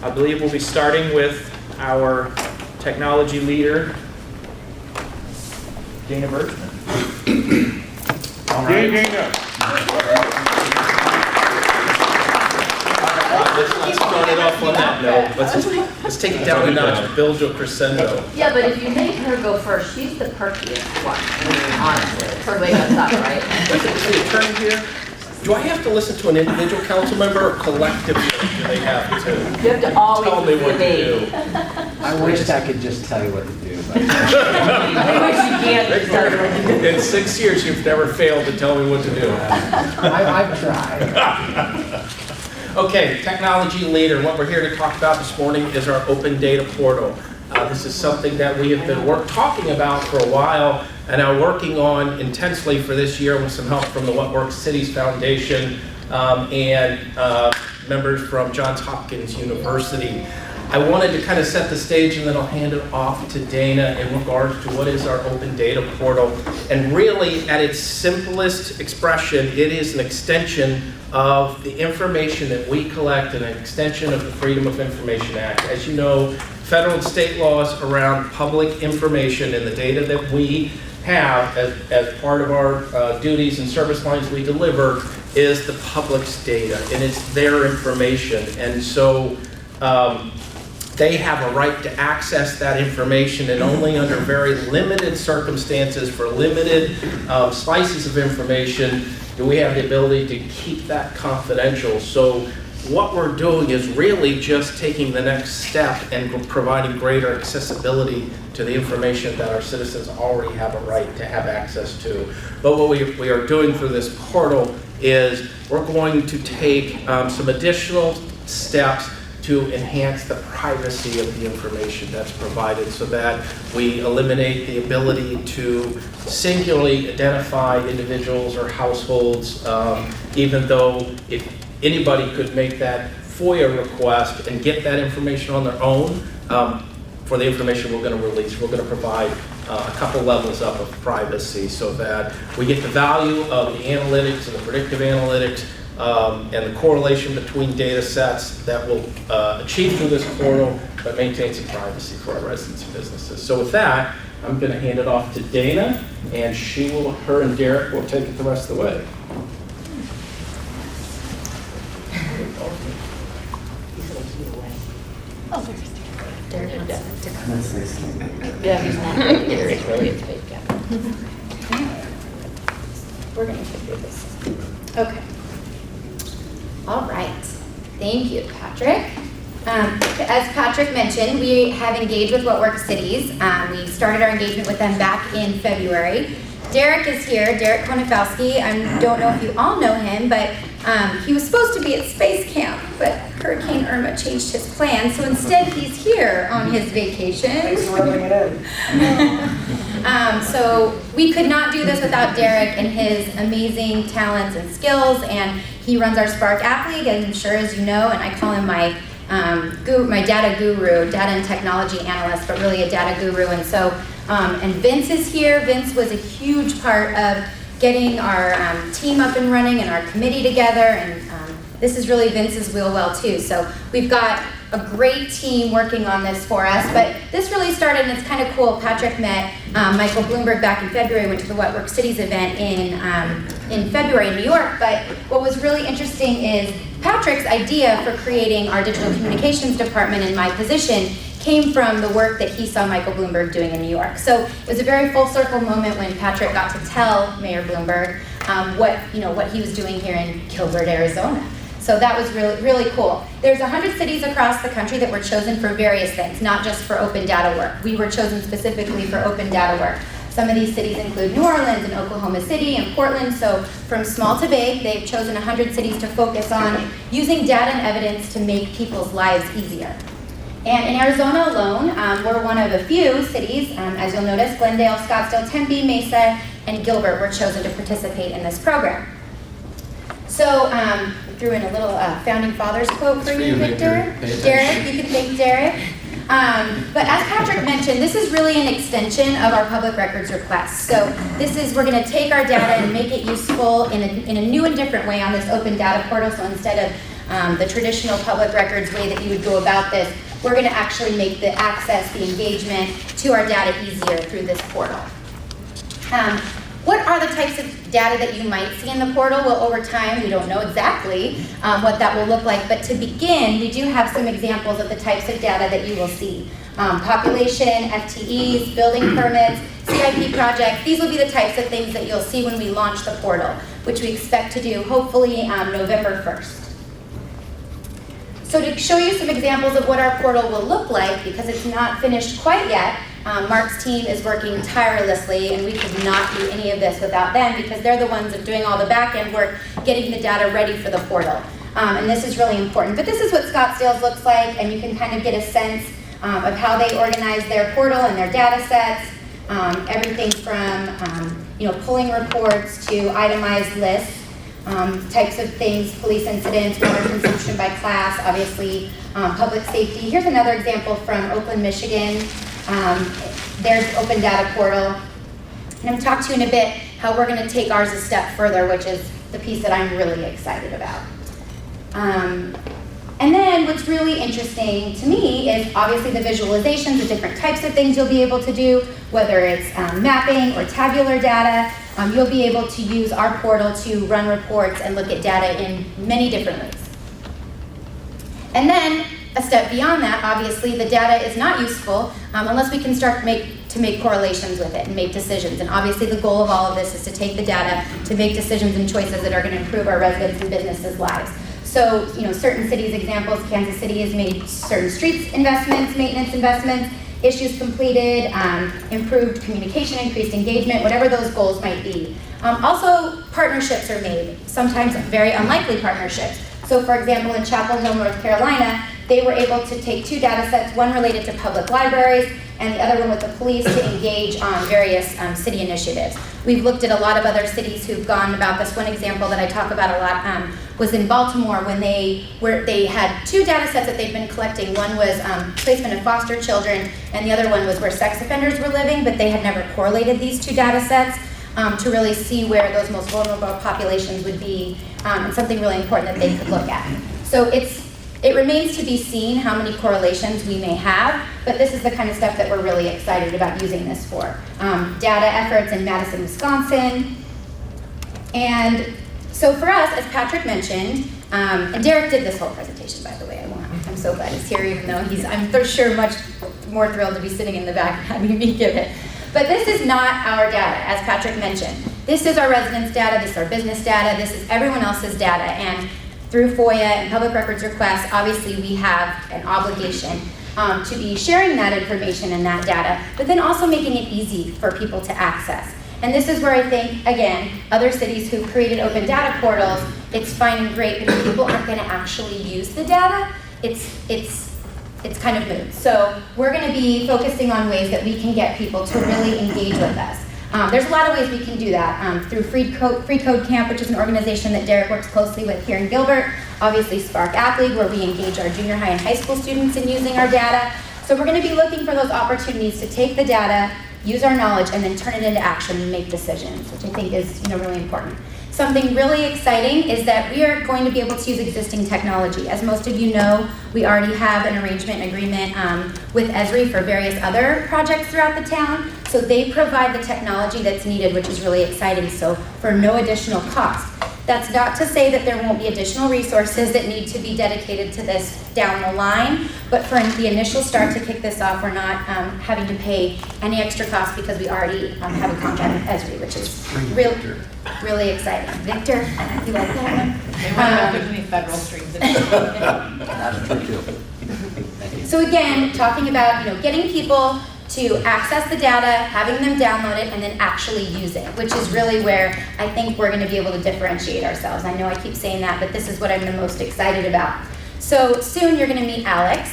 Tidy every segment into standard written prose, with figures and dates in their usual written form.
I believe we'll be starting with our technology leader, Dana Bergman. All right. Let's start it off on that note. Let's take it down a notch. Build to a crescendo. Yeah, but if you make her go first, she's the perkiest one, honestly. Her way goes up, right? Is the attorney here? Do I have to listen to an individual council member or collectively do they have to? You have to always Tell me what to do. I wish I could just tell you what to do. But I wish you can't just tell her what to do. In 6 years, you've never failed to tell me what to do. I've tried. Okay, technology leader. What we're here to talk about this morning is our open data portal. This is something that we have been talking about for a while and are working on intensely for this year with some help from the What Works Cities Foundation and members from Johns Hopkins University. I wanted to kind of set the stage and then I'll hand it off to Dana in regards to what is our open data portal. And really, at its simplest expression, it is an extension of the information that we collect and an extension of the Freedom of Information Act. As you know, federal and state laws around public information and the data that we have as part of our duties and service lines we deliver is the public's data, and it's their information. And so they have a right to access that information, and only under very limited circumstances for limited slices of information do we have the ability to keep that confidential. So what we're doing is really just taking the next step and providing greater accessibility to the information that our citizens already have a right to have access to. But what we are doing through this portal is we're going to take some additional steps to enhance the privacy of the information that's provided so that we eliminate the ability to singularly identify individuals or households, even though if anybody could make that FOIA request and get that information on their own. For the information we're going to release, we're going to provide a couple levels up of privacy so that we get the value of the analytics and the predictive analytics and the correlation between data sets that we'll achieve through this portal, but maintain some privacy for our residents and businesses. So with that, I'm going to hand it off to Dana, and her and Derek will take it the rest of the way. Oh, Derek wants to come. That's nice. Yeah, he's not. Derek really is fake, yeah. We're gonna figure this out. Okay. All right. Thank you, Patrick. As Patrick mentioned, we have engaged with What Works Cities. We started our engagement with them back in February. Derek is here, Derek Konofowski. I don't know if you all know him, but he was supposed to be at Space Camp, but Hurricane Irma changed his plans, so instead he's here on his vacation. Thanks for rubbing it in. So we could not do this without Derek and his amazing talents and skills, and he runs our Spark App League, and I'm sure as you know, and I call him my data guru, data and technology analyst, but really a data guru. And so, and Vince is here. Vince was a huge part of getting our team up and running and our committee together, and this is really Vince's wheel well too. So we've got a great team working on this for us, but this really started, and it's kind of cool. Patrick met Michael Bloomberg back in February, went to the What Works Cities event in February in New York, but what was really interesting is Patrick's idea for creating our digital communications department in my position came from the work that he saw Michael Bloomberg doing in New York. So it was a very full circle moment when Patrick got to tell Mayor Bloomberg what he was doing here in Gilbert, Arizona. So that was really, really cool. There's 100 cities across the country that were chosen for various things, not just for open data work. We were chosen specifically for open data work. Some of these cities include New Orleans and Oklahoma City and Portland. So from small to big, they've chosen 100 cities to focus on using data and evidence to make people's lives easier. And in Arizona alone, we're one of a few cities, as you'll notice, Glendale, Scottsdale, Tempe, Mesa, and Gilbert were chosen to participate in this program. So we threw in a little Founding Fathers quote for you, Victor. Derek, you can thank Derek. But as Patrick mentioned, this is really an extension of our public records request. So we're going to take our data and make it useful in a new and different way on this open data portal. So instead of the traditional public records way that you would go about this. We're going to actually make the access, the engagement to our data easier through this portal. What are the types of data that you might see in the portal? Well, over time, we don't know exactly what that will look like, but to begin, we do have some examples of the types of data that you will see. Population, FTEs, building permits, CIP projects, these will be the types of things that you'll see when we launch the portal, which we expect to do hopefully November 1st. So to show you some examples of what our portal will look like, because it's not finished quite yet, Mark's team is working tirelessly, and we could not do any of this without them because they're the ones that are doing all the back-end work, getting the data ready for the portal. And this is really important. But this is what Scottsdale's looks like, and you can kind of get a sense of how they organize their portal and their data sets. Everything from pulling reports to itemized lists. Types of things, police incidents, water consumption by class, obviously public safety. Here's another example from Oakland, Michigan. There's Open Data Portal. And I'm going to talk to you in a bit how we're going to take ours a step further, which is the piece that I'm really excited about. And then what's really interesting to me is obviously the visualizations, the different types of things you'll be able to do, whether it's mapping or tabular data. You'll be able to use our portal to run reports and look at data in many different ways. And then a step beyond that, obviously the data is not useful unless we can start to make correlations with it and make decisions. And obviously the goal of all of this is to take the data to make decisions and choices that are going to improve our residents' and businesses' lives. So, certain cities examples, Kansas City has made certain streets investments, maintenance investments, issues completed, improved communication, increased engagement, whatever those goals might be. Also, partnerships are made, sometimes very unlikely partnerships. So for example, in Chapel Hill, North Carolina, they were able to take 2 data sets, one related to public libraries and the other one with the police to engage on various city initiatives. We've looked at a lot of other cities who've gone about this. One example that I talk about a lot was in Baltimore when they had 2 data sets that they'd been collecting. One was placement of foster children, and the other one was where sex offenders were living, but they had never correlated these 2 data sets to really see where those most vulnerable populations would be, and something really important that they could look at. So it remains to be seen how many correlations we may have, but this is the kind of stuff that we're really excited about using this for. Data efforts in Madison, Wisconsin. And so for us, as Patrick mentioned, and Derek did this whole presentation, by the way, I'm so glad he's here, even though I'm for sure much more thrilled to be sitting in the back and having me give it. But this is not our data, as Patrick mentioned. This is our residents' data, this is our business data, this is everyone else's data, and through FOIA and public records requests, obviously we have an obligation to be sharing that information and that data, but then also making it easy for people to access. And this is where I think, again, other cities who've created open data portals, it's fine and great, but if people aren't going to actually use the data, it's kind of moot. So we're going to be focusing on ways that we can get people to really engage with us. There's a lot of ways we can do that. Through Free Code Camp, which is an organization that Derek works closely with here in Gilbert. Obviously Spark App League, where we engage our junior high and high school students in using our data. So we're going to be looking for those opportunities to take the data, use our knowledge, and then turn it into action and make decisions, which I think is really important. Something really exciting is that we are going to be able to use existing technology. As most of you know, we already have an arrangement and agreement with Esri for various other projects throughout the town. So they provide the technology that's needed, which is really exciting, so for no additional cost. That's not to say that there won't be additional resources that need to be dedicated to this down the line, but for the initial start to kick this off, we're not having to pay any extra cost because we already have a contract with Esri, which is really exciting. Victor, you like that one? They wonder if there's any federal strings in it. So again, talking about getting people to access the data, having them download it, and then actually use it, which is really where I think we're going to be able to differentiate ourselves. I know I keep saying that, but this is what I'm the most excited about. So soon you're going to meet Alex.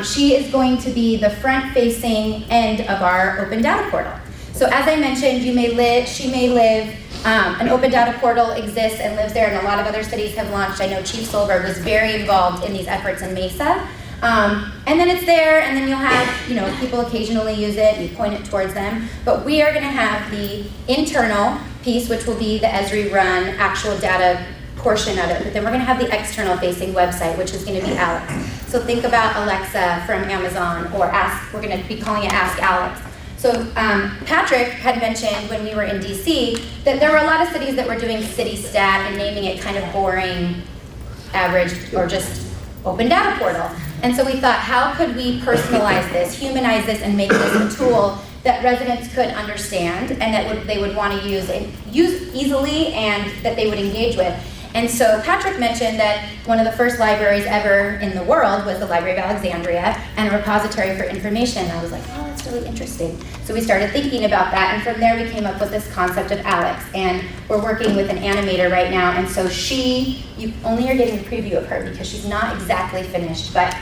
She is going to be the front-facing end of our open data portal. So as I mentioned, she may live, an open data portal exists and lives there, and a lot of other cities have launched. I know Chief Solberg was very involved in these efforts in Mesa. And then it's there, and then you'll have, people occasionally use it, and you point it towards them. But we are going to have the internal piece, which will be the Esri run actual data portion of it, but then we're gonna have the external facing website, which is gonna be Alex. So think about Alexa from Amazon, or we're gonna be calling it Ask Alex. So Patrick had mentioned when we were in DC that there were a lot of cities that were doing city stat and naming it kind of boring, average, or just open data portal. And so we thought, how could we personalize this, humanize this, and make this a tool that residents could understand and that they would want to use easily and that they would engage with. And so Patrick mentioned that one of the first libraries ever in the world was the Library of Alexandria, and a repository for information. And I was like, oh, that's really interesting. So we started thinking about that, and from there we came up with this concept of Alex. And we're working with an animator right now, and so you only are getting a preview of her because she's not exactly finished, but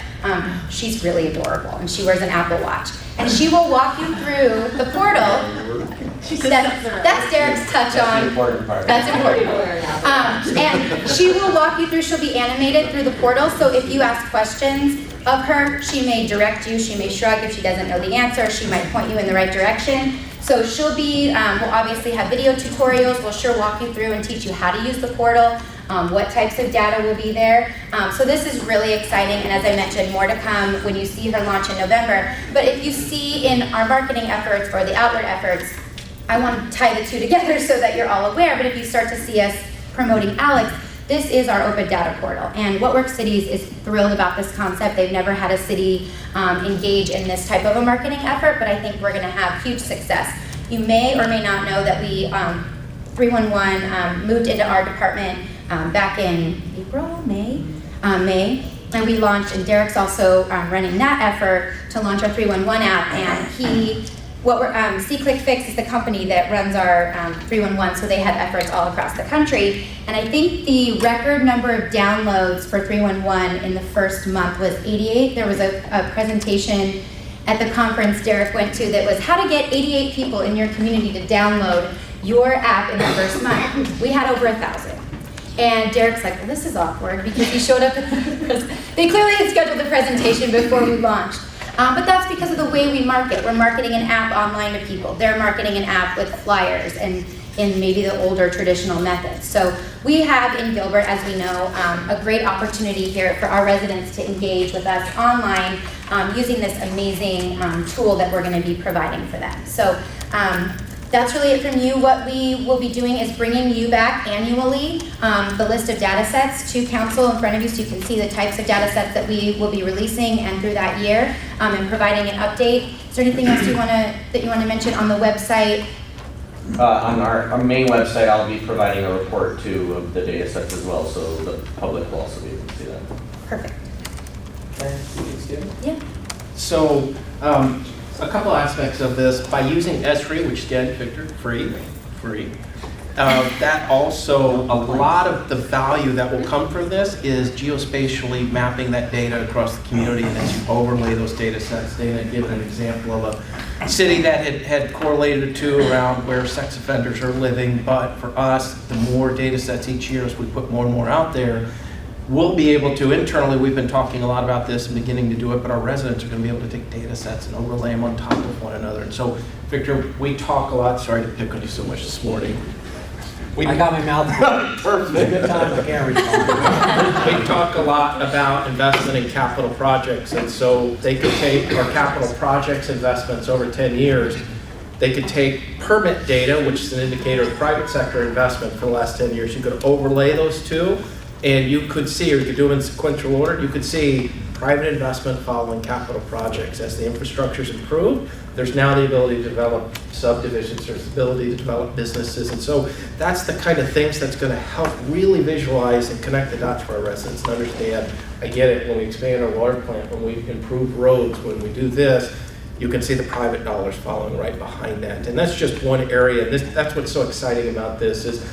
she's really adorable, and she wears an Apple Watch. And she will walk you through the portal. That's Derek's touch That's the on. important part. That's important. And she will walk you through, she'll be animated through the portal, so if you ask questions of her, she may direct you, she may shrug if she doesn't know the answer, she might point you in the right direction. So she'll be, we'll obviously have video tutorials, we'll sure walk you through and teach you how to use the portal, what types of data will be there. So this is really exciting, and as I mentioned, more to come when you see her launch in November. But if you see in our marketing efforts or the outward efforts, I want to tie the two together so that you're all aware, but if you start to see us promoting Alex, this is our open data portal. And What Works Cities is thrilled about this concept. They've never had a city engage in this type of a marketing effort, but I think we're gonna have huge success. You may or may not know that we, 311 moved into our department back in April, May, and we launched, and Derek's also running that effort to launch our 311 app, and SeeClickFix is the company that runs our 311, so they had efforts all across the country. And I think the record number of downloads for 311 in the first month was 88. There was a presentation at the conference Derek went to that was how to get 88 people in your community to download your app in the first month. We had over 1,000. And Derek's like, well, this is awkward, because he showed up at they clearly had scheduled the presentation before we launched. But that's because of the way we market. We're marketing an app online to people. They're marketing an app with flyers and in maybe the older traditional methods. So we have in Gilbert, as we know, a great opportunity here for our residents to engage with us online using this amazing tool that we're going to be providing for them. So that's really it from you. What we will be doing is bringing you back annually the list of data sets to council in front of you, so you can see the types of data sets that we will be releasing and through that year, and providing an update. Is there anything else that you want to mention on the website? On our main website, I'll be providing a report too of the data sets as well, so the public will also be able to see that. Perfect. Yeah. So, a couple aspects of this. By using Esri, which stands Victor, free, that also, a lot of the value that will come from this is geospatially mapping that data across the community, and as you overlay those data sets. Dana had given an example of a city that had correlated to around where sex offenders are living, but for us, the more data sets each year as we put more and more out there, we'll be able to, internally, we've been talking a lot about this and beginning to do it, but our residents are going to be able to take data sets and overlay them on top of one another. And so, Victor, we talk a lot, sorry to pick on you so much this morning. I got my mouth perfect. Good time, I can't respond. We talk a lot about investment in capital projects, and so they could take our capital projects investments over 10 years. They could take permit data, which is an indicator of private sector investment for the last 10 years. You could overlay those two, and you could see, or you could do them in sequential order, you could see private investment following capital projects. As the infrastructure's improved, there's now the ability to develop subdivisions, there's the ability to develop businesses, and so that's the kind of things that's going to help really visualize and connect the dots for our residents and understand. I get it, when we expand our water plant, when we improve roads, when we do this, you can see the private dollars following right behind that. And that's just one area. That's what's so exciting about this is,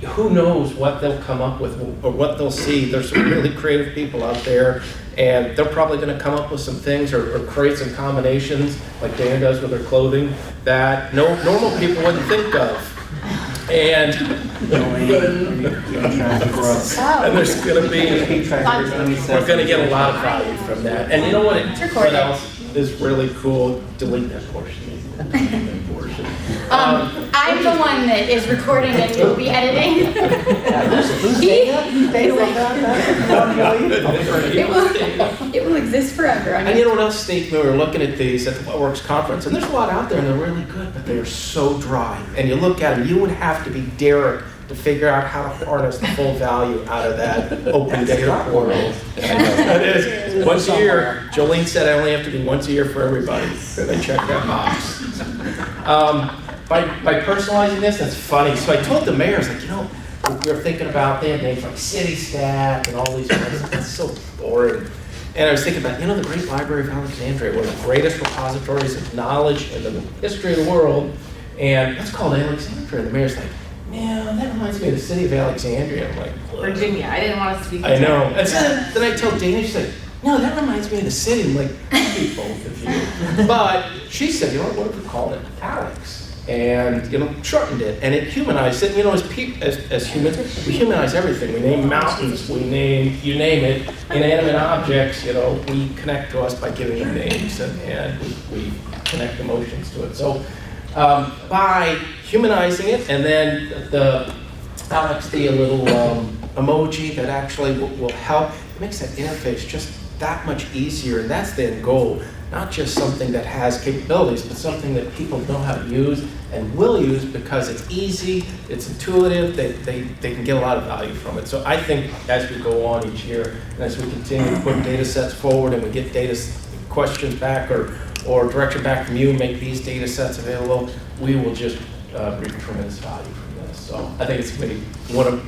who knows what they'll come up with or what they'll see. There's some really creative people out there, and they're probably going to come up with some things or create some combinations like Dan does with her clothing that normal people wouldn't think of. And there's going to be, we're going to get a lot of value from that. And you know what else? is really cool. Delete that portion. Delete that portion. I'm the one that is recording and will be editing. Who's data about that? It will exist forever. And you know what else, Steve? We were looking at these at the What Works conference, and there's a lot out there, and they're really good, but they're so dry. And you look at them, you would have to be Derek to figure out how to harness the full value out of that open data portal. That is, once a year, Jolene said I only have to do once a year for everybody, so they check that box. By personalizing this, that's funny. So I told the mayor, I was like, you know, we were thinking about, they have names like CityStat and all these things. That's so boring. And I was thinking about, you know, the Great Library of Alexandria, one of the greatest repositories of knowledge in the history of the world, and it's called Alexandria. And the mayor's like, man, that reminds me of the city of Alexandria. I'm like, what? Virginia, I didn't want to speak. I know. And so then I told Dana, she's like, no, that reminds me of the city. I'm like, I hate both of you. But she said, you know what if we called it Alex? And, you know, shortened it, and it humanized it. You know, as humans, we humanize everything. We name mountains, we name, you name it, inanimate objects, you know, we connect to us by giving them names, and we connect emotions to it. So by humanizing it, and then the Alex, the little emoji that actually will help, it makes that interface just that much easier, and that's the end goal. Not just something that has capabilities, but something that people know how to use and will use because it's easy, it's intuitive, they can get a lot of value from it. So I think as we go on each year, and as we continue to put data sets forward and we get data questions back or direction back from you, make these data sets available, we will just reap tremendous value from this. So I think it's going to be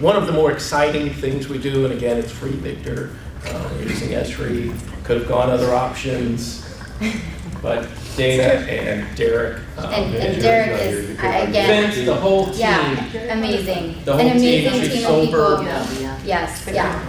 one of the more exciting things we do, and again, it's free, Victor. We're using Esri, could have gone other options. But Dana and Derek. And Derek is, again, Vince, the whole team. yeah, amazing. The whole An amazing team, Chief team of people. Solberg. Yes, yeah.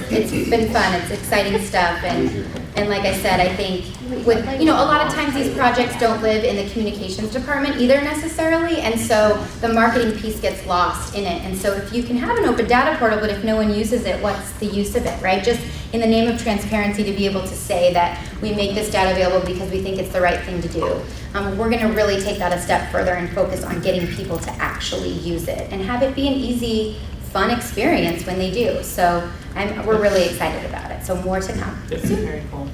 It's been fun, it's exciting stuff, and like I said, I think with, you know, a lot of times these projects don't live in the communications department either necessarily, and so the marketing piece gets lost in it. And so if you can have an open data portal, but if no one uses it, what's the use of it, right? Just in the name of transparency, to be able to say that we make this data available because we think it's the right thing to do. We're gonna really take that a step further and focus on getting people to actually use it and have it be an easy, fun experience when they do. So we're really excited about it. So more to come. Yeah. Very cool.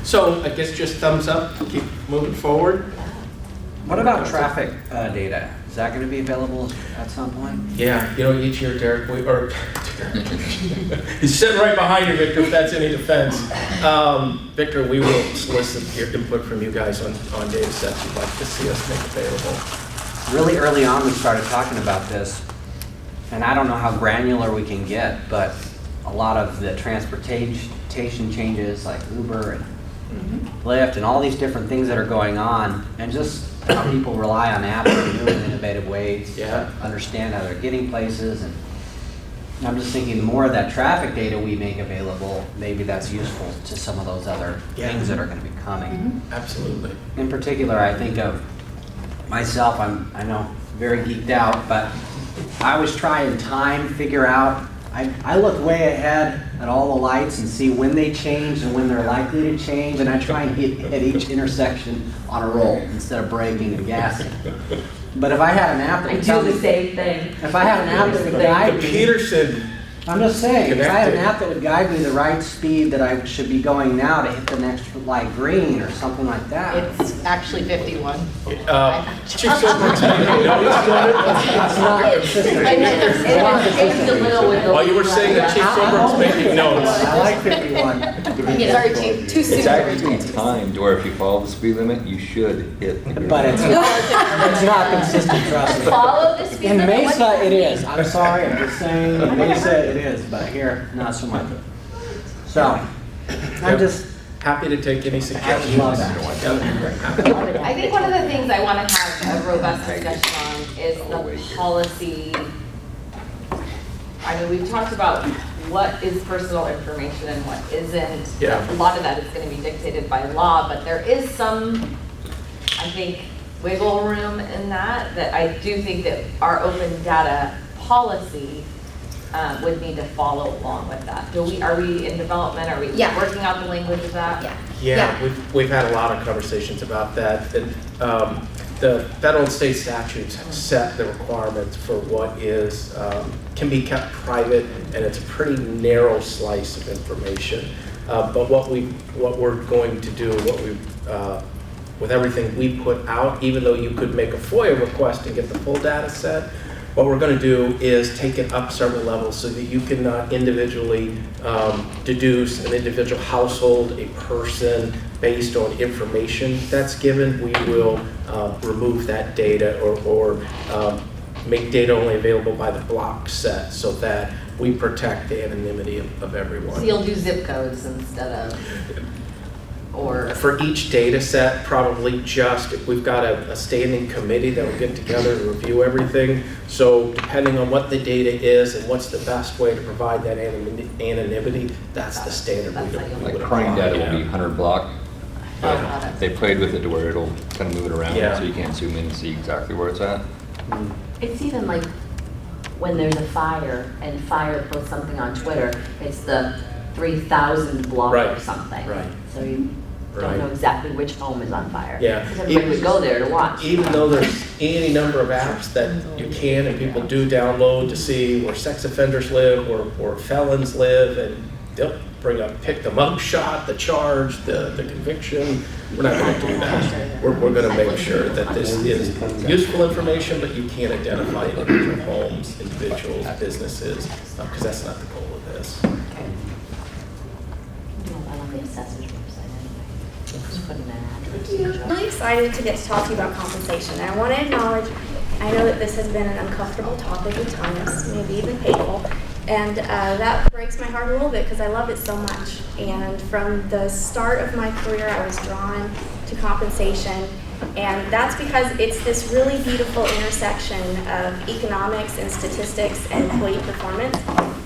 So I guess just thumbs up, keep moving forward. What about traffic data? Is that going to be available at some point? Yeah, you know, each year, Derek, he's sitting right behind you, Victor, if that's any defense. Victor, we will solicit your input from you guys on data sets you'd like to see us make available. Really early on, we started talking about this, and I don't know how granular we can get, but a lot of the transportation changes like Uber and Lyft and all these different things that are going on, and just how people rely on apps in new and innovative ways to understand how they're getting places. And I'm just thinking the more of that traffic data we make available, maybe that's useful to some of those other things that are going to be coming. Absolutely. In particular, I think of myself, I know, very geeked out, but I was trying figure out, I look way ahead at all the lights and see when they change and when they're likely to change, and I try and hit each intersection on a roll instead of braking and gassing. But if I had an app that would tell me, same thing. if I had an app that would guide The me, Peterson, I'm just saying, if I had an Connected. app that would guide me the right speed that I should be going now to hit the next light green or something like that. It's actually 51. Chief Silver's making notes. It's not consistent. I know, It's not consistent. a little with the. While you were saying that, Chief Silver's making notes. I like 51. Sorry, too soon. It's actually timed, or if you follow the speed limit, you should hit. But it's not consistent, trust me. Follow the speed In limit. Mesa, it is. I'm sorry, I'm just saying, in Mesa, it is, but here, not so much. So, I'm just, Happy to take any suggestions. love that. Yeah. I think one of the things I want to have a robust discussion on is the policy. I mean, we've talked about what is personal information and what isn't. Yeah. A lot of that is going to be dictated by law, but there is some, I think, wiggle room in that I do think that our open data policy would need to follow along with that. Are we in development? Are we Yeah. working out the language of that? Yeah. Yeah, we've had a lot of conversations about that. And the federal and state statutes set the requirements for what is, can be kept private, and it's a pretty narrow slice of information. But what we're going to do, with everything we put out, even though you could make a FOIA request and get the full data set, what we're going to do is take it up several levels so that you can individually deduce an individual household, a person, based on information that's given. We will remove that data or make data only available by the block set so that we protect the anonymity of everyone. So you'll do zip codes instead of, or? For each data set, probably we've got a standing committee that will get together to review everything. So depending on what the data is and what's the best way to provide that anonymity, that's the standard we Like would crime apply. data will be 100 block. Got it. They played with it to where it'll kind of move it around, Yeah. so you can't zoom in and see exactly where it's at. It's even like when there's a fire and fire posts something on Twitter, it's the 3,000 block or Right, something. right. So you don't Right. know exactly which home is on fire. Yeah. Because everybody would go there to watch. Even though there's any number of apps that you can and people do download to see where sex offenders live or felons live, and they'll pick the mug shot, the charge, the conviction. We're not going to do that. We're going to make sure that this is useful information, but you can't identify individual homes, individuals, businesses, because that's not the goal of this. No, I on the assessor's website anyway. Just put in an address. I'm really excited to get to talk to you about compensation. And I want to acknowledge, I know that this has been an uncomfortable topic at times, maybe even painful. And that breaks my heart a little bit because I love it so much. And from the start of my career, I was drawn to compensation. And that's because it's this really beautiful intersection of economics and statistics and employee performance.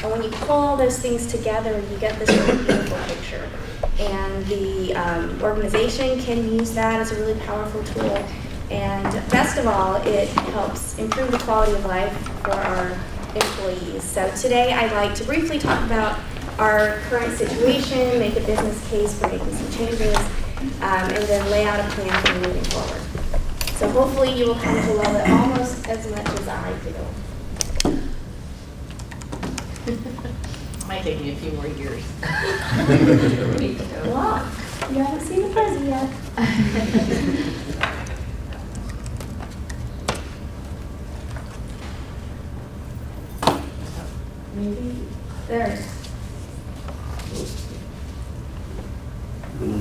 And when you pull all those things together, you get this really beautiful picture. And the organization can use that as a really powerful tool. And best of all, it helps improve the quality of life for our employees. So today I'd like to briefly talk about our current situation, make a business case for making some changes, and then lay out a plan for moving forward. So hopefully you will come to love it almost as much as I do. Might take me a few more years. Well, you haven't seen the present yet. Maybe there. I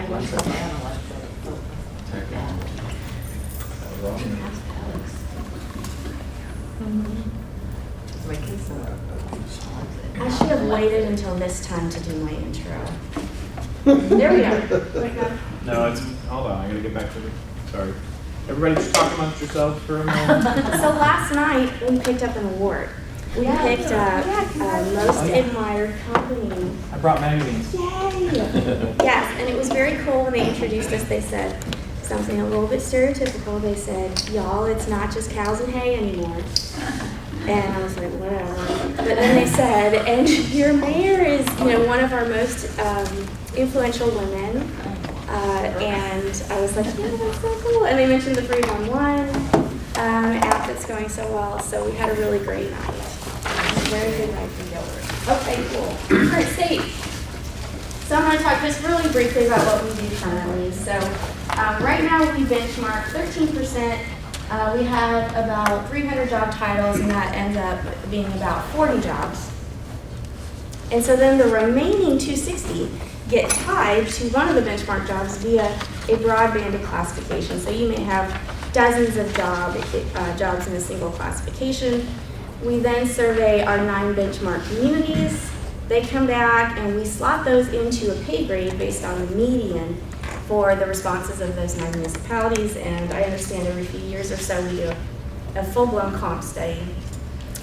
want to analyze My kids are. I should have waited until this time to do my intro. There we are. Wait, no. No, it's, hold on, I gotta get back to it. Sorry. Everybody just talk amongst yourselves for a moment. So last night, we picked up an award. We picked up Most Admired Company. I brought magazines. Yay! Yes, and it was very cool when they introduced us. They said something a little bit stereotypical. They said, y'all, it's not just cows and hay anymore. And I was like, whatever. But then they said, and your mayor is, one of our most influential women. And I was like, yeah, that's so cool. And they mentioned the 311 app that's going so well. So we had a really great night. Very good night for Gilbert. Okay, cool. Current state. So I'm going to talk just really briefly about what we do currently. So right now we benchmark 13%. We have about 300 job titles, and that ends up being about 40 jobs. And so then the remaining 260 get tied to one of the benchmark jobs via a broad banded classification. So you may have dozens of jobs in a single classification. We then survey our 9 benchmark communities. They come back and we slot those into a pay grade based on the median for the responses of those 9 municipalities. And I understand every few years or so we do a full-blown comp study.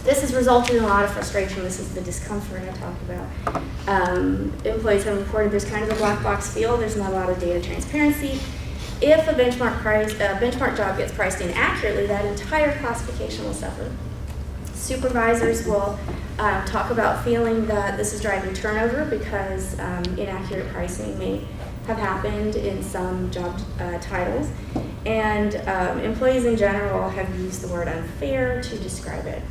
This has resulted in a lot of frustration. This is the discomfort I talk about. Employees have reported there's kind of a black box feel. There's not a lot of data transparency. if a benchmark job gets priced inaccurately, that entire classification will suffer. Supervisors will talk about feeling that this is driving turnover because inaccurate pricing may have happened in some job titles. And employees in general have used the word unfair to describe it.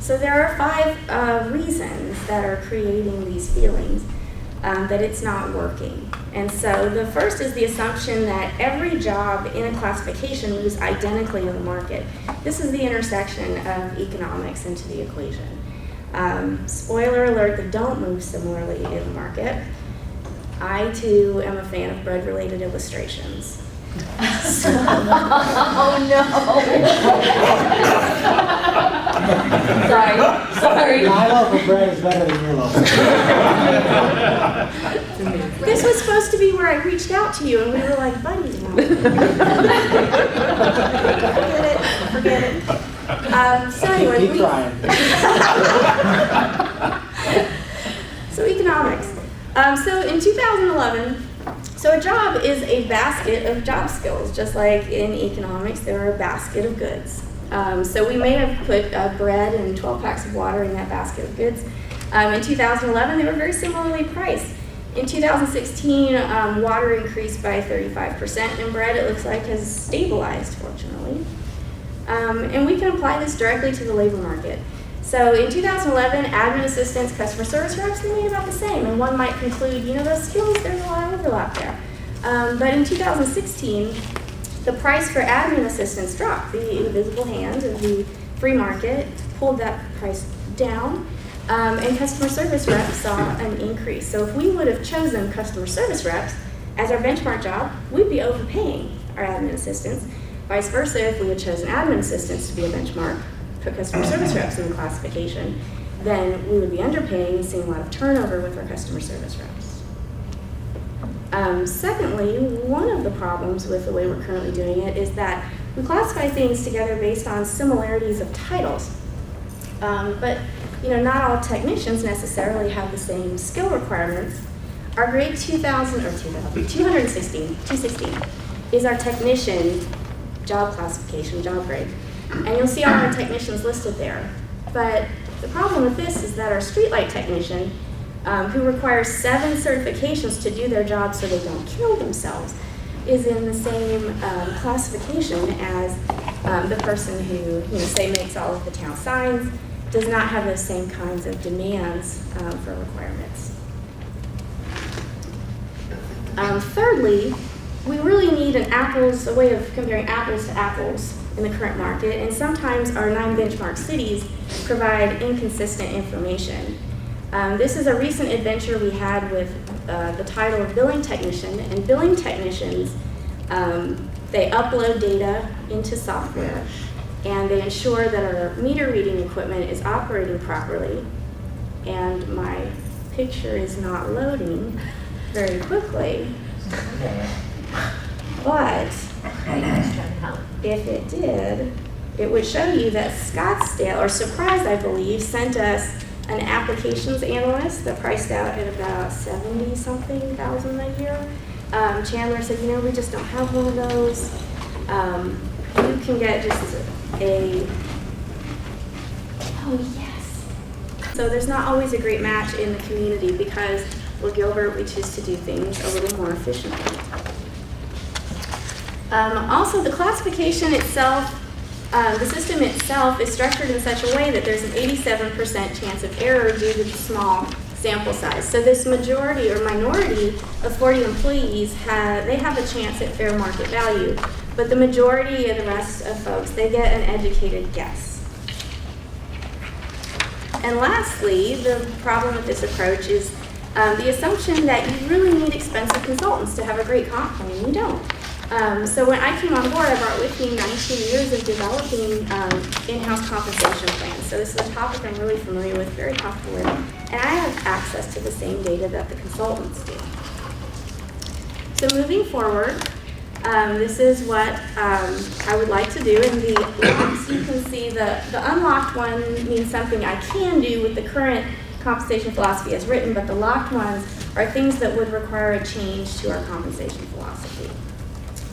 So there are 5 reasons that are creating these feelings that it's not working. And so the first is the assumption that every job in a classification moves identically in the market. This is the intersection of economics into the equation. Spoiler alert, they don't move similarly in the market. I too am a fan of bread-related illustrations. Oh, no. Sorry. My loaf of bread is better than your loaf. This was supposed to be where I reached out to you and we were like buddies now. Forget it. So anyway, Keep trying. So economics. So in 2011, so a job is a basket of job skills, just like in economics, there are a basket of goods. So we may have put bread and 12 packs of water in that basket of goods. In 2011, they were very similarly priced. In 2016, water increased by 35%, and bread, it looks like, has stabilized, fortunately. And we can apply this directly to the labor market. So in 2011, admin assistants, customer service reps, they made about the same. And one might conclude, you know, those skills, there's a lot of overlap there. But in 2016, the price for admin assistants dropped. The invisible hand of the free market pulled that price down, and customer service reps saw an increase. So if we would have chosen customer service reps as our benchmark job, we'd be overpaying our admin assistants. Vice versa, if we had chosen admin assistants to be a benchmark, put customer service reps in the classification, then we would be underpaying and seeing a lot of turnover with our customer service reps. Secondly, one of the problems with the way we're currently doing it is that we classify things together based on similarities of titles. But you know, not all technicians necessarily have the same skill requirements. Our grade 216 is our technician job classification, job grade. And you'll see all our technicians listed there. But the problem with this is that our streetlight technician, who requires 7 certifications to do their job so they don't kill themselves, is in the same classification as the person who, you know, say makes all of the town signs, does not have those same kinds of demands for requirements. Thirdly, we really need a way of comparing apples to apples in the current market, and sometimes our 9 benchmark cities provide inconsistent information. This is a recent adventure we had with the title of billing technician, and billing technicians, they upload data into software, and they ensure that our meter reading equipment is operating properly, and my picture is not loading very quickly. But if it did, it would show you that Scottsdale, or Surprise, I believe, sent us an applications analyst that priced out at about $70-something thousand a year. Chandler said, you know, we just don't have one of those. You can get just oh yes. So there's not always a great match in the community because we're Gilbert, we choose to do things a little more efficiently. Also, the classification itself, the system itself is structured in such a way that there's an 87% chance of error due to the small sample size. So this majority or minority of 40 employees, they have a chance at fair market value, but the majority of the rest of folks, they get an educated guess. And lastly, the problem with this approach is the assumption that you really need expensive consultants to have a great comp plan. You don't. So when I came on board, I brought with me 19 years of developing in-house compensation plans. So this is a topic I'm really familiar with, very comfortable with, and I have access to the same data that the consultants do. So moving forward, this is what I would like to do. In the locks, you can see the unlocked one means something I can do with the current compensation philosophy as written, but the locked ones are things that would require a change to our compensation philosophy.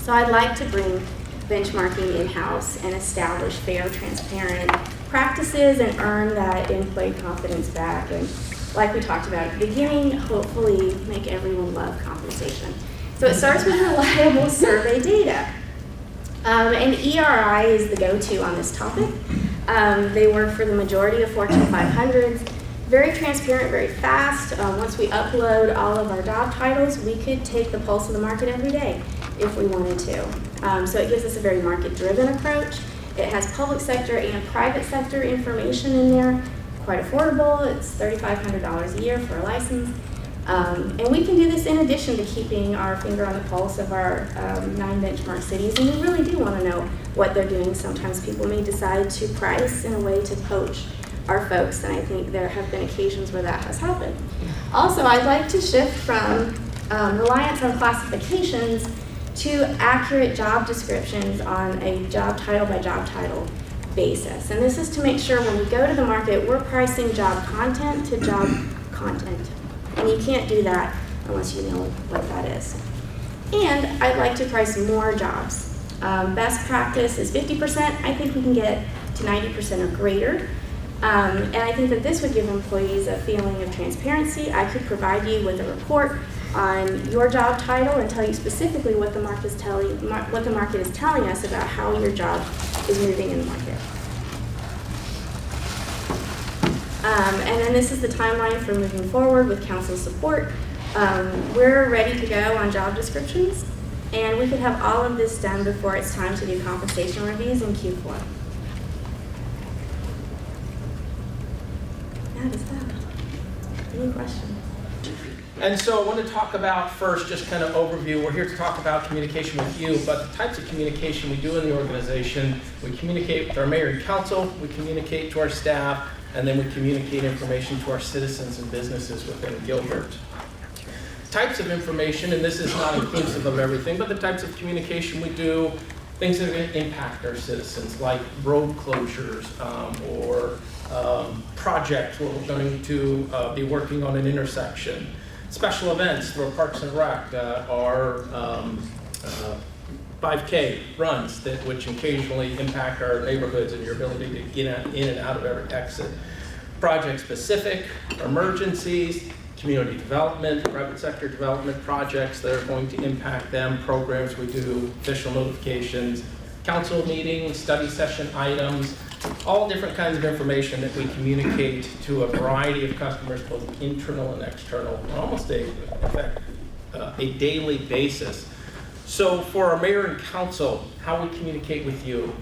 So I'd like to bring benchmarking in-house and establish fair, transparent practices and earn that employee confidence back. And like we talked about at the beginning, hopefully make everyone love compensation. So it starts with reliable survey data. And ERI is the go-to on this topic. They work for the majority of Fortune 500s. Very transparent, very fast. Once we upload all of our job titles, we could take the pulse of the market every day if we wanted to. So it gives us a very market-driven approach. It has public sector and private sector information in there. Quite affordable. It's $3,500 a year for a license. And we can do this in addition to keeping our finger on the pulse of our 9 benchmark cities. And we really do want to know what they're doing. Sometimes people may decide to price in a way to poach our folks, and I think there have been occasions where that has happened. Also, I'd like to shift from reliance on classifications to accurate job descriptions on a job title by job title basis. And this is to make sure when we go to the market, we're pricing job content to job content. And you can't do that unless you know what that is. And I'd like to price more jobs. Best practice is 50%. I think we can get to 90% or greater. And I think that this would give employees a feeling of transparency. I could provide you with a report on your job title and tell you specifically what the market is telling us about how your job is moving in the market. And then this is the timeline for moving forward with council support. We're ready to go on job descriptions, and we could have all of this done before it's time to do compensation reviews in Q4. That is that. Any questions? And so I want to talk about first, just kind of overview. We're here to talk about communication with you, but the types of communication we do in the organization, we communicate with our mayor and council, we communicate to our staff, and then we communicate information to our citizens and businesses within Gilbert. Types of information, and this is not inclusive of everything, but the types of communication we do, things that are going to impact our citizens, like road closures or projects where we're going to be working on an intersection. Special events for Parks and Rec, our 5K runs, which occasionally impact our neighborhoods and your ability to get in and out of every exit. Project-specific, emergencies, community development, private sector development projects that are going to impact them, programs we do, official notifications, council meetings, study session items, all different kinds of information that we communicate to a variety of customers, both internal and external, on almost a daily basis. So for our mayor and council, how we communicate with you,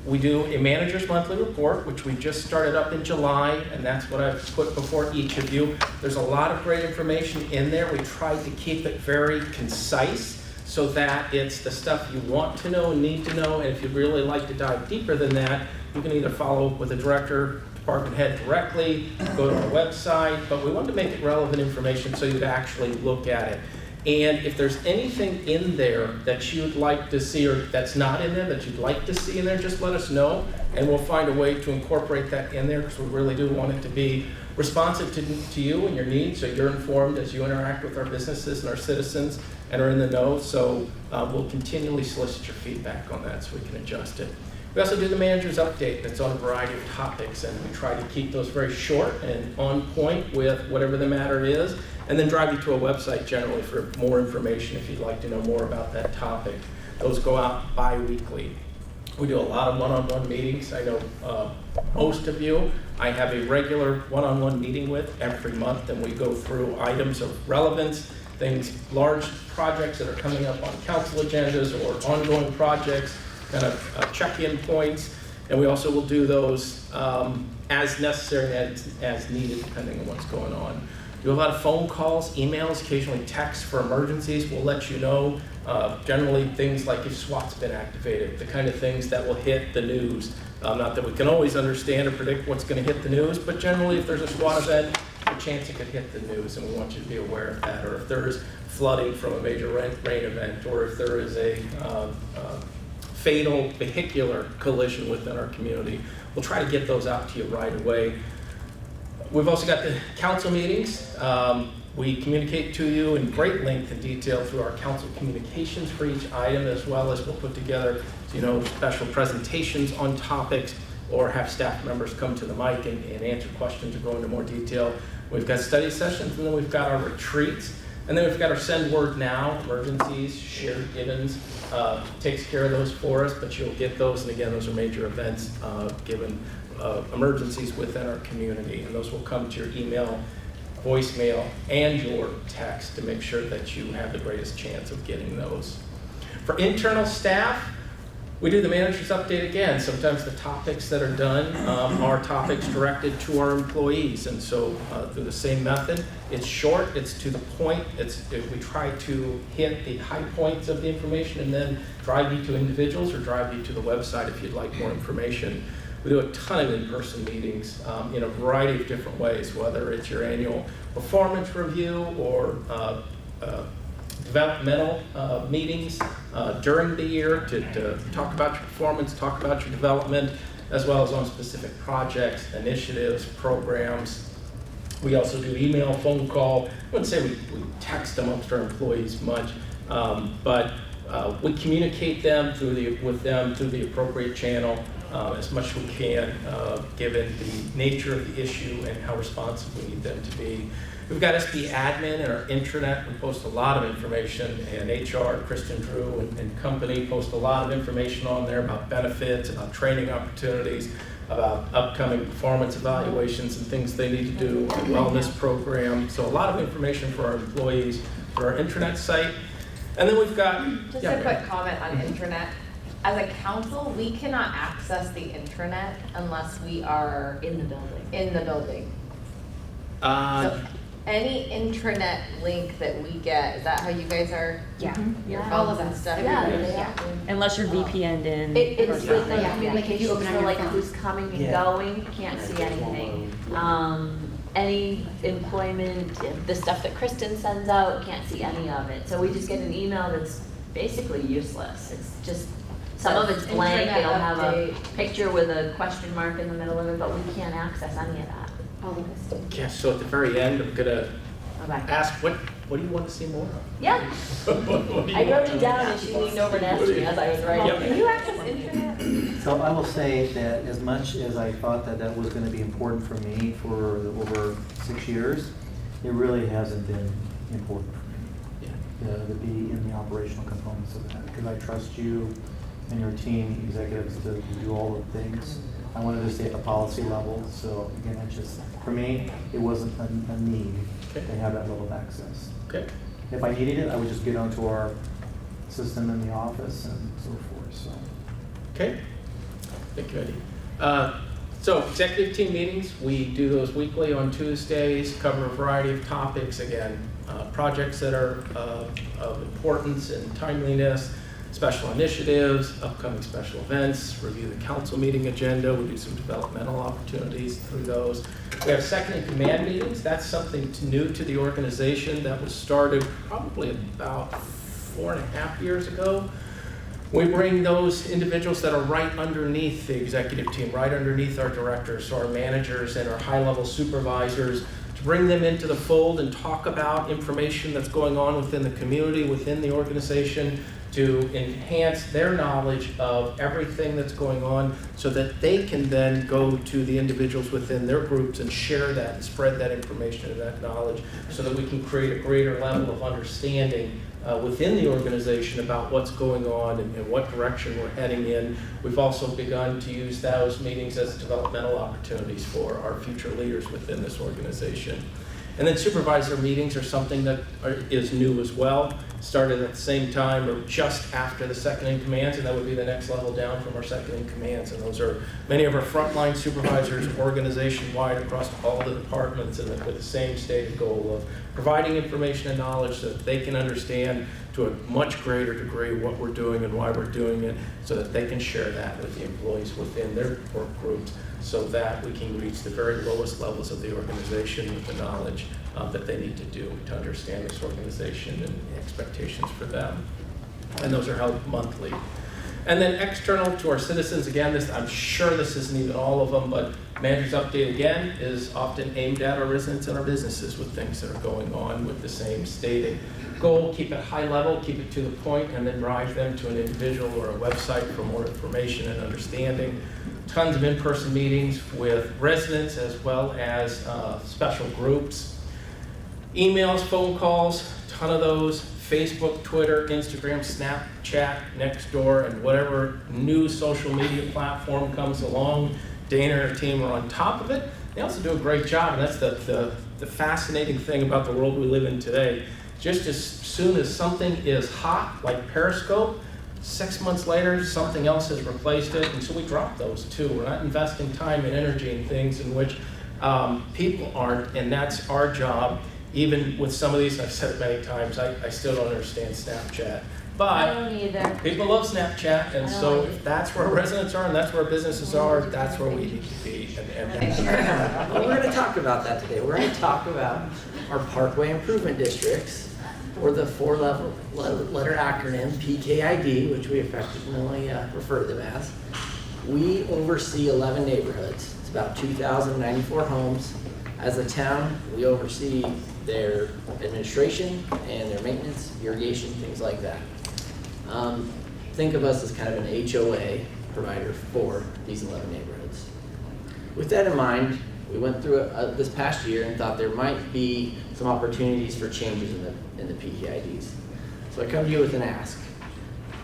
we do a manager's monthly report, which we just started up in July, and that's what I've put before each of you. There's a lot of great information in there. We tried to keep it very concise so that it's the stuff you want to know and need to know, and if you'd really like to dive deeper than that, you can either follow with the director, department head directly, go to our website, but we wanted to make it relevant information so you'd actually look at it. And if there's anything in there that you'd like to see or that's not in there that you'd like to see in there, just let us know, and we'll find a way to incorporate that in there, because we really do want it to be responsive to you and your needs, so you're informed as you interact with our businesses and our citizens and are in the know. So we'll continually solicit your feedback on that so we can adjust it. We also do the manager's update that's on a variety of topics, and we try to keep those very short and on point with whatever the matter is, and then drive you to a website generally for more information if you'd like to know more about that topic. Those go out bi-weekly. We do a lot of one-on-one meetings. I know most of you I have a regular one-on-one meeting with every month, and we go through items of relevance, things, large projects that are coming up on council agendas or ongoing projects, kind of check-in points, and we also will do those as necessary and as needed depending on what's going on. Do a lot of phone calls, emails, occasionally texts for emergencies. We'll let you know, generally things like if SWAT's been activated, the kind of things that will hit the news. Not that we can always understand or predict what's going to hit the news, but generally if there's a SWAT event, a chance it could hit the news, and we want you to be aware of that. Or if there is flooding from a major rain event, or if there is a fatal vehicular collision within our community. We'll try to get those out to you right away. We've also got the council meetings. We communicate to you in great length and detail through our council communications for each item, as well as we'll put together, special presentations on topics or have staff members come to the mic and answer questions or go into more detail. We've got study sessions, and then we've got our retreats, and then we've got our Send Word Now, emergencies. Sherry Gibbons takes care of those for us, but you'll get those, and again, those are major events given emergencies within our community, and those will come to your email, voicemail, and your text to make sure that you have the greatest chance of getting those. For internal staff, we do the manager's update again. Sometimes the topics that are done are topics directed to our employees, and so through the same method, it's short, it's to the point, we try to hit the high points of the information and then drive you to individuals or drive you to the website if you'd like more information. We do a ton of in-person meetings in a variety of different ways, whether it's your annual performance review or developmental meetings during the year to talk about your performance, talk about your development, as well as on specific projects, initiatives, programs. We also do email, phone call. I wouldn't say we text amongst our employees much, but we communicate with them through the appropriate channel as much as we can, given the nature of the issue and how responsive we need them to be. We've got SB Admin and our intranet. We post a lot of information, and HR, Kristen Drew and company post a lot of information on there about benefits, about training opportunities, about upcoming performance evaluations and things they need to do, a wellness program. So a lot of information for our employees for our intranet site. And then we've got... Just a quick comment on intranet. As a council, we cannot access the intranet unless we are In the building. in the building. So any intranet link that we get, is that how you guys are? Yeah. Your All of phones and us. stuff? Yeah, Everybody? they are. Unless you're VPN'd in. It's or with something. the Yeah, like if you communications open on for your like phone. who's coming and Yeah. going, can't see anything. Any employment, the stuff that Kristen sends out, can't see any of it. So we just get an email that's basically useless. It's just, some of it's blank, Internet it'll have a update. picture with a question mark in the middle of it, but we can't access any of that. All of us. Yeah, so at the very end, I'm gonna Okay. ask, what do you want to see more of? Yeah, What do you I wrote want it to- down and she leaned over to ask me as I was writing. Yep. Can you access intranet? So I will say that as much as I thought that was gonna be important for me for over 6 years, it really hasn't been important for me to be in the operational components of that, because I trust you and your team, executives, to do all the things. I wanted to stay at the policy level, so again, it just, for me, it wasn't a need to have that level of access. Okay. If I needed it, I would just get onto our system in the office and so forth, so. Okay. Thank you, Eddie. So executive team meetings, we do those weekly on Tuesdays, cover a variety of topics. Again, projects that are of importance and timeliness, special initiatives, upcoming special events, review the council meeting agenda. We do some developmental opportunities through those. We have second in command meetings. That's something new to the organization that was started probably about 4.5 years ago. We bring those individuals that are right underneath the executive team, right underneath our directors, so our managers and our high-level supervisors, to bring them into the fold and talk about information that's going on within the community, within the organization, to enhance their knowledge of everything that's going on so that they can then go to the individuals within their groups and share that and spread that information and that knowledge so that we can create a greater level of understanding within the organization about what's going on and what direction we're heading in. We've also begun to use those meetings as developmental opportunities for our future leaders within this organization. And then supervisor meetings are something that is new as well. Started at the same time or just after the second in commands, and that would be the next level down from our second in commands. And those are many of our frontline supervisors organization-wide across all the departments, and with the same stated goal of providing information and knowledge so that they can understand to a much greater degree what we're doing and why we're doing it, so that they can share that with the employees within their work groups, so that we can reach the very lowest levels of the organization with the knowledge that they need to do to understand this organization and expectations for them. And those are held monthly. And then external to our citizens, again, I'm sure this isn't even all of them, but manager's update again is often aimed at our residents and our businesses with things that are going on with the same stated goal. Keep it high level, keep it to the point, and then drive them to an individual or a website for more information and understanding. Tons of in-person meetings with residents as well as special groups. Emails, phone calls, ton of those. Facebook, Twitter, Instagram, Snapchat, Nextdoor, and whatever new social media platform comes along. Dana and her team are on top of it. They also do a great job, and that's the fascinating thing about the world we live in today. Just as soon as something is hot, like Periscope, 6 months later, something else has replaced it, and so we drop those too. We're not investing time and energy in things in which people aren't, and that's our job. Even with some of these, I've said it many times, I still don't understand Snapchat. I But don't either. people love Snapchat, and I don't so like if it. that's where our residents are and that's where our businesses are, that's where we need to be. Well, we're going to talk about that today. We're going to talk about our Parkway Improvement Districts, or the four-letter acronym PKID, which we affectionately refer to them as. We oversee 11 neighborhoods. It's about 2,094 homes. As a town, we oversee their administration and their maintenance, irrigation, things like that. Think of us as kind of an HOA provider for these 11 neighborhoods. With that in mind, we went through it this past year and thought there might be some opportunities for changes in the PKIDs. So I come to you with an ask.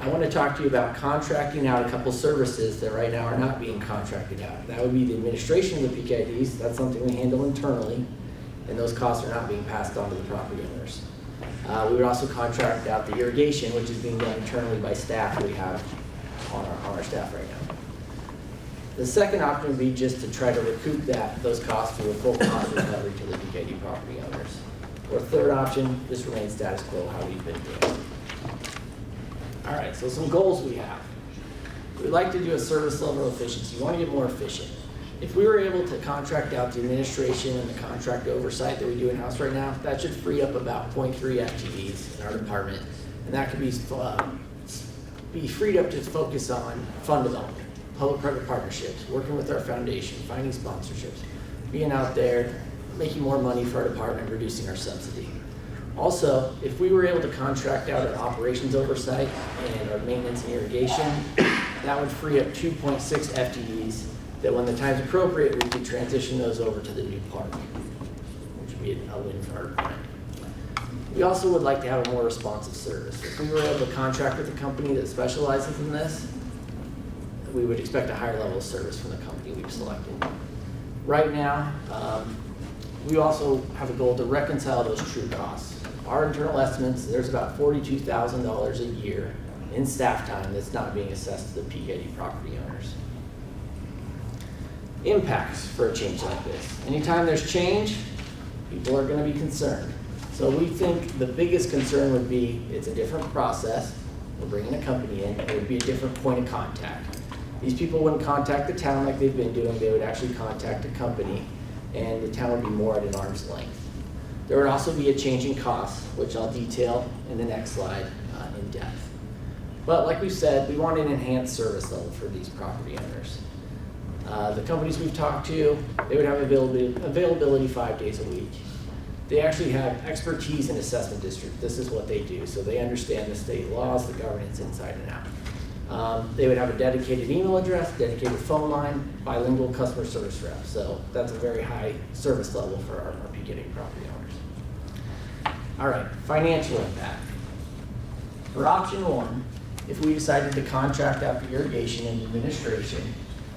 I want to talk to you about contracting out a couple services that right now are not being contracted out. That would be the administration of the PKIDs. That's something we handle internally, and those costs are not being passed on to the property owners. We would also contract out the irrigation, which is being done internally by staff we have on our staff right now. The second option would be just to try to recoup those costs through a full cost recovery to the PKID property owners. Or third option, just remain status quo how we've been doing. All right, so some goals we have. We'd like to do a service level efficiency. We want to get more efficient. If we were able to contract out the administration and the contract oversight that we do in-house right now, that should free up about 0.3 FTEs in our department. And that could be freed up to focus on fund development, public-private partnerships, working with our foundation, finding sponsorships, being out there, making more money for our department, reducing our subsidy. Also, if we were able to contract out our operations oversight and our maintenance and irrigation, that would free up 2.6 FTEs that when the time's appropriate, we could transition those over to the new park, which would be a win for our department. We also would like to have a more responsive service. If we were able to contract with a company that specializes in this, we would expect a higher level of service from the company we've selected. Right now, we also have a goal to reconcile those true costs. Our internal estimates, there's about $42,000 a year in staff time that's not being assessed to the PKID property owners. Impacts for a change like this. Anytime there's change, people are going to be concerned. So we think the biggest concern would be it's a different process. We're bringing a company in. It would be a different point of contact. These people wouldn't contact the town like they've been doing. They would actually contact a company, and the town would be more at an arm's length. There would also be a change in costs, which I'll detail in the next slide in depth. But like we said, we want an enhanced service level for these property owners. The companies we've talked to, they would have availability 5 days a week. They actually have expertise in assessment district. This is what they do. So they understand the state laws, the governance inside and out. They would have a dedicated email address, dedicated phone line, bilingual customer service rep. So that's a very high service level for our PKID property owners. All right, financial impact. For option one, if we decided to contract out the irrigation and administration,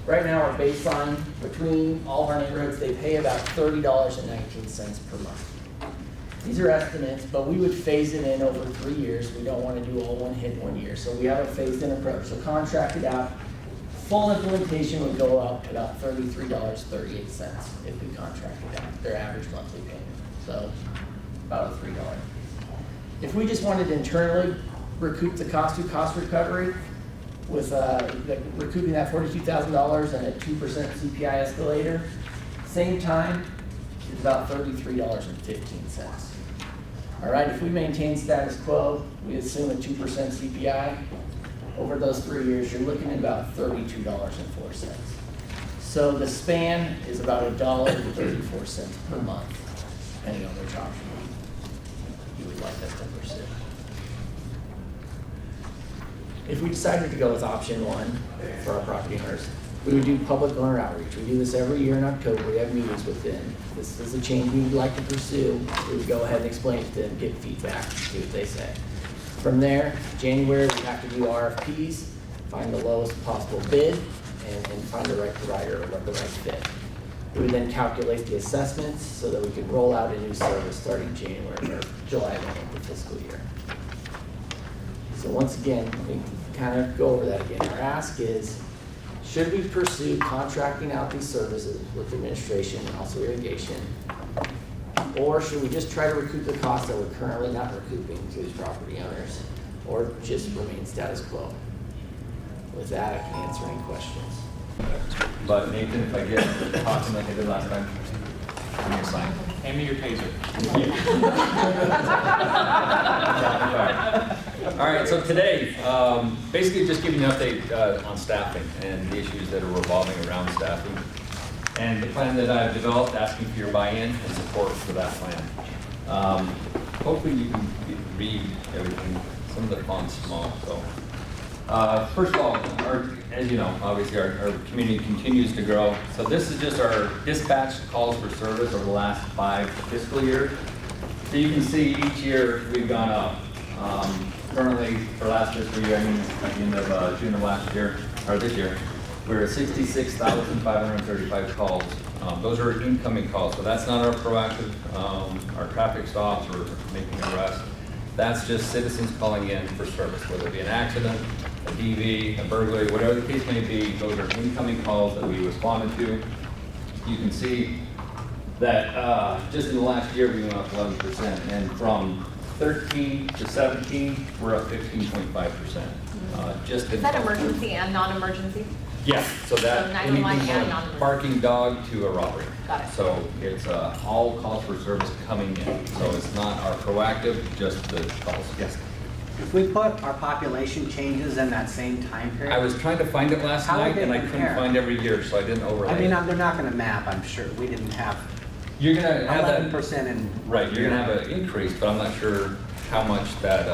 right now our baseline between all of our neighborhoods, they pay about $30.19 per month. These are estimates, but we would phase it in over 3 years. We don't want to do all one hit 1 year. So we have a phased in approach. So contracted out, full implementation would go up to about $33.38 if we contracted out their average monthly payment. So about a $3. If we just wanted to internally recoup the cost through cost recovery with recouping that $42,000 and a 2% CPI escalator, same time, it's about $33.15. All right, if we maintain status quo, we assume a 2% CPI, over those 3 years, you're looking at about $32.04. So the span is about $1.34 per month, depending on which option you would like us to pursue. If we decided to go with option 1 for our property owners, we would do public owner outreach. We do this every year in October. We have meetings with them. This is a change we would like to pursue. We would go ahead and explain it to them, get feedback, see what they say. From there, January, we have to do RFPs, find the lowest possible bid, and find the right provider or the right fit. We would then calculate the assessments so that we could roll out a new service starting January or July of the fiscal year. So once again, let me kind of go over that again. Our ask is, should we pursue contracting out these services with administration and also irrigation? Or should we just try to recoup the costs that we're currently not recouping to these property owners? Or just remain status quo? With that, I can answer any questions. But Nathan, if I get talking like I did last time, give me a sign. Hand me your taser. All right, so today, basically just giving you an update on staffing and the issues that are revolving around staffing. And the plan that I've developed, asking for your buy-in and support for that plan. Hopefully you can read everything, some of the font's small, so. First of all, as you know, obviously our community continues to grow. So this is just our dispatch calls for service over the last 5 fiscal years. So you can see each year we've gone up. Currently, for last fiscal year, I mean, at the end of June of last year, or this year, we're at 66,535 calls. Those are incoming calls, so that's not our proactive, our traffic stops or making arrests. That's just citizens calling in for service, whether it be an accident, a DV, a burglary, whatever the case may be. Those are incoming calls that we responded to. You can see that just in the last year we went up 11%, and from 13 to 17, we're up 15.5%. Just Is that emergency and non-emergency? Yeah, so that, 911 anything and from a non-emergency. barking dog to a robbery. Got it. So it's all calls for service coming in. So it's not our proactive, just the calls. Yes. If we put our population changes in that same time period. I was trying to find it last How would night they and I couldn't compare? find every year, so I didn't overlay. I mean, it. they're not gonna map, I'm sure. We didn't have You're gonna have that 11% in. right. You're gonna have an increase, but I'm not sure how much that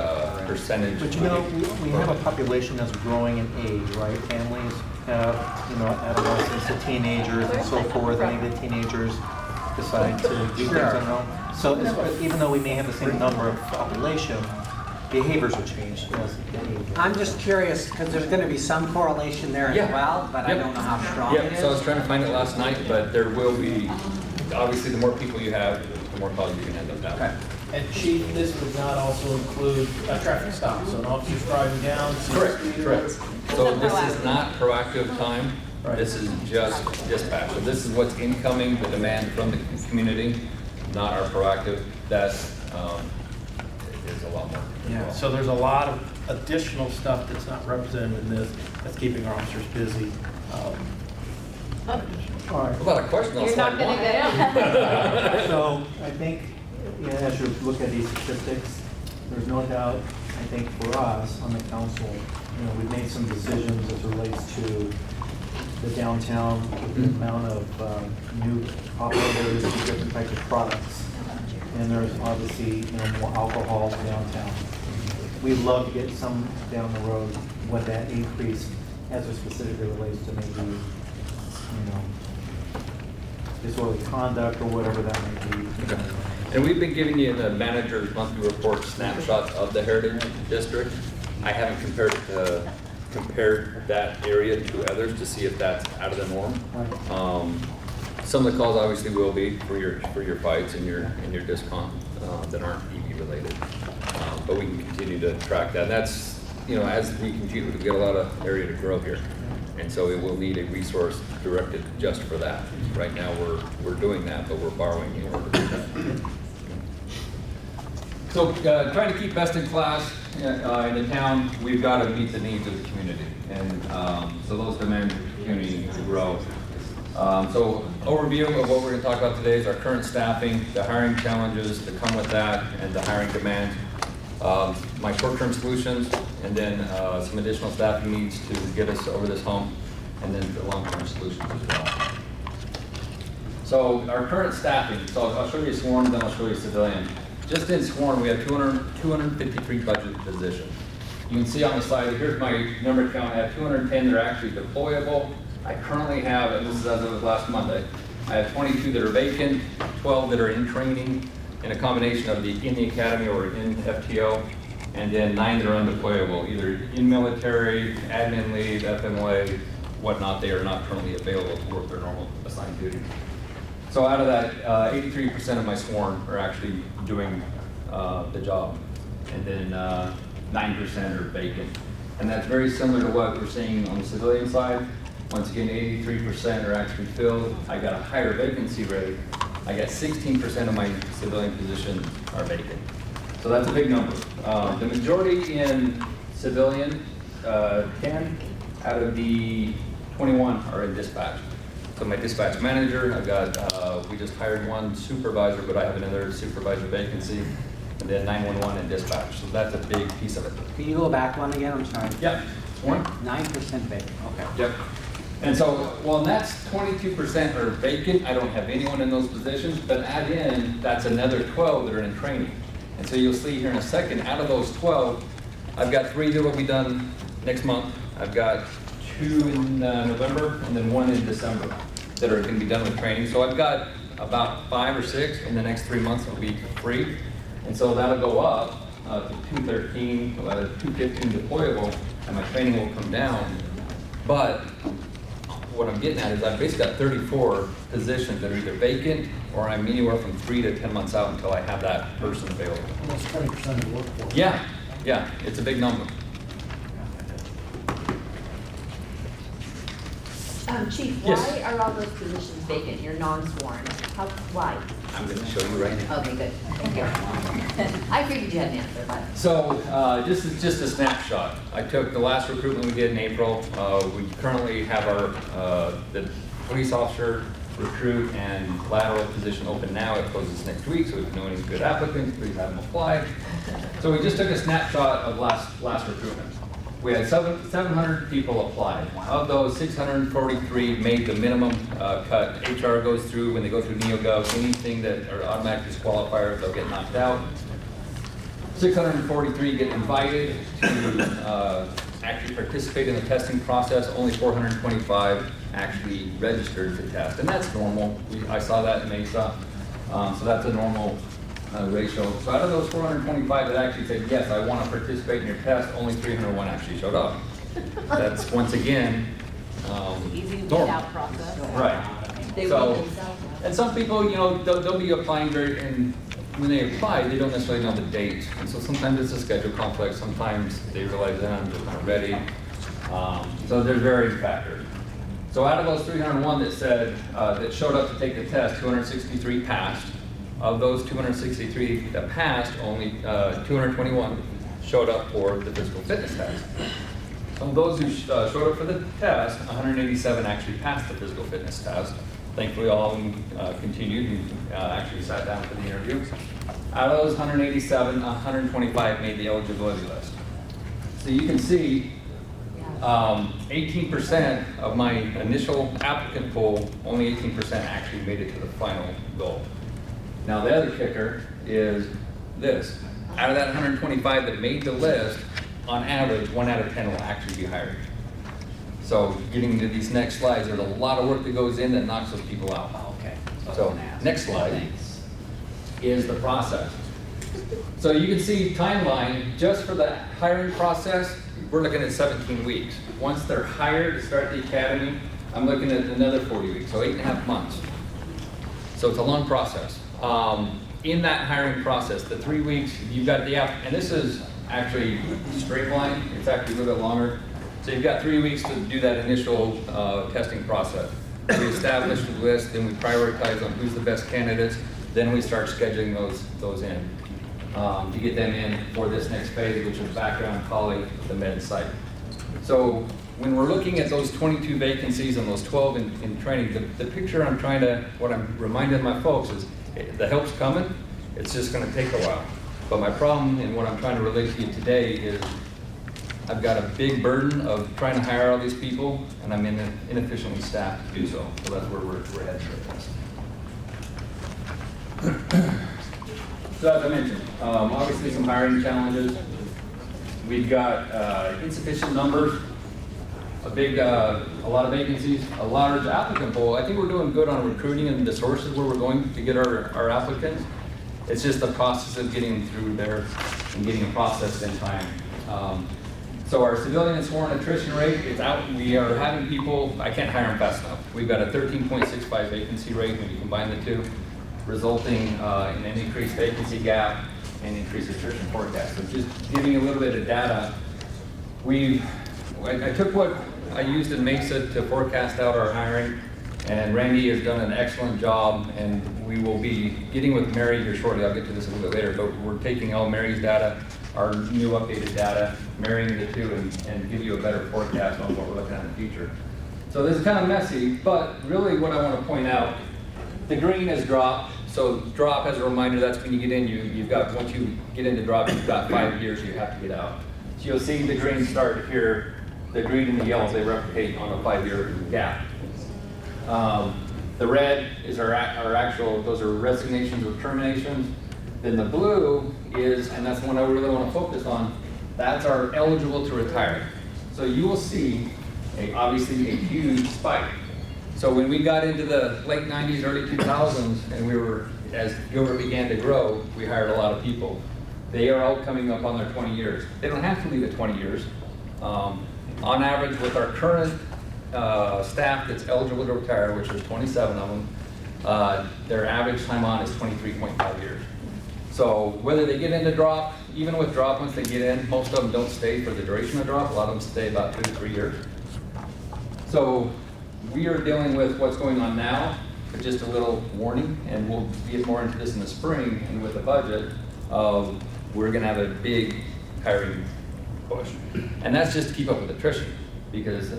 percentage. But you know, we have a population that's growing in age, right? Families have, adolescents to teenagers and so forth, and maybe the teenagers decide to do things on their own. So even though we may have the same number of population, behaviors will change as the age. I'm just curious, because there's gonna be some correlation there as Yeah. well, but I Yep. don't know how strong it Yeah, so I was is. trying to find it last night, but there will be, obviously, the more people you have, the more calls you can end up Okay. having. And Chief, this would not also include a traffic stop, so an officer's driving down. sees Correct, speed correct. limits. So this is not proactive time, Right. this is just dispatch. So this is what's incoming, the demand from the community, not our proactive. That is a lot more. Yeah, so there's a lot of additional stuff that's not represented in this, that's keeping our officers busy. All right. A lot of questions on You're not slide gonna one. get So I think, as you look at these statistics, there's no doubt, I think for us on the council, we've made some decisions as it relates to the downtown, with the amount of new operators and different types of products. And there's obviously, more alcohol downtown. We'd love to get some down the road, what that increase as it specifically relates to maybe, disorderly conduct or whatever that may be. And we've been giving you the manager's monthly report snapshots of the Heritage District. I haven't compared that area to others to see if that's out of the norm. Some of the calls obviously will be for your fights and your discount that aren't EV related. But we can continue to track that. And that's, as we continue to get a lot of area to grow here. And so it will need a resource directed just for that. Right now we're doing that, but we're borrowing in order to do that. So trying to keep best in class in the town, we've got to meet the needs of the community. And so those demand the community to grow. So overview of what we're going to talk about today is our current staffing, the hiring challenges that come with that, and the hiring demand. my short-term solutions, and then some additional staffing needs to get us over this hump, and then the long-term solutions as well. So our current staffing, so I'll show you sworn, then I'll show you civilian. Just in sworn, we have 253 budget positions. You can see on the slide, here's my number count. I have 210 that are actually deployable. I currently have, and this is as of last Monday, I have 22 that are vacant, 12 that are in training, in a combination of in the academy or in FTO, and then 9 that are undeployable, either in military, admin leave, FMLA, whatnot. They are not currently available to work their normal assigned duty. So out of that, 83% of my sworn are actually doing the job, and then 9% are vacant. And that's very similar to what we're seeing on the civilian side. Once again, 83% are actually filled. I got a higher vacancy rate. I got 16% of my civilian positions are vacant. So that's a big number. The majority in civilian, 10 out of the 21 are in dispatch. So my dispatch manager, I've got, we just hired one supervisor, but I have another supervisor vacancy, and then 911 and dispatch. So that's a big piece of it. Can you go back one again? I'm sorry. Yep. Sworn? 9% vacant, okay. Yep. And so, well, that's 22% are vacant. I don't have anyone in those positions, but add in, that's another 12 that are in training. And so you'll see here in a second, out of those 12, I've got 3 that will be done next month. I've got 2 in November, and then 1 in December that are going to be done with training. So I've got about 5 or 6 in the next 3 months will be free. And so that'll go up to 213, 215 deployable, and my training will come down. But what I'm getting at is I've basically got 34 positions that are either vacant or I'm anywhere from 3 to 10 months out until I have that person available. Almost 20% of the workforce. Yeah, yeah, it's a big number. Chief, Yes. why are all those positions vacant? You're non-sworn. Why? I'm going to show you right now. Okay, good. Thank you. I figured you had an answer, but. So, just a snapshot. I took the last recruitment we did in April. We currently have our, the police officer recruit and lateral position open now. It closes next week, so if you know any good applicants, please have them apply. So we just took a snapshot of last recruitment. We had 700 people apply. Of those, 643 made the minimum cut. HR goes through, when they go through NeoGov, anything that are automatic disqualifiers, they'll get knocked out. 643 get invited to actually participate in the testing process. Only 425 actually registered to test, and that's normal. I saw that in Mesa, so that's a normal ratio. So out of those 425 that actually said, yes, I want to participate in your test, only 301 actually showed up. That's, once again, Easy to normal. get out process. Right. They So, will themselves. and some people, you know, they'll be applying and when they apply, they don't necessarily know the date. And so sometimes it's a schedule conflict, sometimes they realize that I'm just not ready. So there's varying factors. So out of those 301 that said, that showed up to take the test, 263 passed. Of those 263 that passed, only 221 showed up for the physical fitness test. Of those who showed up for the test, 187 actually passed the physical fitness test. Thankfully, all of them continued and actually sat down for the interview. Out of those 187, 125 made the eligibility list. So you can see 18% of my initial applicant pool, only 18% actually made it to the final goal. Now the other kicker is this. Out of that 125 that made the list, on average, 1 out of 10 will actually be hired. So getting to these next slides, there's a lot of work that goes in that knocks those people out. Okay. So next slide is the process. So you can see timeline, just for the hiring process, we're looking at 17 weeks. Once they're hired to start the academy, I'm looking at another 40 weeks, so 8.5 months. So it's a long process. In that hiring process, the 3 weeks, you've got the app, and this is actually straight line, it's actually a little bit longer. So you've got 3 weeks to do that initial testing process. We establish the list, then we prioritize on who's the best candidates, then we start scheduling those in to get them in for this next phase, which is background, colleague, the med site. So when we're looking at those 22 vacancies and those 12 in training, the picture I'm trying to, what I'm reminding my folks is the help's coming, it's just gonna take a while. But my problem and what I'm trying to relate to you today is I've got a big burden of trying to hire all these people, and I'm inefficiently staffed to do so. So that's where we're headed with this. So as I mentioned, obviously some hiring challenges. We've got insufficient numbers, a lot of vacancies, a large applicant pool. I think we're doing good on recruiting and the sources where we're going to get our applicants. It's just the process of getting through there and getting them processed in time. So our civilian and sworn attrition rate, it's out. We are having people, I can't hire them fast enough. We've got a 13.65 vacancy rate when you combine the two, resulting in an increased vacancy gap and increased attrition forecast. So just giving you a little bit of data, I took what I used in Mesa to forecast out our hiring, and Randy has done an excellent job, and we will be getting with Mary here shortly. I'll get to this a little bit later, but we're taking all Mary's data, our new updated data, marrying the two, and give you a better forecast on what we're looking at in the future. So this is kind of messy, but really what I want to point out, the green has dropped. So drop, as a reminder, that's when you get in, you've got, once you get into drop, you've got 5 years you have to get out. So you'll see the green start here, the green and the yellows, they replicate on a 5-year gap. The red is our actual, those are resignations or terminations. Then the blue is, and that's the one I really want to focus on, that's our eligible to retire. So you will see obviously a huge spike. So when we got into the late 90s, early 2000s, and as Gilbert began to grow, we hired a lot of people. They are all coming up on their 20 years. They don't have to leave at 20 years. On average, with our current staff that's eligible to retire, which is 27 of them, their average time on is 23.5 years. So whether they get into drop, even with drop, once they get in, most of them don't stay for the duration of drop. A lot of them stay about 2 to 3 years. So we are dealing with what's going on now, but just a little warning, and we'll get more into this in the spring, and with the budget, we're gonna have a big hiring push. And that's just to keep up with attrition, because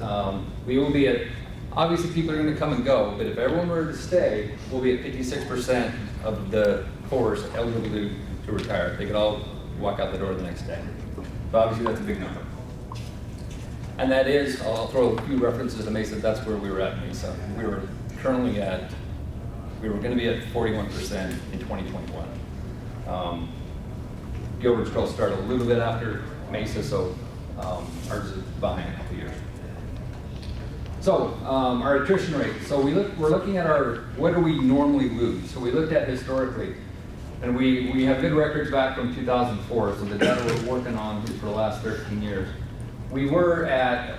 we will be at, obviously people are gonna come and go, but if everyone were to stay, we'll be at 56% of the force eligible to retire. They could all walk out the door the next day. But obviously that's a big number. And that is, I'll throw a few references to Mesa, that's where we were at Mesa. We were gonna be at 41% in 2021. Gilbert's Trail started a little bit after Mesa, so ours is behind a couple years. So our attrition rate. So we're looking at what do we normally lose? So we looked at historically, and we have good records back from 2004. So the data we're working on is for the last 13 years. We were at,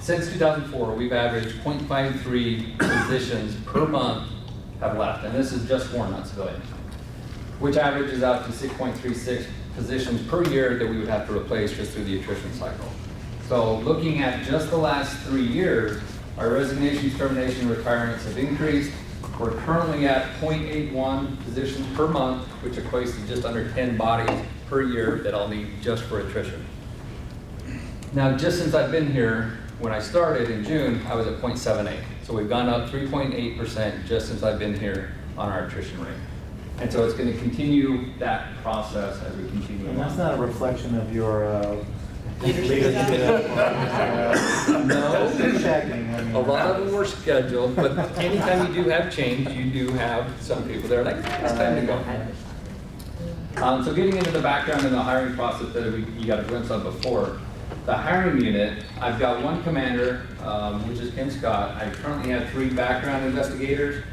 since 2004, we've averaged 0.53 positions per month have left, and this is just sworn, not civilian, which averages out to 6.36 positions per year that we would have to replace just through the attrition cycle. So looking at just the last 3 years, our resignations, termination, retirements have increased. We're currently at 0.81 positions per month, which equates to just under 10 bodies per year that I'll need just for attrition. Now, just since I've been here, when I started in June, I was at 0.78. So we've gone up 3.8% just since I've been here on our attrition rate. And so it's going to continue that process as we continue. And that's not a reflection of your leadership. No. Checking, I mean. A lot of them were scheduled, but anytime you do have change, you do have some people that are like, it's time to go. So getting into the background and the hiring process that you got a glimpse of before, the hiring unit, I've got one commander, which is Kim Scott. I currently have 3 background investigators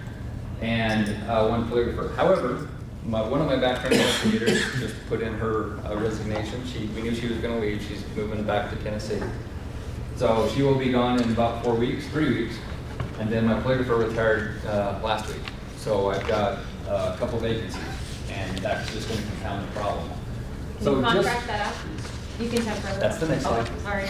and one polygrapher. However, one of my background investigators just put in her resignation. We knew she was going to leave. She's moving back to Tennessee. So she will be gone in about 3 weeks. And then my polygrapher retired last week. So I've got a couple vacancies, and that's just going to compound the problem. Can you contract that out? You can temporarily. That's the next slide. Sorry.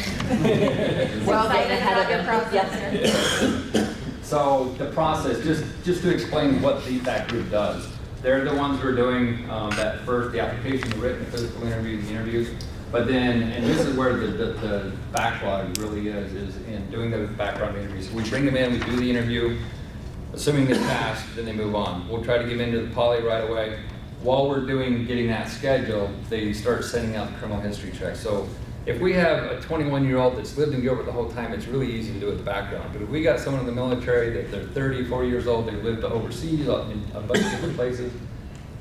Well, Excited ahead of about your him. process. So the process, just to explain what that group does. They're the ones who are doing that first, the application, the written, the physical interviews, the interviews. But then, and this is where the backlog really is in doing the background interviews. We bring them in, we do the interview, assuming they pass, then they move on. We'll try to get into the poly right away. while we're getting that schedule, they start sending out the criminal history checks. So if we have a 21-year-old that's lived in Gilbert the whole time, it's really easy to do it the background. But if we got someone in the military that they're 30, 40 years old, they lived overseas in a bunch of different places,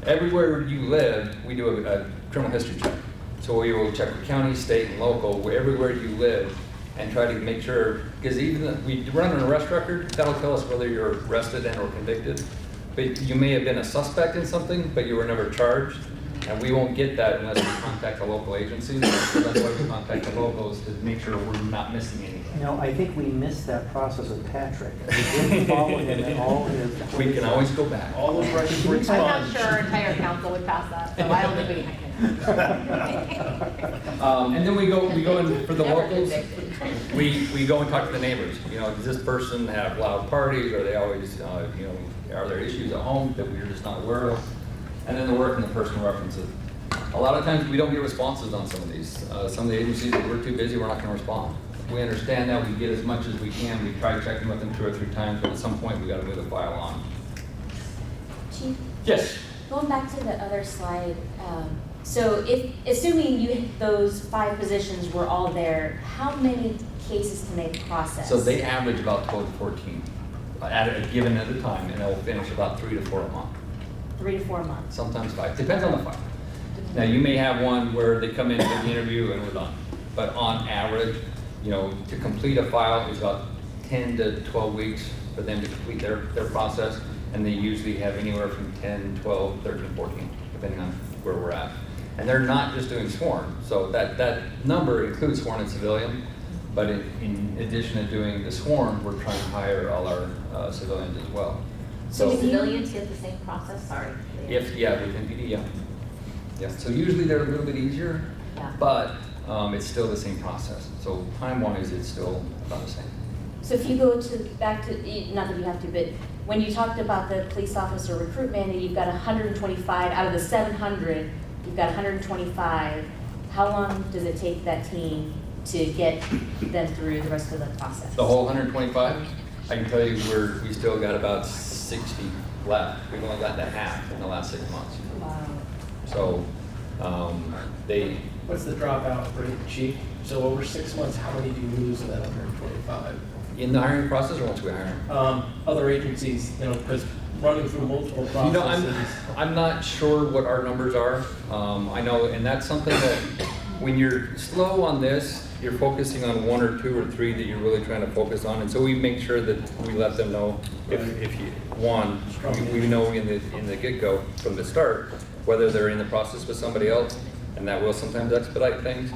everywhere you live, we do a criminal history check. So we will check the county, state, and local, everywhere you live, and try to make sure, because even we run an arrest record, that'll tell us whether you're arrested and or convicted. But you may have been a suspect in something, but you were never charged. And we won't get that unless we contact the local agencies. So that's why we contact the locals, to make sure we're not missing anything. You know, I think we missed that process with Patrick. We didn't follow him in all his. We can always go back. All those records were I'm not expunged. sure our entire council would pass that, so I don't think we can. And then we go in for the Never locals. convicted. We go and talk to the neighbors. You know, does this person have loud parties? Are they always, you know, are there issues at home that we're just not aware of? And then the work and the personal references. A lot of times we don't get responses on some of these. Some of the agencies, if we're too busy, we're not going to respond. We understand that. We get as much as we can. We try checking with them 2 or 3 times, but at some point we got to move the file on. Chief, Yes. going back to the other slide, so assuming those 5 positions were all there, how many cases can they process? So they average about 12 to 14 at a given at a time, and they'll finish about 3 to 4 a month. 3 to 4 months. Sometimes 5. Depends on the file. Now, you may have one where they come in for the interview and we're done. But on average, you know, to complete a file is about 10 to 12 weeks for them to complete their process. And they usually have anywhere from 10, 12, 13, 14, depending on where we're at. And they're not just doing sworn. So that number includes sworn and civilian. But in addition to doing the sworn, we're trying to hire all our civilians as well. So civilians get the same process, sorry. Yeah, within PD, yeah. Yeah, so usually they're a little bit easier, Yeah. but it's still the same process. So time-wise, it's still about the same. So if you go back to, not that you have to, but when you talked about the police officer recruitment and you've got 125, out of the 700, you've got 125, how long does it take that team to get them through the rest of the process? The whole 125, I can tell you we still got about 60 left. We've only gotten to half in the last 6 months. Wow. So they, What's the dropout rate, Chief? So over 6 months, how many do you lose in that 125? in the hiring process or once we hire them? Other agencies, you know, because running through multiple You know, processes. I'm not sure what our numbers are. I know, and that's something that when you're slow on this, you're focusing on 1 or 2 or 3 that you're really trying to focus on. And so we make sure that we let them know if you, one, we know in the get-go from the start, whether they're in the process with somebody else, and that will sometimes expedite things.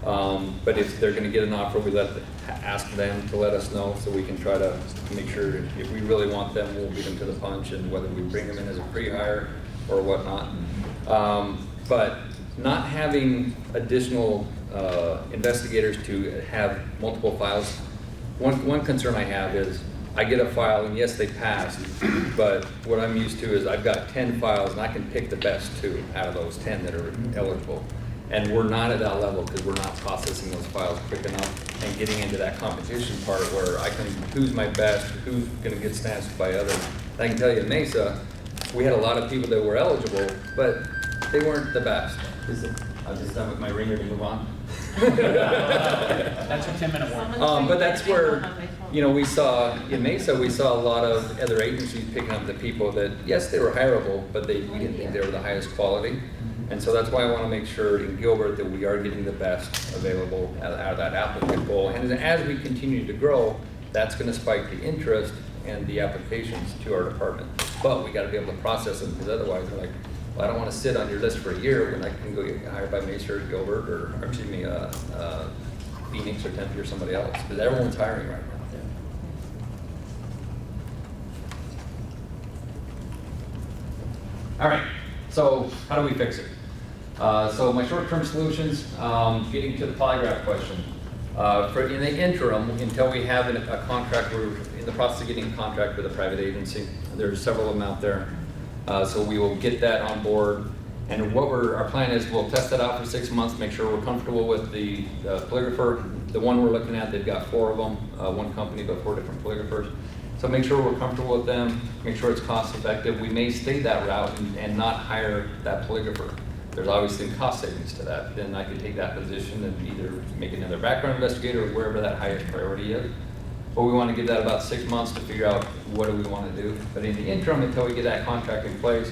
But if they're gonna get an offer, we ask them to let us know so we can try to make sure if we really want them, we'll beat them to the punch, and whether we bring them in as a pre-hire or whatnot. But not having additional investigators to have multiple files. One concern I have is I get a file and yes, they passed, but what I'm used to is I've got 10 files and I can pick the best 2 out of those 10 that are eligible. And we're not at that level because we're not processing those files quick enough and getting into that competition part where I can, who's my best, who's gonna get snatched by others. And I can tell you in Mesa, we had a lot of people that were eligible, but they weren't the best. I'm just done with my ringer to move on. That's a 10-minute warning. But that's where, you know, we saw, in Mesa, we saw a lot of other agencies picking up the people that, yes, they were hireable, but we didn't think they were the highest quality. And so that's why I want to make sure in Gilbert that we are getting the best available out of that applicant pool. And as we continue to grow, that's going to spike the interest and the applications to our department. But we got to be able to process them because otherwise they're like, well, I don't want to sit on your list for a year when I can go get hired by Mesa or Gilbert or excuse me, Phoenix or Tempe or somebody else, because everyone's hiring right now. All right, so how do we fix it? So my short-term solutions, getting to the polygraph question. In the interim, until we have a contract, we're in the process of getting a contract with a private agency. There's several of them out there. So we will get that on board. And what our plan is, we'll test that out for 6 months, make sure we're comfortable with the polygrapher. The one we're looking at, they've got 4 of them, one company, but 4 different polygraphers. So make sure we're comfortable with them, make sure it's cost effective. We may stay that route and not hire that polygrapher. There's obviously cost savings to that. Then I could take that position and either make another background investigator or wherever that highest priority is. But we want to give that about 6 months to figure out what do we want to do. But in the interim, until we get that contract in place,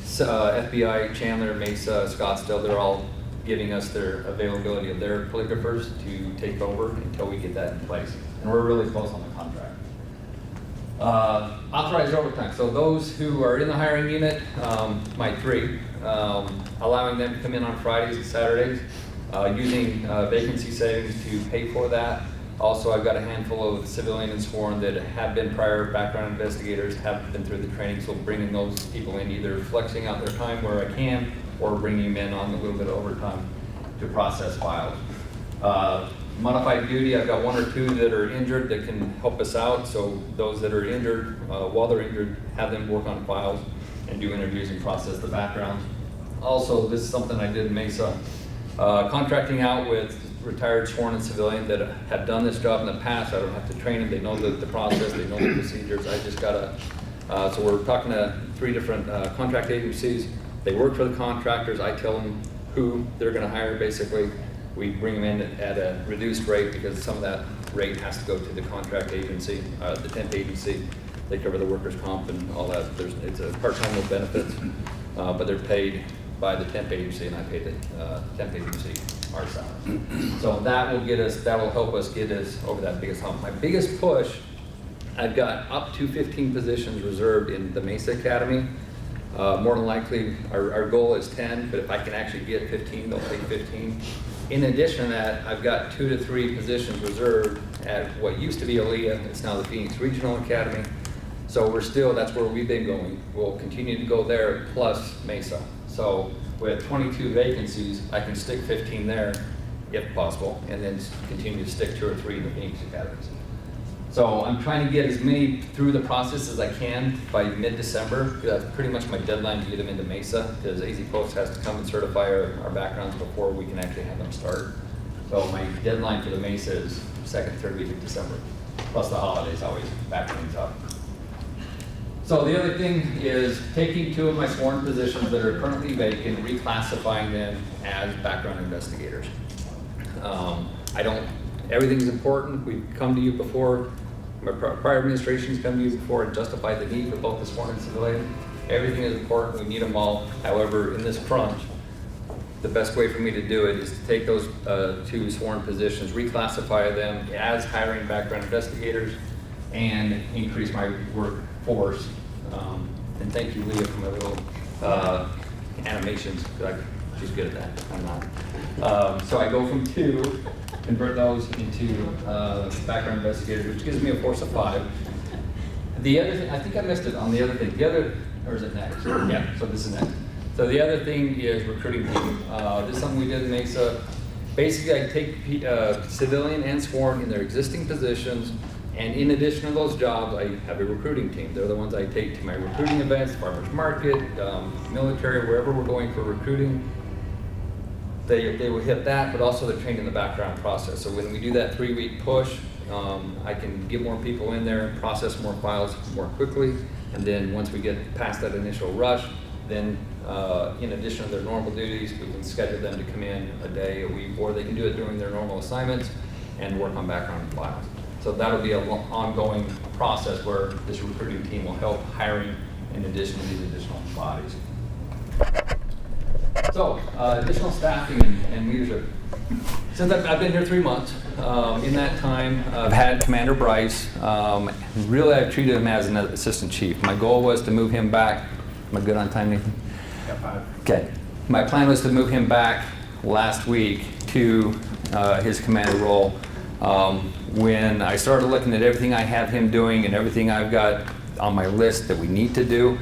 FBI, Chandler, Mesa, Scottsdale, they're all giving us their availability of their polygraphers to take over until we get that in place. And we're really close on the contract. Authorized overtime. So those who are in the hiring unit, my 3, allowing them to come in on Fridays and Saturdays, using vacancy savings to pay for that. Also, I've got a handful of civilian and sworn that have been prior background investigators, have been through the training, so bringing those people in, either flexing out their time where I can, or bringing them in on a little bit of overtime to process files. Modified duty, I've got 1 or 2 that are injured that can help us out, so those that are injured, while they're injured, have them work on files and do interviews and process the backgrounds. Also, this is something I did in Mesa, contracting out with retired sworn and civilian that have done this job in the past. I don't have to train them. They know the process. They know the procedures. I just gotta, so we're talking to 3 different contract agencies. They work for the contractors. I tell them who they're gonna hire basically. We bring them in at a reduced rate because some of that rate has to go to the contract agency, the temp agency. They cover the workers' comp and all that. It's a part-time with benefits, but they're paid by the temp agency, and I pay the temp agency our salary. So that will help us get us over that biggest hump. My biggest push, I've got up to 15 positions reserved in the Mesa Academy. More than likely, our goal is 10, but if I can actually get 15, they'll take 15. In addition to that, I've got 2 to 3 positions reserved at what used to be Aaliyah. It's now the Phoenix Regional Academy. So that's where we've been going. We'll continue to go there, plus Mesa. So with 22 vacancies, I can stick 15 there, if possible, and then continue to stick 2 or 3 in the Phoenix Academies. So I'm trying to get as many through the process as I can by mid-December. That's pretty much my deadline to get them into Mesa, because AZ Post has to come and certify our backgrounds before we can actually have them start. So my deadline for the Mesa is 2nd, 3rd week of December, plus the holidays always back things up. So the other thing is taking 2 of my sworn positions that are currently vacant, reclassifying them as background investigators. Everything's important. We've come to you before, my prior administrations come to you before and justified the need for both the sworn and civilian. Everything is important. We need them all. However, in this crunch, the best way for me to do it is to take those 2 sworn positions, reclassify them as hiring background investigators, and increase my workforce. And thank you, Leah, for my little animations. She's good at that. I'm not. So I go from 2, convert those into background investigators, which gives me a force of 5. The other thing, I think I missed it on the other thing. Or is it next? Yeah, so this is next. So the other thing is recruiting team. This is something we did in Mesa. Basically, I take civilian and sworn in their existing positions, and in addition to those jobs, I have a recruiting team. They're the ones I take to my recruiting events, farmers market, military, wherever we're going for recruiting. They will hit that, but also they're trained in the background process. So when we do that 3-week push, I can get more people in there, process more files more quickly, and then once we get past that initial rush, then in addition to their normal duties, we can schedule them to come in a day, a week, or they can do it during their normal assignments and work on background files. So that'll be an ongoing process where this recruiting team will help hiring in addition to these additional bodies. So, additional staffing and leadership. Since I've been here 3 months, in that time, I've had Commander Bryce. Really, I've treated him as an assistant chief. My goal was to move him back. Am I good on time, Nathan? Got 5. Okay. My plan was to move him back last week to his commander role. When I started looking at everything I have him doing and everything I've got on my list that we need to do,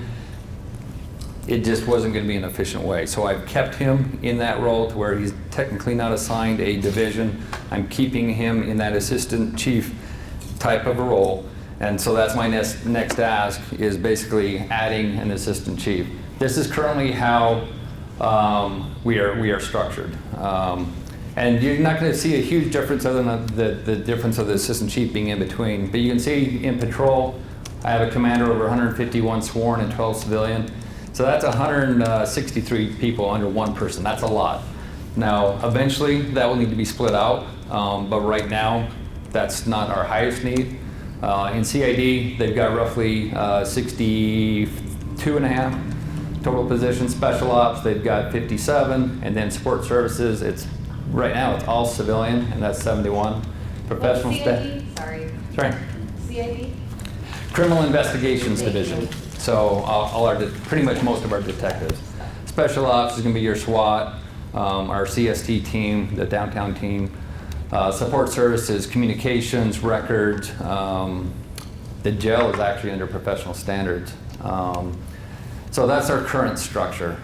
it just wasn't going to be an efficient way. So I've kept him in that role to where he's technically not assigned a division. I'm keeping him in that assistant chief type of a role. And so that's my next ask, is basically adding an assistant chief. This is currently how we are structured. And you're not going to see a huge difference other than the difference of the assistant chief being in between. But you can see in patrol, I have a commander over 151 sworn and 12 civilian. So that's 163 people under one person. That's a lot. Now, eventually, that will need to be split out, but right now, that's not our highest need. In CID, they've got roughly 62 and a half total positions. Special ops, they've got 57, and then support services, right now, it's all civilian, and that's 71. Professional staff. CID? Sorry. Sorry. CID? Criminal Investigations Division. So pretty much most of our detectives. Special ops is going to be your SWAT, our CST team, the downtown team. Support services, communications, records. The jail is actually under professional standards. So that's our current structure.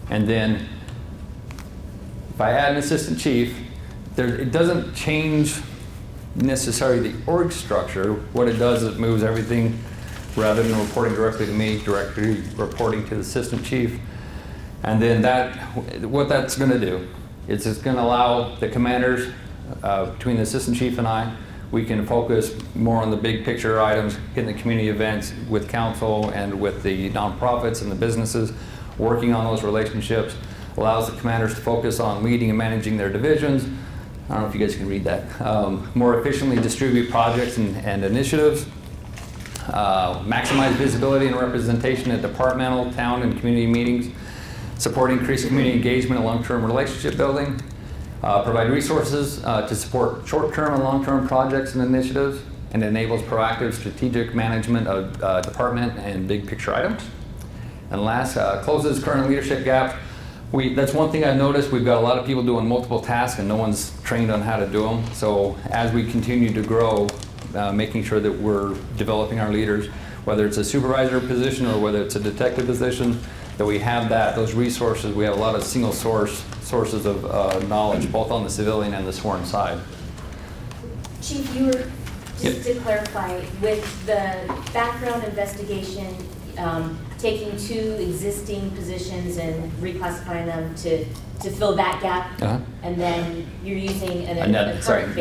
And then if I add an assistant chief, it doesn't change necessarily the org structure. What it does is it moves everything, rather than reporting directly to me, directly reporting to the assistant chief. And then what that's going to do is it's going to allow the commanders, between the assistant chief and I, we can focus more on the big picture items, hitting the community events with council and with the nonprofits and the businesses, working on those relationships, allows the commanders to focus on leading and managing their divisions. I don't know if you guys can read that. More efficiently distribute projects and initiatives. Maximize visibility and representation at departmental, town, and community meetings. Support increased community engagement and long-term relationship building. Provide resources to support short-term and long-term projects and initiatives, and enables proactive strategic management of department and big picture items. And last, closes current leadership gap. That's one thing I've noticed. We've got a lot of people doing multiple tasks and no one's trained on how to do them. So as we continue to grow, making sure that we're developing our leaders, whether it's a supervisor position or whether it's a detective position, that we have those resources. We have a lot of single sources of knowledge, both on the civilian and the sworn side. Chief, you were, just to clarify, with the background investigation, taking two existing positions and reclassifying them to fill that gap, and then you're using another sworn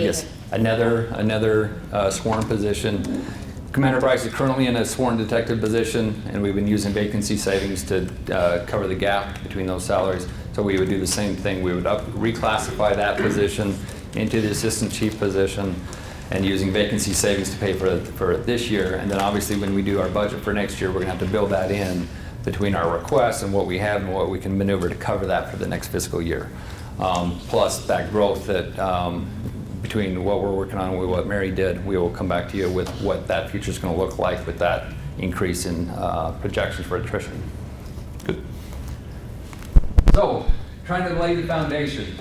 position. Commander Bryce is currently in a sworn detective position, and we've been using vacancy savings to cover the gap between those salaries. So we would do the same thing. We would reclassify that position into the assistant chief position, and using vacancy savings to pay for this year. And then obviously when we do our budget for next year, we're gonna have to build that in between our requests and what we have and what we can maneuver to cover that for the next fiscal year. Plus that growth that between what we're working on and what Mary did, we will come back to you with what that future is gonna look like with that increase in projections for attrition. Good. So, trying to lay the foundation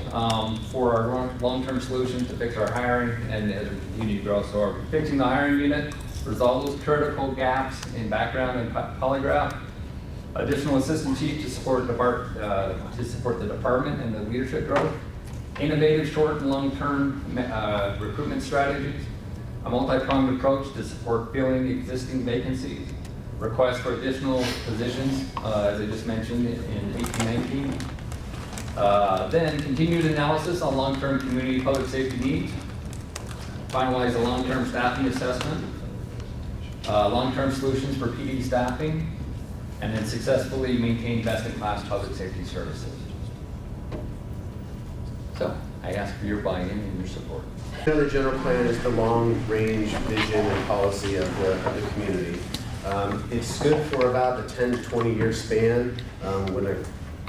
for our long-term solutions to fix our hiring and as we continue to grow. So we're fixing the hiring unit, resolve those critical gaps in background and polygraph, additional assistant chief to support the department and the leadership growth, innovative short and long-term recruitment strategies, a multi-pronged approach to support filling existing vacancies, requests for additional positions, as I just mentioned in 1819. Then continued analysis on long-term community public safety needs, finalize a long-term staffing assessment, long-term solutions for PD staffing, and then successfully maintain best-in-class public safety services. So I ask for your buy-in and your support. The general plan is the long-range vision and policy of the community. It's good for about a 10 to 20-year span. When a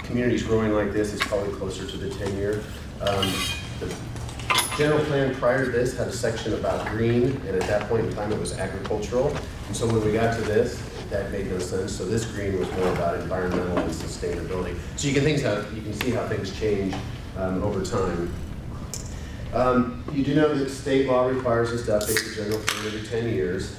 community is growing like this, it's probably closer to the 10-year. The general plan prior to this had a section about green, and at that point in time it was agricultural. And so when we got to this, that made no sense. So this green was more about environmental and sustainability. So you can see how things change over time. You do know that state law requires us to update the general plan every 10 years.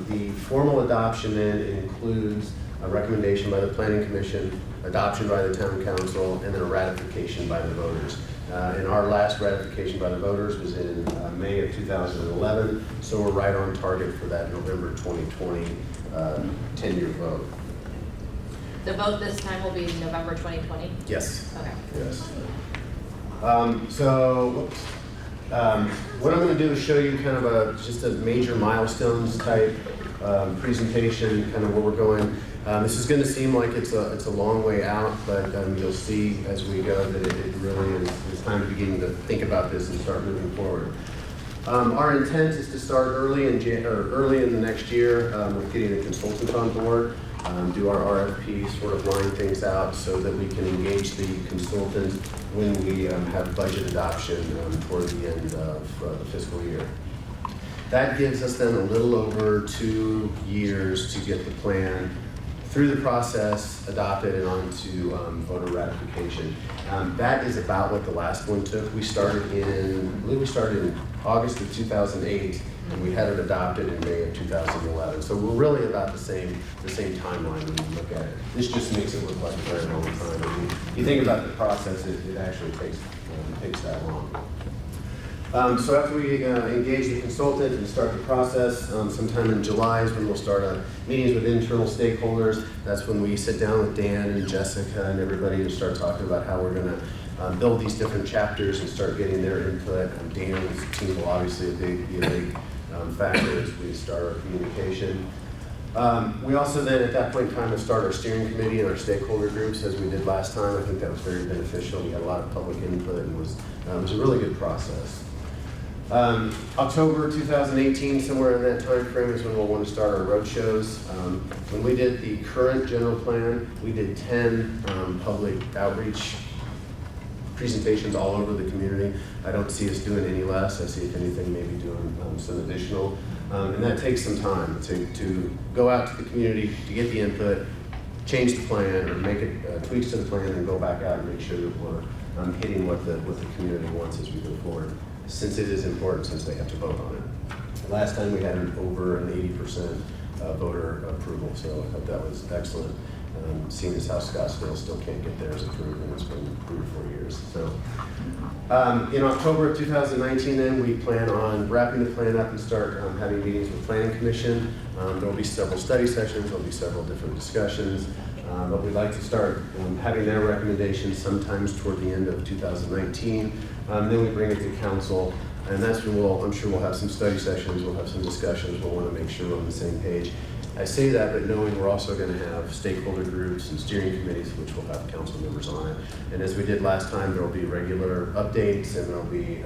The formal adoption then includes a recommendation by the Planning Commission, adoption by the Town Council, and then a ratification by the voters. And our last ratification by the voters was in May of 2011, so we're right on target for that November 2020 10-year vote. The vote this time will be November 2020? Yes. Okay. Yes. What I'm going to do is show you kind of just a major milestones type presentation, kind of where we're going. This is going to seem like it's a long way out, but you'll see as we go that it really is it's time to begin to think about this and start moving forward. Our intent is to start early in the next year with getting a consultant on board, do our RFP, sort of line things out so that we can engage the consultant when we have budget adoption toward the end of the fiscal year. That gives us then a little over 2 years to get the plan through the process, adopted, and onto voter ratification. That is about what the last one took. I believe we started in August of 2008, and we had it adopted in May of 2011. So we're really about the same timeline when you look at it. This just makes it look like a very long time. I mean, if you think about the process, it actually takes that long. So after we engage the consultant and start the process, sometime in July is when we'll start meetings with internal stakeholders. That's when we sit down with Dan and Jessica and everybody to start talking about how we're going to build these different chapters and start getting their input. Dan's team will obviously be a big factor as we start our communication. We also then, at that point in time, will start our steering committee and our stakeholder groups as we did last time. I think that was very beneficial. We had a lot of public input and it was a really good process. October 2018, somewhere in that time frame is when we'll want to start our road shows. When we did the current general plan, we did 10 public outreach presentations all over the community. I don't see us doing any less. I see, if anything, maybe doing some additional. And that takes some time to go out to the community, to get the input, change the plan, or make tweaks to the plan, and go back out and make sure that we're hitting what the community wants as we go forward, since it is important, since they have to vote on it. Last time we had over an 80% voter approval, so I thought that was excellent. Seeing as how Scottsdale still can't get theirs approved, and it's been 3 or 4 years. So in October of 2019 then, we plan on wrapping the plan up and start having meetings with Planning Commission. There'll be several study sessions, there'll be several different discussions, but we'd like to start having their recommendations sometimes toward the end of 2019. Then we bring it to council, and that's when I'm sure we'll have some study sessions, we'll have some discussions, we'll want to make sure we're on the same page. I say that, but knowing we're also going to have stakeholder groups and steering committees, which will have council members on it. And as we did last time, there will be regular updates, and there will be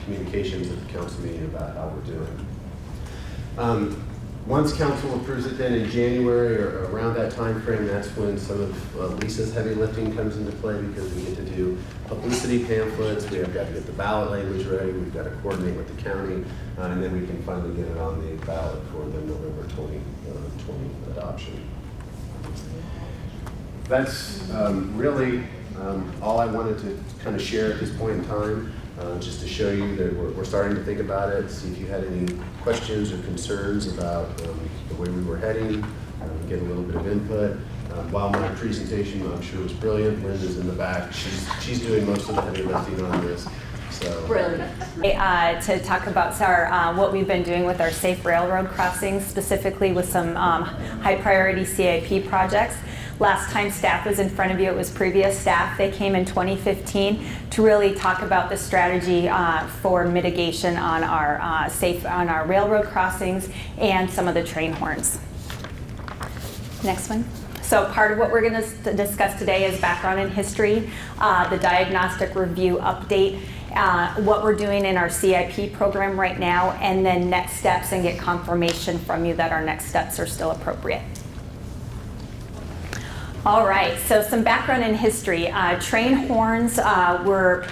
communications at the council meeting about how we're doing. Once council approves it then in January or around that time frame, that's when some of Lisa's heavy lifting comes into play, because we get to do publicity pamphlets, we have got to get the ballot language ready, we've got to coordinate with the county, and then we can finally get it on the ballot for the November 2020 adoption. That's really all I wanted to kind of share at this point in time. Just to show you that we're starting to think about it, see if you had any questions or concerns about the way we were heading, get a little bit of input. While my presentation, I'm sure, was brilliant, Linda's in the back. She's doing most of the heavy lifting on this. So. Brilliant. To talk about what we've been doing with our safe railroad crossings, specifically with some high priority CIP projects. Last time staff was in front of you, it was previous staff. They came in 2015 to really talk about the strategy for mitigation on our railroad crossings and some of the train horns. Next one. So part of what we're going to discuss today is background and history, the diagnostic review update, what we're doing in our CIP program right now, and then next steps, and get confirmation from you that our next steps are still appropriate. All right, so some background in history. Train horns were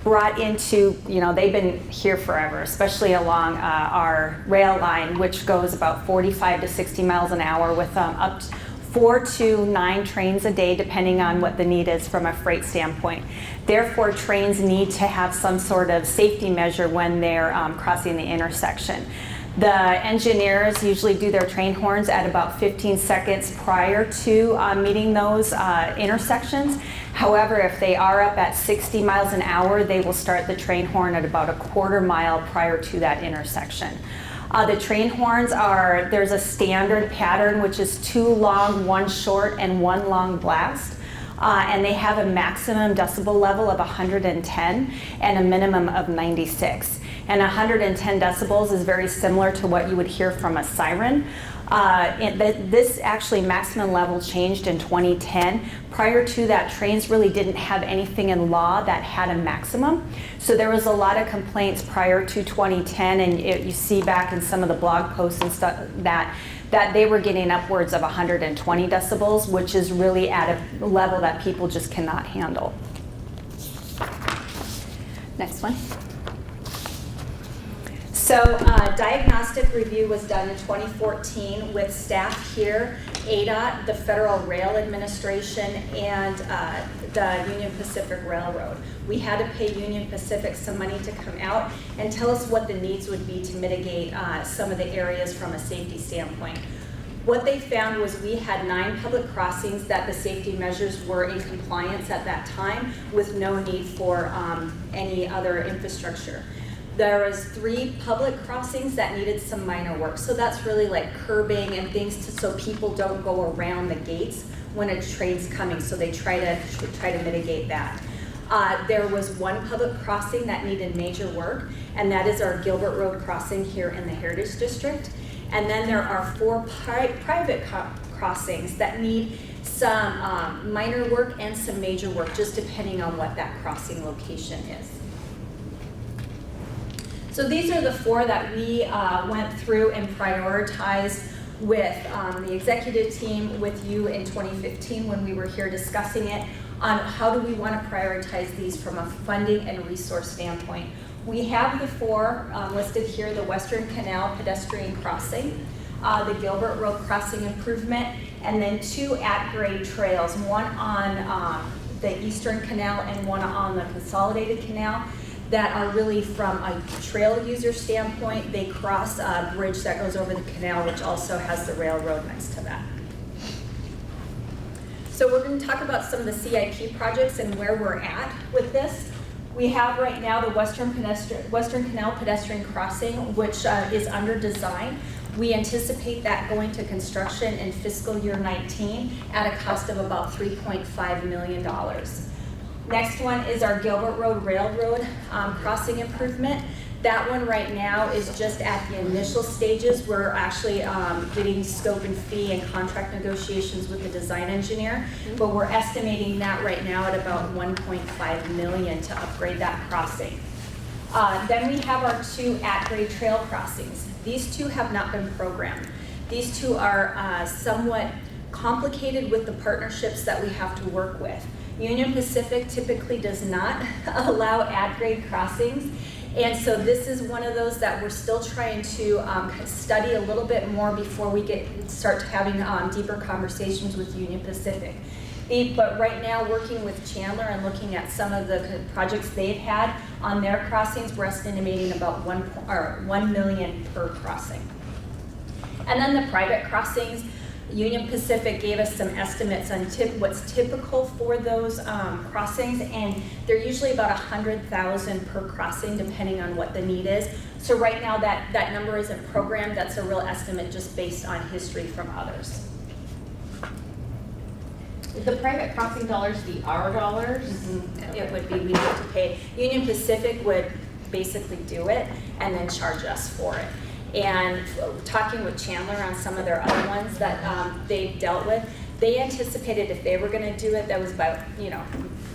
brought into, they've been here forever, especially along our rail line, which goes about 45 to 60 miles an hour with up to 4 to 9 trains a day, depending on what the need is from a freight standpoint. Therefore, trains need to have some sort of safety measure when they're crossing the intersection. The engineers usually do their train horns at about 15 seconds prior to meeting those intersections. However, if they are up at 60 miles an hour, they will start the train horn at about a quarter mile prior to that intersection. The train horns there's a standard pattern, which is 2 long, 1 short, and 1 long blast. and they have a maximum decibel level of 110 and a minimum of 96. And 110 decibels is very similar to what you would hear from a siren. This actually maximum level changed in 2010. Prior to that, trains really didn't have anything in law that had a maximum. So there was a lot of complaints prior to 2010, and you see back in some of the blog posts and stuff that they were getting upwards of 120 decibels, which is really at a level that people just cannot handle. Next one. So diagnostic review was done in 2014 with staff here, ADOT, the Federal Rail Administration, and the Union Pacific Railroad. We had to pay Union Pacific some money to come out and tell us what the needs would be to mitigate some of the areas from a safety standpoint. What they found was we had 9 public crossings that the safety measures were in compliance at that time with no need for any other infrastructure. There was 3 public crossings that needed some minor work. So that's really like curbing and things so people don't go around the gates when a train's coming. So they try to mitigate that. There was 1 public crossing that needed major work, and that is our Gilbert Road crossing here in the Heritage District. And then there are 4 private crossings that need some minor work and some major work, just depending on what that crossing location is. So these are the 4 that we went through and prioritized with the executive team, with you in 2015 when we were here discussing it on how do we want to prioritize these from a funding and resource standpoint. We have the 4 listed here: the Western Canal pedestrian crossing, the Gilbert Road crossing improvement, and then 2 at-grade trails, one on the Eastern Canal and one on the Consolidated Canal, that are really from a trail user standpoint. They cross a bridge that goes over the canal, which also has the railroad next to that. So we're going to talk about some of the CIP projects and where we're at with this. We have right now the Western Canal pedestrian crossing, which is under design. We anticipate that going to construction in fiscal year 19 at a cost of about $3.5 million. Next one is our Gilbert Road Railroad crossing improvement. That one right now is just at the initial stages. We're actually getting scope and fee and contract negotiations with the design engineer, but we're estimating that right now at about $1.5 million to upgrade that crossing. Then we have our 2 at-grade trail crossings. These 2 have not been programmed. These 2 are somewhat complicated with the partnerships that we have to work with. Union Pacific typically does not allow at-grade crossings, and so this is one of those that we're still trying to study a little bit more before we start having deeper conversations with Union Pacific. But right now, working with Chandler and looking at some of the projects they've had on their crossings, we're estimating about $1 million per crossing. And then the private crossings, Union Pacific gave us some estimates on what's typical for those crossings, and they're usually about $100,000 per crossing, depending on what the need is. So right now, that number isn't programmed. That's a real estimate just based on history from others. The private crossing dollars be our dollars? It would be, we need to pay. Union Pacific would basically do it and then charge us for it. And talking with Chandler on some of their other ones that they've dealt with, they anticipated if they were going to do it, that was about,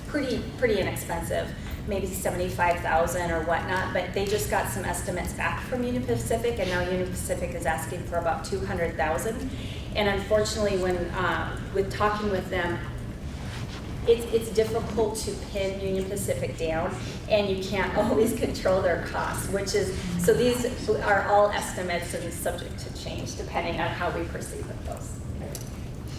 pretty inexpensive, maybe $75,000 or whatnot. But they just got some estimates back from Union Pacific, and now Union Pacific is asking for about $200,000. And unfortunately, when with talking with them, it's difficult to pin Union Pacific down, and you can't always control their costs, so these are all estimates and subject to change depending on how we proceed with those.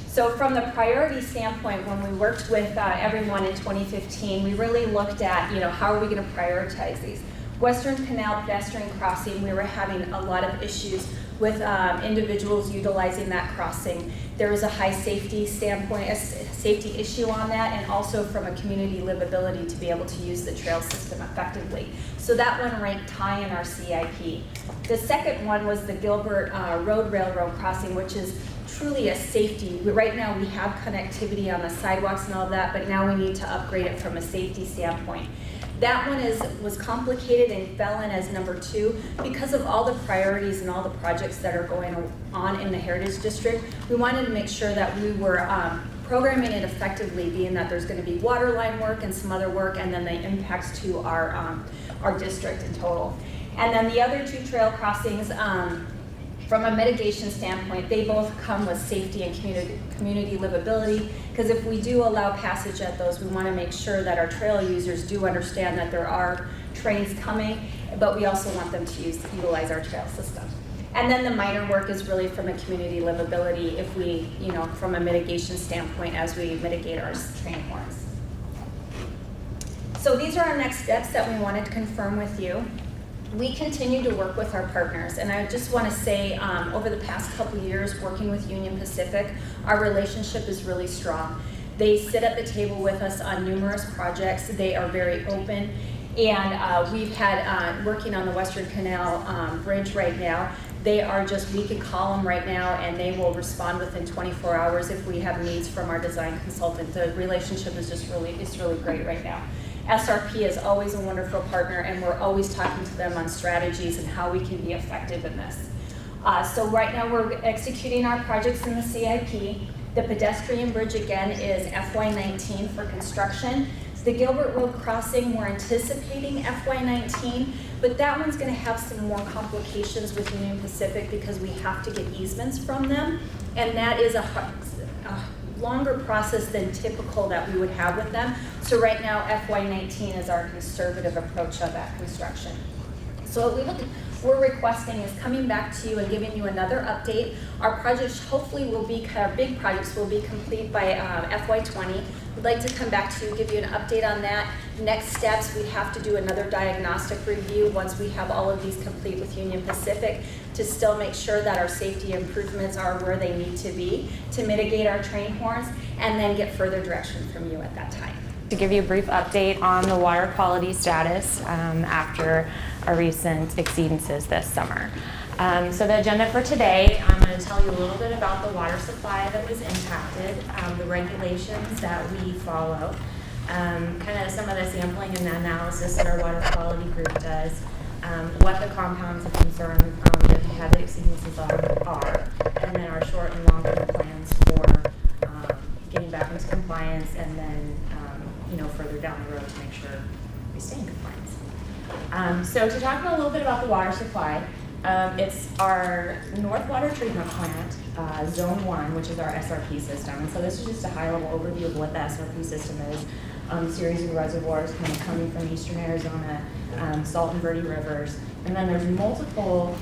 So from the priority standpoint, when we worked with everyone in 2015, we really looked at, how are we going to prioritize these? Western Canal pedestrian crossing, we were having a lot of issues with individuals utilizing that crossing. There was a high safety standpoint, a safety issue on that, and also from a community livability to be able to use the trail system effectively. So that one ranked high in our CIP. The second one was the Gilbert Road Railroad crossing, which is truly a safety. Right now, we have connectivity on the sidewalks and all that, but now we need to upgrade it from a safety standpoint. That one was complicated and fell in as number 2 because of all the priorities and all the projects that are going on in the Heritage District. We wanted to make sure that we were programming it effectively, being that there's going to be water line work and some other work, and then the impacts to our district in total. And then the other 2 trail crossings, from a mitigation standpoint, they both come with safety and community livability, because if we do allow passage at those, we want to make sure that our trail users do understand that there are trains coming, but we also want them to utilize our trail system. And then the minor work is really from a community livability, if we, from a mitigation standpoint, as we mitigate our train horns. So these are our next steps that we wanted to confirm with you. We continue to work with our partners, and I just want to say, over the past couple years working with Union Pacific, our relationship is really strong. They sit at the table with us on numerous projects. They are very open, and we've had, working on the Western Canal Bridge right now, they are just, we could call them right now and they will respond within 24 hours if we have needs from our design consultant. The relationship is just really, it's really great right now. SRP is always a wonderful partner, and we're always talking to them on strategies and how we can be effective in this. So right now we're executing our projects in the CIP. The pedestrian bridge again is FY19 for construction. The Gilbert Road crossing, we're anticipating FY19, but that one's going to have some more complications with Union Pacific because we have to get easements from them, and that is a longer process than typical that we would have with them. So right now, FY19 is our conservative approach of that construction. So what we're requesting is coming back to you and giving you another update. Our projects hopefully will be, our big projects will be complete by FY20. We'd like to come back to you, give you an update on that. Next steps, we have to do another diagnostic review once we have all of these complete with Union Pacific to still make sure that our safety improvements are where they need to be to mitigate our train horns, and then get further direction from you at that time. To give you a brief update on the water quality status after our recent exceedances this summer. So the agenda for today, I'm going to tell you a little bit about the water supply that was impacted, the regulations that we follow, kind of some of the sampling and analysis that our water quality group does, what the compounds of concern that we had the exceedances are, and then our short and long-term plans for getting back into compliance, and then further down the road to make sure we stay in compliance. So to talk about a little bit about the water supply, it's our North Water Treatment Plant, Zone 1, which is our SRP system. And so this is just a high-level overview of what the SRP system is. A series of reservoirs kind of coming from eastern Arizona, Salt and Verde rivers. And then there's multiple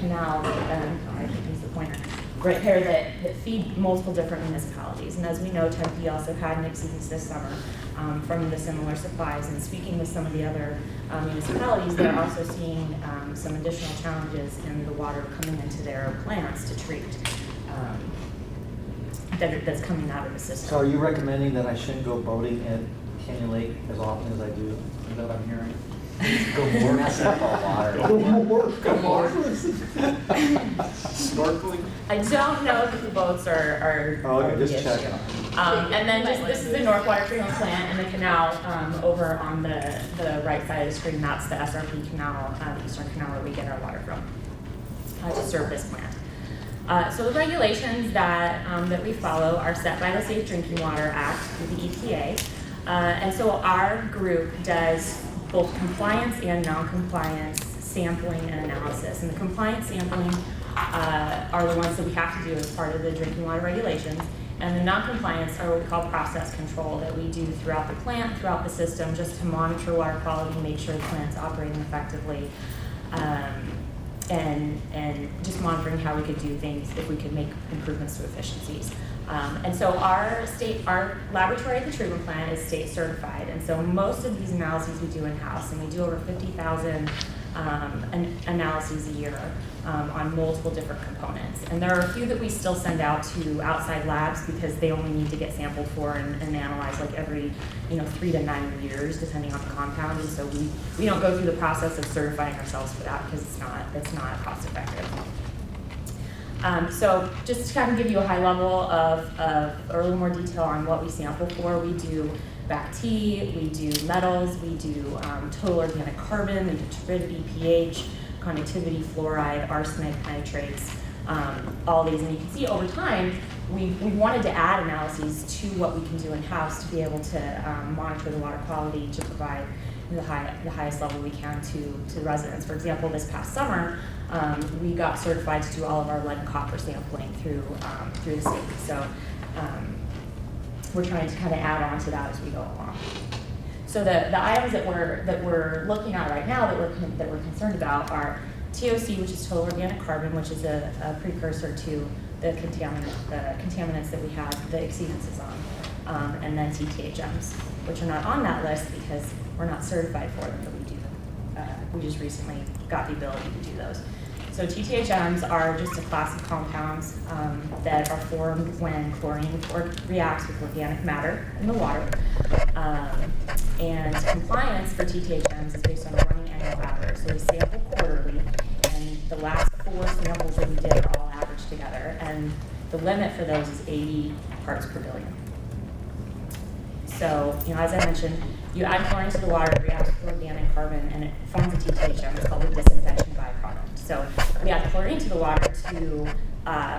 canals, I can't use the pointer, right here that feed multiple different municipalities. And as we know, Tempe also had an exceedance this summer from the similar supplies. And speaking with some of the other municipalities, they're also seeing some additional challenges in the water coming into their plants to treat that's coming out of the system. So are you recommending that I shouldn't go boating at Canyon Lake as often as I do? Is that what I'm hearing? Go more. Messing up our water. Go more. Snorkeling? I don't know if the boats are Okay, just the check. issue. And then this is the North Water Treatment Plant and the canal over on the right side of the screen. That's the SRP canal, the Eastern Canal, where we get our water from to serve this plant. So the regulations that we follow are set by the Safe Drinking Water Act through the EPA. And so our group does both compliance and non-compliance sampling and analysis. And the compliance sampling are the ones that we have to do as part of the drinking water regulations. And the non-compliance are what we call process control that we do throughout the plant, throughout the system, just to monitor water quality, make sure the plant's operating effectively, and just monitoring how we could do things, if we could make improvements to efficiencies. And so our laboratory at the treatment plant is state certified, and so most of these analyses we do in-house, and we do over 50,000 analyses a year on multiple different components. And there are a few that we still send out to outside labs because they only need to get sampled for and analyzed like every 3 to 9 years, depending on the compound. And so we don't go through the process of certifying ourselves for that because it's not cost effective. So just to kind of give you a high level of or a little more detail on what we sample for, we do BACT, we do metals, we do total organic carbon, we do turbidity, pH, conductivity, fluoride, arsenic, nitrates, all these. And you can see over time, we wanted to add analyses to what we can do in-house to be able to monitor the water quality to provide the highest level we can to residents. For example, this past summer, we got certified to do all of our lead and copper sampling through the state. So we're trying to kind of add on to that as we go along. So the items that we're looking at right now that we're concerned about are TOC, which is total organic carbon, which is a precursor to the contaminants that we have the exceedances on, and then TTHMs, which are not on that list because we're not certified for them, but we do. We just recently got the ability to do those. So TTHMs are just a class of compounds that are formed when chlorine reacts with organic matter in the water. And compliance for TTHMs is based on a running annual average. So we sample quarterly, and the last 4 samples that we did are all averaged together. And the limit for those is 80 parts per billion. So, as I mentioned, you add chlorine to the water, it reacts with organic carbon, and it forms a TTHM. It's called a disinfection byproduct. So we add chlorine to the water to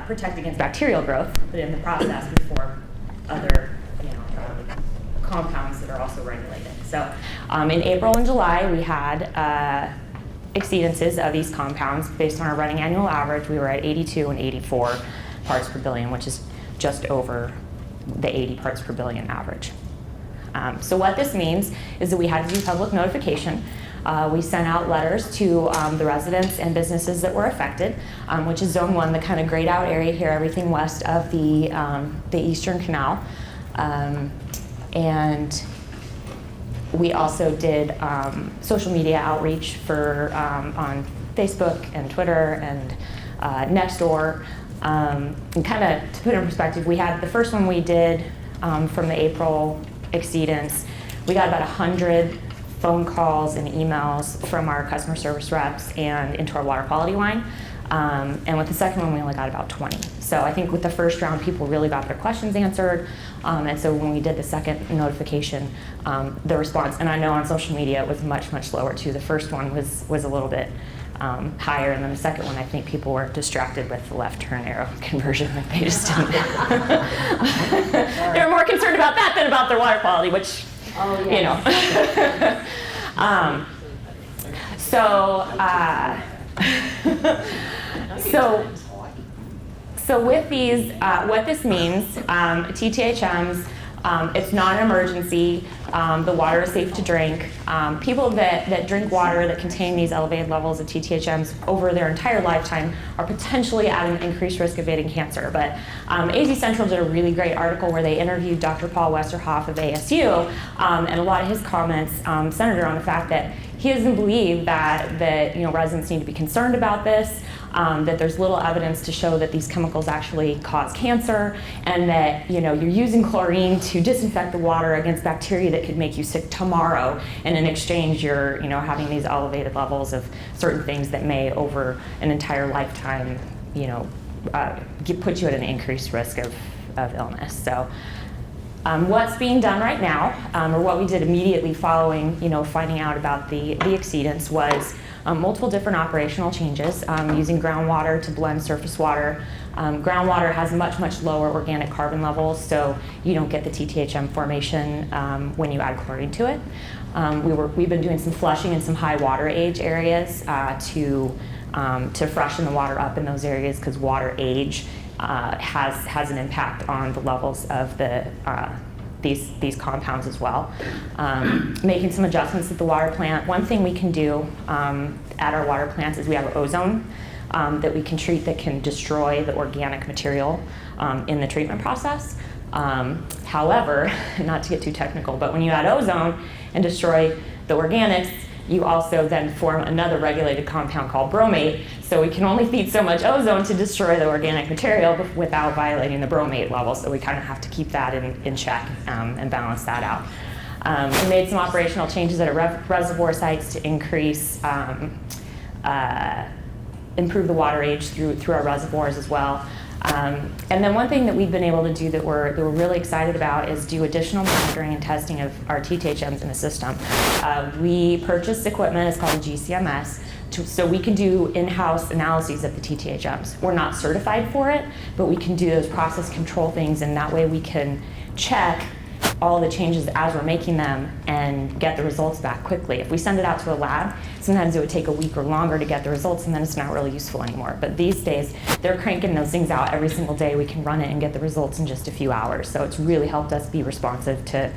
protect against bacterial growth, but in the process we form other compounds that are also regulated. So in April and July we had exceedances of these compounds. Based on our running annual average, we were at 82 and 84 parts per billion, which is just over the 80 parts per billion average. So what this means is that we had to do public notification. We sent out letters to the residents and businesses that were affected, which is Zone 1, the kind of grayed out area here, everything west of the Eastern Canal. And we also did social media outreach for on Facebook and Twitter and Nextdoor. And kind of to put it in perspective, we had the first one we did from the April exceedance. We got about 100 phone calls and emails from our customer service reps and into our water quality line. And with the second one, we only got about 20. So I think with the first round, people really got their questions answered. And so when we did the second notification, the response, and I know on social media it was much, much lower too. The first one was a little bit higher, and then the second one, I think people were distracted with the left turn arrow conversion. Like they just didn't. They were more concerned about that than about their water quality, which, So with these, what this means, TTHMs, it's not an emergency. The water is safe to drink. People that drink water that contain these elevated levels of TTHMs over their entire lifetime are potentially at an increased risk of getting cancer. But AZ Central did a really great article where they interviewed Dr. Paul Westerhoff of ASU, and a lot of his comments centered around the fact that he doesn't believe that residents need to be concerned about this, that there's little evidence to show that these chemicals actually cause cancer, and that you're using chlorine to disinfect the water against bacteria that could make you sick tomorrow, and in exchange you're having these elevated levels of certain things that may over an entire lifetime put you at an increased risk of illness. So what's being done right now, or what we did immediately following finding out about the exceedance, was multiple different operational changes, using groundwater to blend surface water. Groundwater has much, much lower organic carbon levels, so you don't get the TTHM formation when you add chlorine to it. We've been doing some flushing in some high water age areas to freshen the water up in those areas, because water age has an impact on the levels of these compounds as well. Making some adjustments at the water plant. One thing we can do at our water plants is we have ozone that we can treat that can destroy the organic material in the treatment process. However, not to get too technical, but when you add ozone and destroy the organics, you also then form another regulated compound called bromate. So we can only feed so much ozone to destroy the organic material without violating the bromate level. So we kind of have to keep that in check and balance that out. We made some operational changes at our reservoir sites to increase improve the water age through our reservoirs as well. And then one thing that we've been able to do that we're really excited about is do additional monitoring and testing of our TTHMs in the system. We purchased equipment, it's called a GCMS, so we can do in-house analyses of the TTHMs. We're not certified for it, but we can do those process control things, and that way we can check all the changes as we're making them and get the results back quickly. If we send it out to a lab, sometimes it would take a week or longer to get the results, and then it's not really useful anymore. But these days, they're cranking those things out every single day. We can run it and get the results in just a few hours. So it's really helped us be responsive to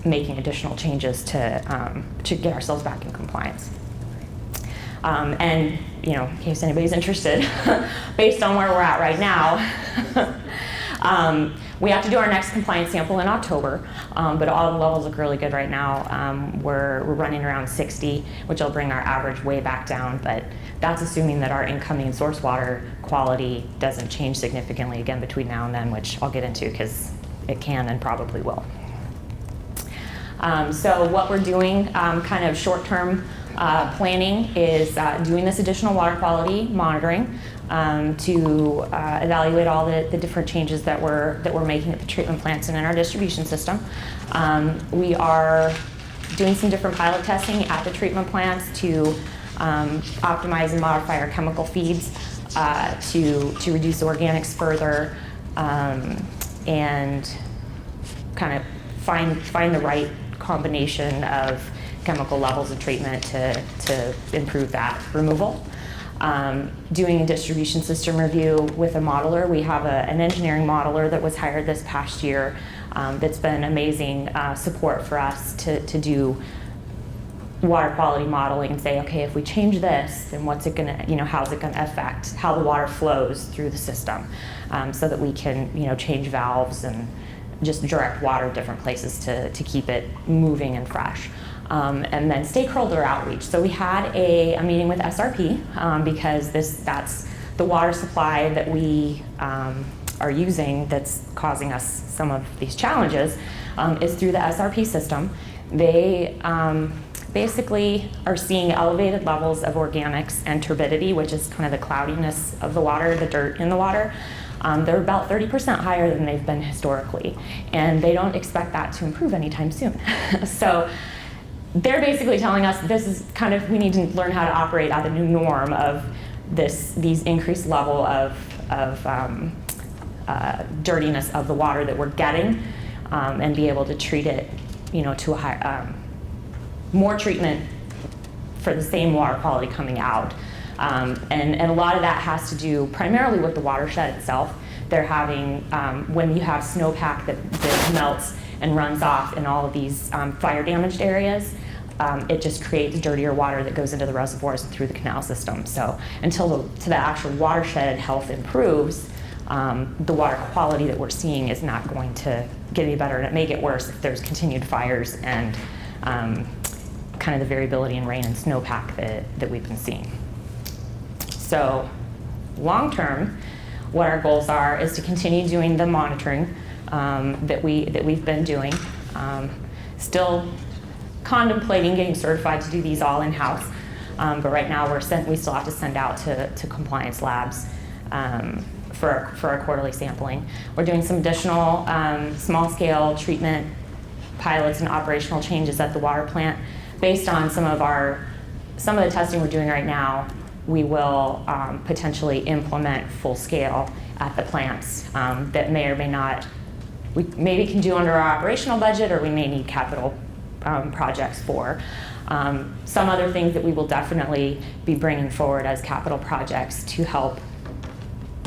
making additional changes to get ourselves back in compliance. And in case anybody's interested, based on where we're at right now, we have to do our next compliance sample in October, but all the levels look really good right now. We're running around 60, which will bring our average way back down, but that's assuming that our incoming source water quality doesn't change significantly again between now and then, which I'll get into because it can and probably will. So what we're doing, kind of short-term planning, is doing this additional water quality monitoring to evaluate all the different changes that we're making at the treatment plants and in our distribution system. We are doing some different pilot testing at the treatment plants to optimize and modify our chemical feeds to reduce organics further and kind of find the right combination of chemical levels of treatment to improve that removal. Doing a distribution system review with a modeler. We have an engineering modeler that was hired this past year that's been amazing support for us to do water quality modeling and say, okay, if we change this, then what's it gonna, how's it gonna affect how the water flows through the system, so that we can, change valves and just direct water different places to keep it moving and fresh. And then stakeholder outreach. So we had a meeting with SRP because that's the water supply that we are using that's causing us some of these challenges is through the SRP system. They basically are seeing elevated levels of organics and turbidity, which is kind of the cloudiness of the water, the dirt in the water. They're about 30% higher than they've been historically, and they don't expect that to improve anytime soon. So they're basically telling us this is kind of, we need to learn how to operate at the new norm of these increased level of dirtiness of the water that we're getting, and be able to treat it, to a high, more treatment for the same water quality coming out. And a lot of that has to do primarily with the watershed itself. They're having, when you have snowpack that melts and runs off in all of these fire damaged areas, it just creates dirtier water that goes into the reservoirs and through the canal system. So until the actual watershed health improves, the water quality that we're seeing is not going to get any better, and it may get worse if there's continued fires and kind of the variability in rain and snowpack that we've been seeing. So long term, what our goals are is to continue doing the monitoring that we've been doing. Still contemplating getting certified to do these all in-house, but right now we still have to send out to compliance labs for our quarterly sampling. We're doing some additional small-scale treatment pilots and operational changes at the water plant based on some of the testing we're doing right now. We will potentially implement full scale at the plants that may or may not, we maybe can do under our operational budget, or we may need capital projects for. Some other things that we will definitely be bringing forward as capital projects to help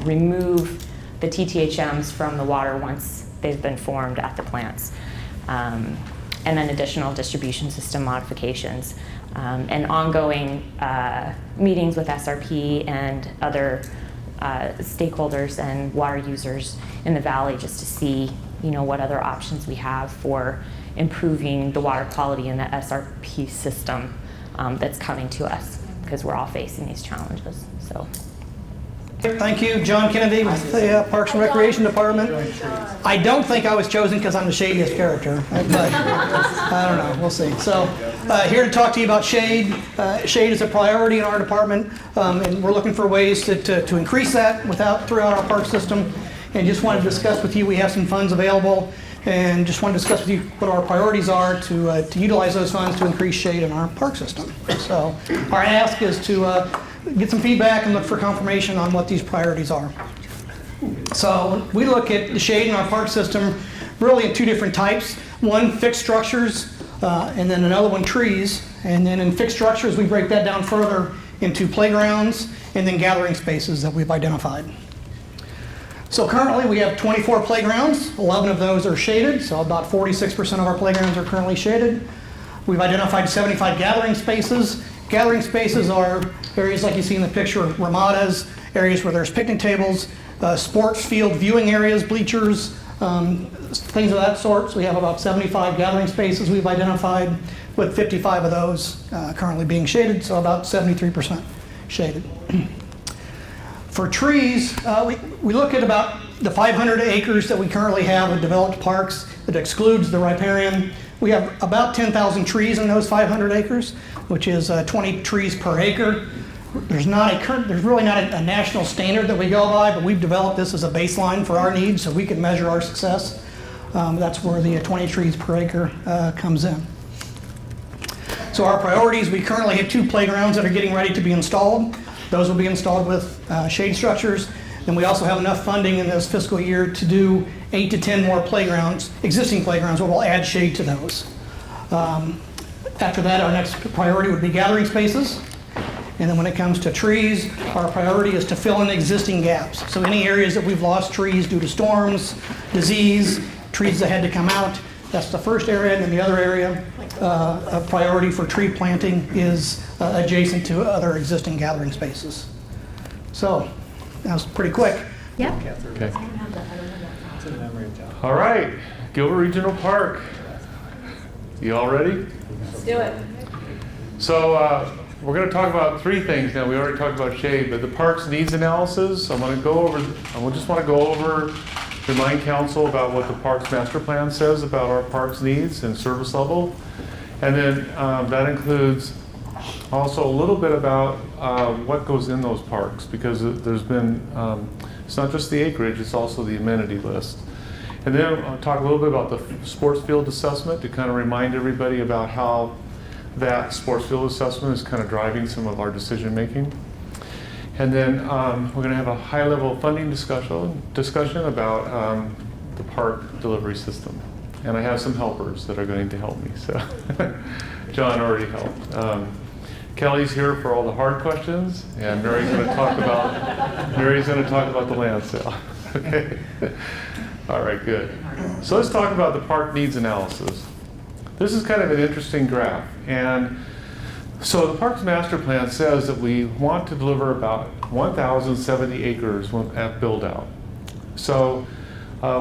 remove the TTHMs from the water once they've been formed at the plants. And then additional distribution system modifications. And ongoing meetings with SRP and other stakeholders and water users in the valley, just to see, what other options we have for improving the water quality in the SRP system that's coming to us, because we're all facing these challenges. So Thank you, John Kennedy with the Parks and Recreation Department. I don't think I was chosen because I'm the shadiest character, but I don't know, we'll see. So here to talk to you about shade. Shade is a priority in our department, and we're looking for ways to increase that throughout our park system. And just wanted to discuss with you, we have some funds available, and just want to discuss with you what our priorities are to utilize those funds to increase shade in our park system. So our ask is to get some feedback and look for confirmation on what these priorities are. So we look at the shade in our park system really in two different types. One, fixed structures, and then another one, trees. And then in fixed structures, we break that down further into playgrounds and then gathering spaces that we've identified. So currently we have 24 playgrounds. 11 of those are shaded, so about 46% of our playgrounds are currently shaded. We've identified 75 gathering spaces. Gathering spaces are areas like you see in the picture, ramadas, areas where there's picnic tables, sports field viewing areas, bleachers, things of that sort. So we have about 75 gathering spaces we've identified, with 55 of those currently being shaded, so about 73% shaded. For trees, we look at about the 500 acres that we currently have of developed parks that excludes the riparian. We have about 10,000 trees in those 500 acres, which is 20 trees per acre. There's really not a national standard that we go by, but we've developed this as a baseline for our needs so we can measure our success. That's where the 20 trees per acre comes in. So our priorities, we currently have 2 playgrounds that are getting ready to be installed. Those will be installed with shade structures. And we also have enough funding in this fiscal year to do 8 to 10 more playgrounds, existing playgrounds, where we'll add shade to those. After that, our next priority would be gathering spaces. And then when it comes to trees, our priority is to fill in existing gaps. So any areas that we've lost trees due to storms, disease, trees that had to come out, that's the first area. And then the other area, a priority for tree planting, is adjacent to other existing gathering spaces. So that was pretty quick. Yep. Okay. All right, Gilbert Regional Park. You all ready? Let's do it. So we're going to talk about 3 things now. We already talked about shade, but the park's needs analysis. I just want to go over, remind council about what the parks master plan says about our parks needs and service level. And then that includes also a little bit about what goes in those parks, because there's been, it's not just the acreage, it's also the amenity list. And then I'll talk a little bit about the sports field assessment to kind of remind everybody about how that sports field assessment is kind of driving some of our decision making. And then we're going to have a high-level funding discussion about the park delivery system. And I have some helpers that are going to help me. So John already helped. Kelly's here for all the hard questions, and Mary's going to talk about the land sale. Okay. All right, good. So let's talk about the park needs analysis. This is kind of an interesting graph. And so the Parks Master Plan says that we want to deliver about 1,070 acres at build out. So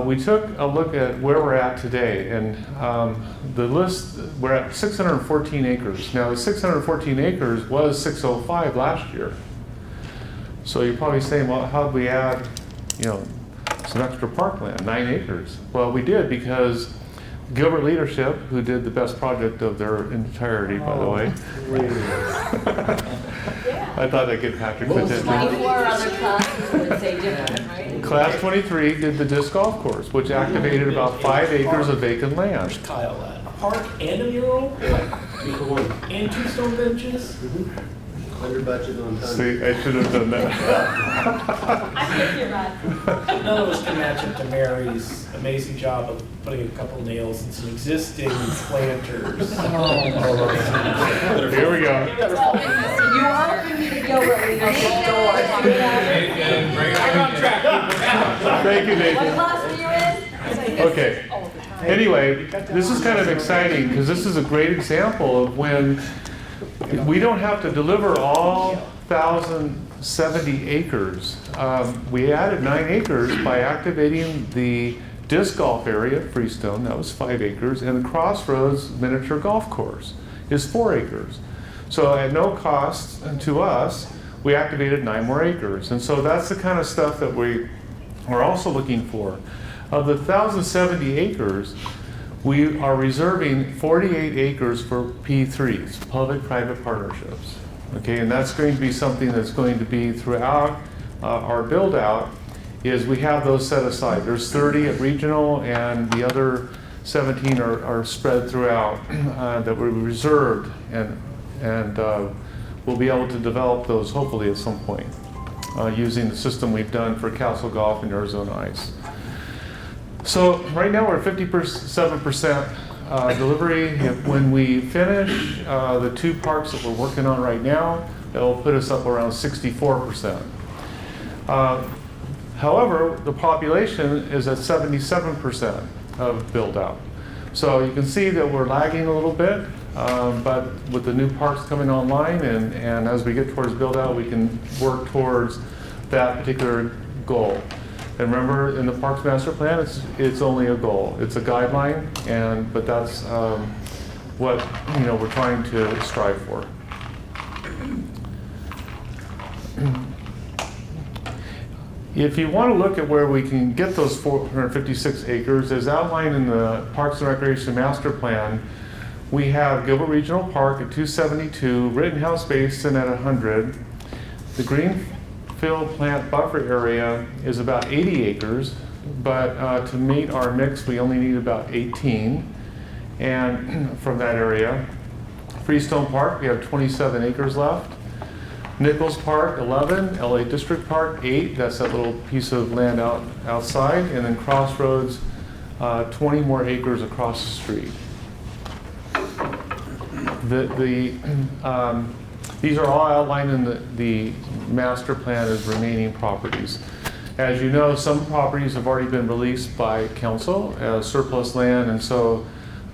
we took a look at where we're at today, and the list, we're at 614 acres. Now the 614 acres was 605 last year. So you're probably saying, well, how'd we add, some extra parkland, 9 acres? Well, we did because Gilbert Leadership, who did the best project of their entirety, by the way. I thought I'd get Patrick to do 24 other classes would say different, right? Class 23 did the disc golf course, which activated about 5 acres of vacant land. Kyle, a park and a mural? And 2 stone benches? Under budget on time. See, I should have done that. I'm with you, Rod. None of us can match up to Mary's amazing job of putting a couple nails in some existing planters. Here we go. You offered me to go where we know Thank you, Nathan. What class were you in? Okay. Anyway, this is kind of exciting because this is a great example of when we don't have to deliver all 1,070 acres. We added 9 acres by activating the disc golf area at Freestone, that was 5 acres, and the Crossroads miniature golf course is 4 acres. So at no cost to us, we activated 9 more acres. And so that's the kind of stuff that we are also looking for. Of the 1,070 acres, we are reserving 48 acres for P3s, public-private partnerships. Okay, and that's going to be something that's going to be throughout our build-out, is we have those set aside. There's 30 at regional, and the other 17 are spread throughout that were reserved, and we'll be able to develop those hopefully at some point using the system we've done for Castle Golf and Arizona Ice. So right now we're at 57% delivery. When we finish the 2 parks that we're working on right now, that will put us up around 64%. However, the population is at 77% of build out. So you can see that we're lagging a little bit, but with the new parks coming online and as we get towards build out, we can work towards that particular goal. And remember, in the Parks Master Plan, it's only a goal. It's a guideline, but that's what we're trying to strive for. If you want to look at where we can get those 456 acres, as outlined in the Parks and Recreation Master Plan, we have Gilbert Regional Park at 272, Rittenhouse Basin at 100. The Greenfield Plant Buffer Area is about 80 acres, but to meet our mix, we only need about 18. And from that area, Freestone Park, we have 27 acres left. Nichols Park, 11, LA District Park, 8, that's that little piece of land outside, and then Crossroads, 20 more acres across the street. These are all outlined in the master plan as remaining properties. As you know, some properties have already been released by council as surplus land, and so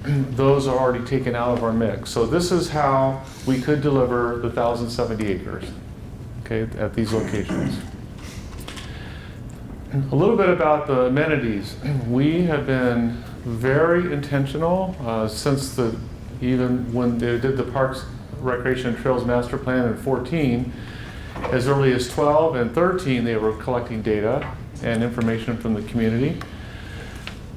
those are already taken out of our mix. So this is how we could deliver the 1,070 acres, okay, at these locations. A little bit about the amenities. We have been very intentional since even when they did the Parks, Recreation and Trails Master Plan in 14, as early as 12 and 13, they were collecting data and information from the community.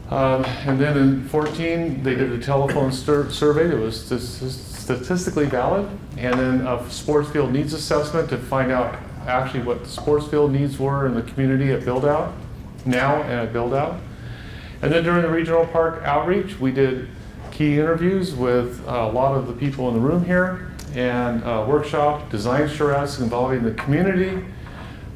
And then in 14, they did a telephone survey that was statistically valid, and then a sports field needs assessment to find out actually what the sports field needs were in the community at build out, now and at build out. And then during the regional park outreach, we did key interviews with a lot of the people in the room here, and workshop, design charrettes involving the community,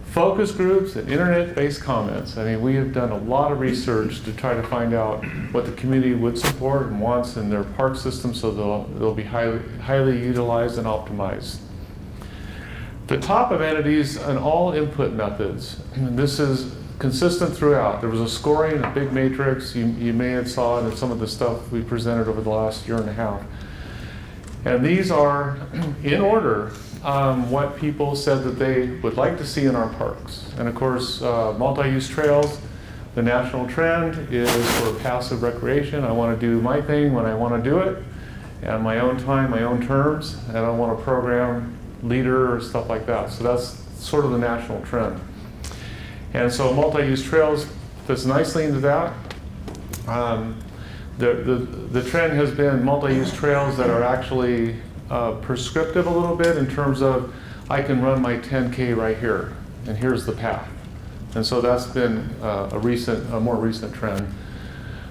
focus groups, and internet-based comments. I mean, we have done a lot of research to try to find out what the community would support and wants in their park system, so they'll be highly utilized and optimized. The top amenities and all input methods, and this is consistent throughout. There was a scoring, a big matrix you may have saw in some of the stuff we presented over the last year and a half. And these are, in order, what people said that they would like to see in our parks. And of course, multi-use trails, the national trend is for passive recreation. I want to do my thing when I want to do it, and my own time, my own terms, and I don't want a program leader or stuff like that. So that's sort of the national trend. And so multi-use trails fits nicely into that. The trend has been multi-use trails that are actually prescriptive a little bit in terms of I can run my 10K right here, and here's the path. And so that's been a more recent trend.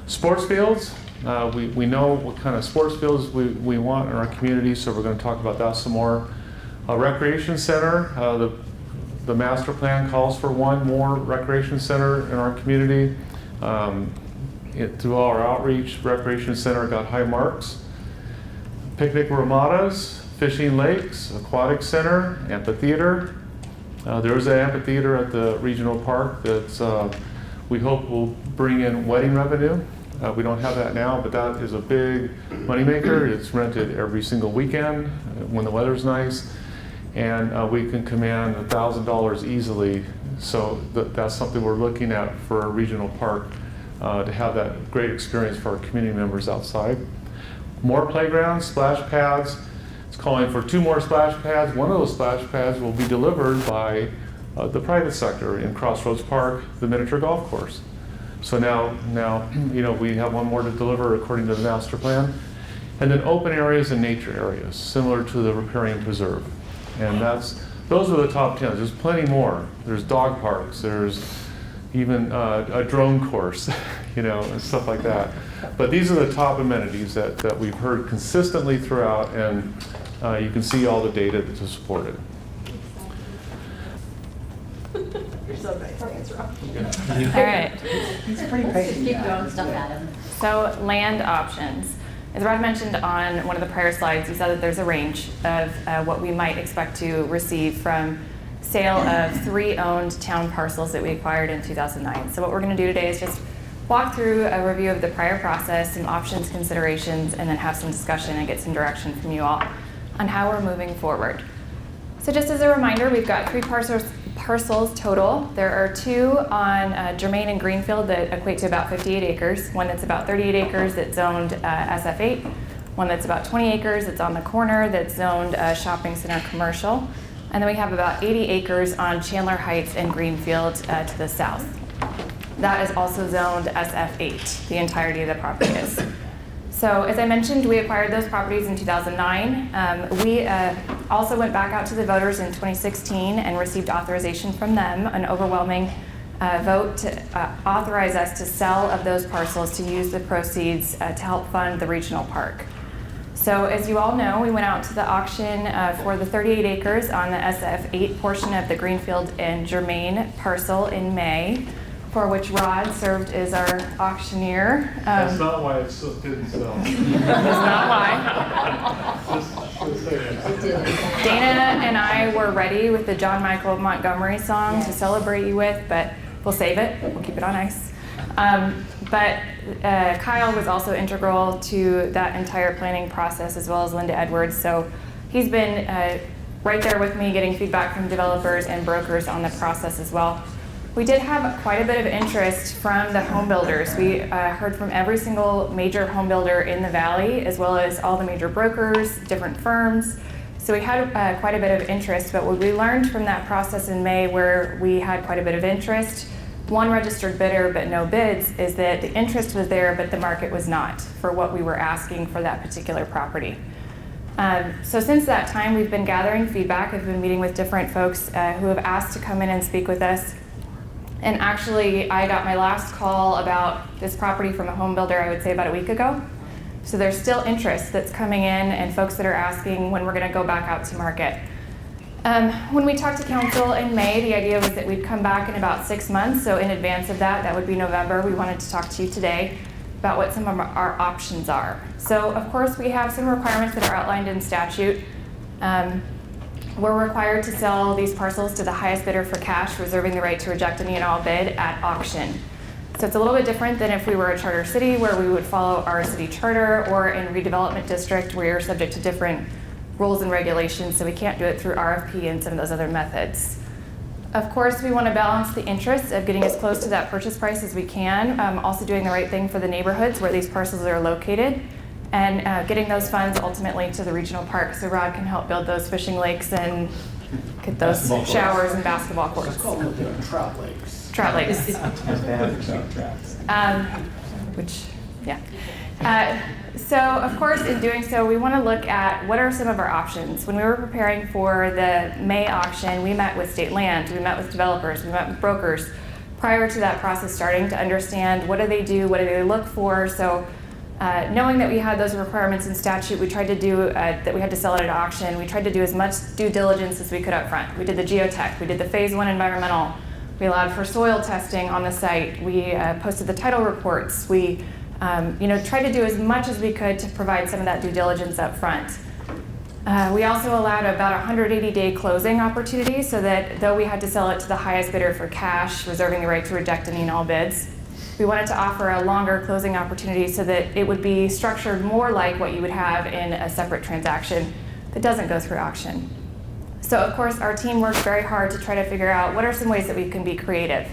Sports fields, we know what kind of sports fields we want in our community, so we're going to talk about that some more. A recreation center, the master plan calls for one more recreation center in our community. Through our outreach, recreation center got high marks. Picnic ramadas, fishing lakes, aquatic center, amphitheater. There is an amphitheater at the regional park that we hope will bring in wedding revenue. We don't have that now, but that is a big moneymaker. It's rented every single weekend when the weather's nice, and we can command $1,000 easily. So that's something we're looking at for a regional park. To have that great experience for our community members outside. More playgrounds, splash pads. It's calling for 2 more splash pads. One of those splash pads will be delivered by the private sector in Crossroads Park, the miniature golf course. So now, we have 1 more to deliver according to the master plan. And then open areas and nature areas, similar to the riparian preserve. And those are the top 10. There's plenty more. There's dog parks, there's even a drone course, and stuff like that. But these are the top amenities that we've heard consistently throughout, and you can see all the data to support it. You're so nice to answer. All right. He's pretty patient. Keep throwing stuff at him. So land options. As Rod mentioned on one of the prior slides, you saw that there's a range of what we might expect to receive from sale of 3 owned town parcels that we acquired in 2009. So what we're going to do today is just walk through a review of the prior process, some options considerations, and then have some discussion and get some direction from you all on how we're moving forward. So just as a reminder, we've got 3 parcels total. There are 2 on Germain and Greenfield that equate to about 58 acres. One that's about 38 acres that's zoned SF8. One that's about 20 acres that's on the corner that's zoned shopping center commercial. And then we have about 80 acres on Chandler Heights and Greenfield to the south. That is also zoned SF8, the entirety of the property is. So as I mentioned, we acquired those properties in 2009. We also went back out to the voters in 2016 and received authorization from them, an overwhelming vote to authorize us to sell of those parcels to use the proceeds to help fund the regional park. So as you all know, we went out to the auction for the 38 acres on the SF8 portion of the Greenfield and Germain parcel in May, for which Rod served as our auctioneer. That's not why it didn't sell. That's not why. Dana and I were ready with the John Michael Montgomery song to celebrate you with, but we'll save it. We'll keep it on ice. But Kyle was also integral to that entire planning process, as well as Linda Edwards. So he's been right there with me getting feedback from developers and brokers on the process as well. We did have quite a bit of interest from the home builders. We heard from every single major home builder in the valley, as well as all the major brokers, different firms. So we had quite a bit of interest, but what we learned from that process in May, where we had quite a bit of interest, 1 registered bidder but no bids, is that the interest was there, but the market was not for what we were asking for that particular property. So since that time, we've been gathering feedback. I've been meeting with different folks who have asked to come in and speak with us. And actually, I got my last call about this property from a home builder, I would say about a week ago. So there's still interest that's coming in and folks that are asking when we're going to go back out to market. When we talked to council in May, the idea was that we'd come back in about 6 months. So in advance of that, that would be November. We wanted to talk to you today about what some of our options are. So of course, we have some requirements that are outlined in statute. We're required to sell these parcels to the highest bidder for cash, reserving the right to reject any and all bid at auction. So it's a little bit different than if we were a charter city, where we would follow our city charter, or in redevelopment district, where you're subject to different rules and regulations, so we can't do it through RFP and some of those other methods. Of course, we want to balance the interests of getting as close to that purchase price as we can, also doing the right thing for the neighborhoods where these parcels are located, and getting those funds ultimately to the regional park so Rod can help build those fishing lakes and get those showers and basketball courts. Just call them trout lakes. Trout lakes. Which, yeah. So of course, in doing so, we want to look at what are some of our options. When we were preparing for the May auction, we met with state land, we met with developers, we met with brokers prior to that process starting to understand what do they do, what do they look for. So knowing that we had those requirements in statute, we tried to do that we had to sell it at auction. We tried to do as much due diligence as we could up front. We did the geotech, we did the phase 1 environmental, we allowed for soil testing on the site, we posted the title reports, we tried to do as much as we could to provide some of that due diligence up front. We also allowed about a 180-day closing opportunity, so that though we had to sell it to the highest bidder for cash, reserving the right to reject any and all bids, we wanted to offer a longer closing opportunity so that it would be structured more like what you would have in a separate transaction that doesn't go through auction. So of course, our team worked very hard to try to figure out what are some ways that we can be creative,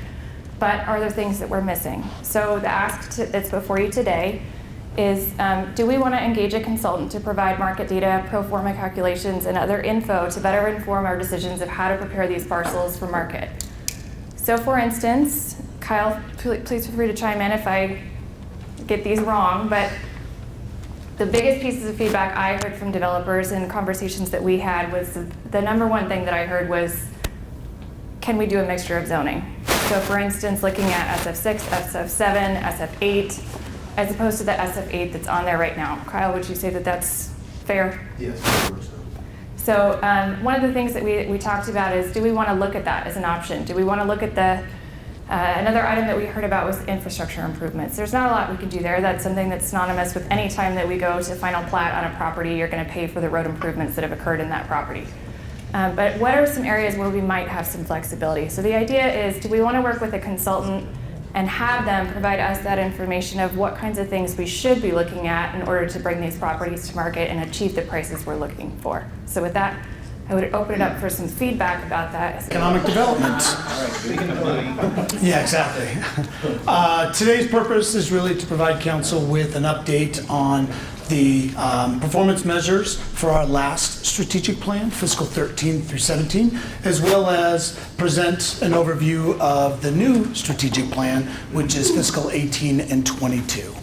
but are there things that we're missing? So the ask that's before you today is, do we want to engage a consultant to provide market data, pro forma calculations, and other info to better inform our decisions of how to prepare these parcels for market? So for instance, Kyle, please feel free to chime in if I get these wrong, but the biggest pieces of feedback I heard from developers in conversations that we had was the number one thing that I heard was, can we do a mixture of zoning? So for instance, looking at SF6, SF7, SF8, as opposed to the SF8 that's on there right now. Kyle, would you say that that's fair? Yes. So one of the things that we talked about is, do we want to look at that as an option? Do we want to look at the, another item that we heard about was infrastructure improvements. There's not a lot we can do there. That's something that's synonymous with any time that we go to final plat on a property, you're going to pay for the road improvements that have occurred in that property. But what are some areas where we might have some flexibility? So the idea is, do we want to work with a consultant and have them provide us that information of what kinds of things we should be looking at in order to bring these properties to market and achieve the prices we're looking for? So with that, I would open it up for some feedback about that. Economic development. Yeah, exactly. Today's purpose is really to provide council with an update on the performance measures for our last strategic plan, fiscal 13 through 17, as well as present an overview of the new strategic plan, which is fiscal 18 and 22.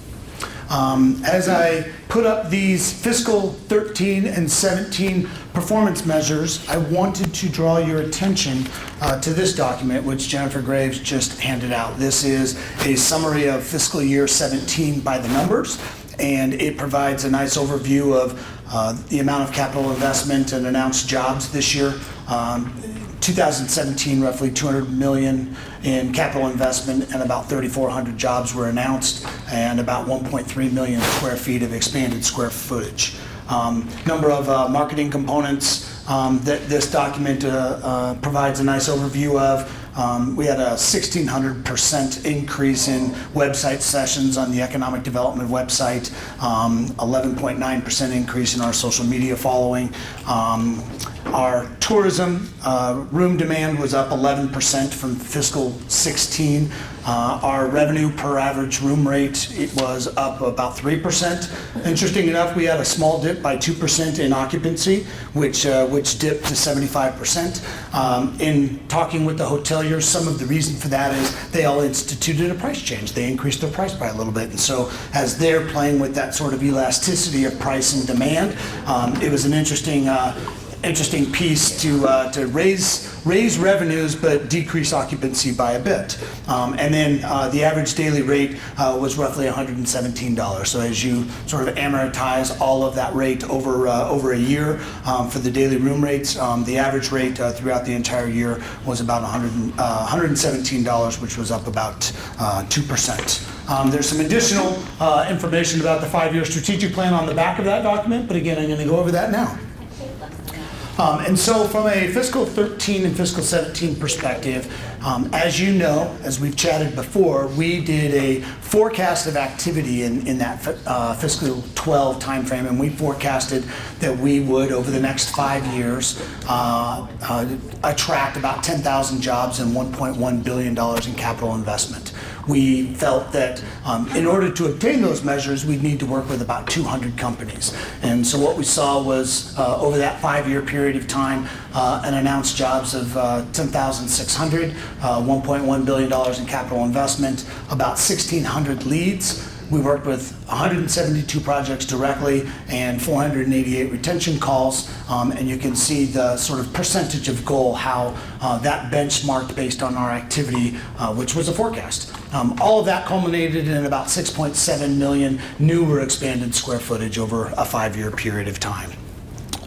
As I put up these fiscal 13 and 17 performance measures, I wanted to draw your attention to this document, which Jennifer Graves just handed out. This is a summary of fiscal year 17 by the numbers, and it provides a nice overview of the amount of capital investment and announced jobs this year. 2017, roughly $200 million in capital investment and about 3,400 jobs were announced, and about 1.3 million square feet of expanded square footage. Number of marketing components that this document provides a nice overview of. We had a 1,600% increase in website sessions on the economic development website, 11.9% increase in our social media following. Our tourism room demand was up 11% from fiscal 16. Our revenue per average room rate, it was up about 3%. Interesting enough, we had a small dip by 2% in occupancy, which dipped to 75%. In talking with the hoteliers, some of the reason for that is they all instituted a price change. They increased their price by a little bit. And so as they're playing with that sort of elasticity of price and demand, it was an interesting piece to raise revenues but decrease occupancy by a bit. And then the average daily rate was roughly $117. So as you sort of amortize all of that rate over a year for the daily room rates, the average rate throughout the entire year was about $117, which was up about 2%. There's some additional information about the 5-year strategic plan on the back of that document, but again, I'm going to go over that now. And so from a fiscal 13 and fiscal 17 perspective, as you know, as we've chatted before, we did a forecast of activity in that fiscal 12 timeframe, and we forecasted that we would, over the next 5 years, attract about 10,000 jobs and $1.1 billion in capital investment. We felt that in order to obtain those measures, we'd need to work with about 200 companies. And so what we saw was, over that 5-year period of time, an announced jobs of 10,600, $1.1 billion in capital investment, about 1,600 leads. We worked with 172 projects directly and 488 retention calls, and you can see the sort of percentage of goal, how that benchmarked based on our activity, which was a forecast. All of that culminated in about 6.7 million new or expanded square footage over a 5-year period of time.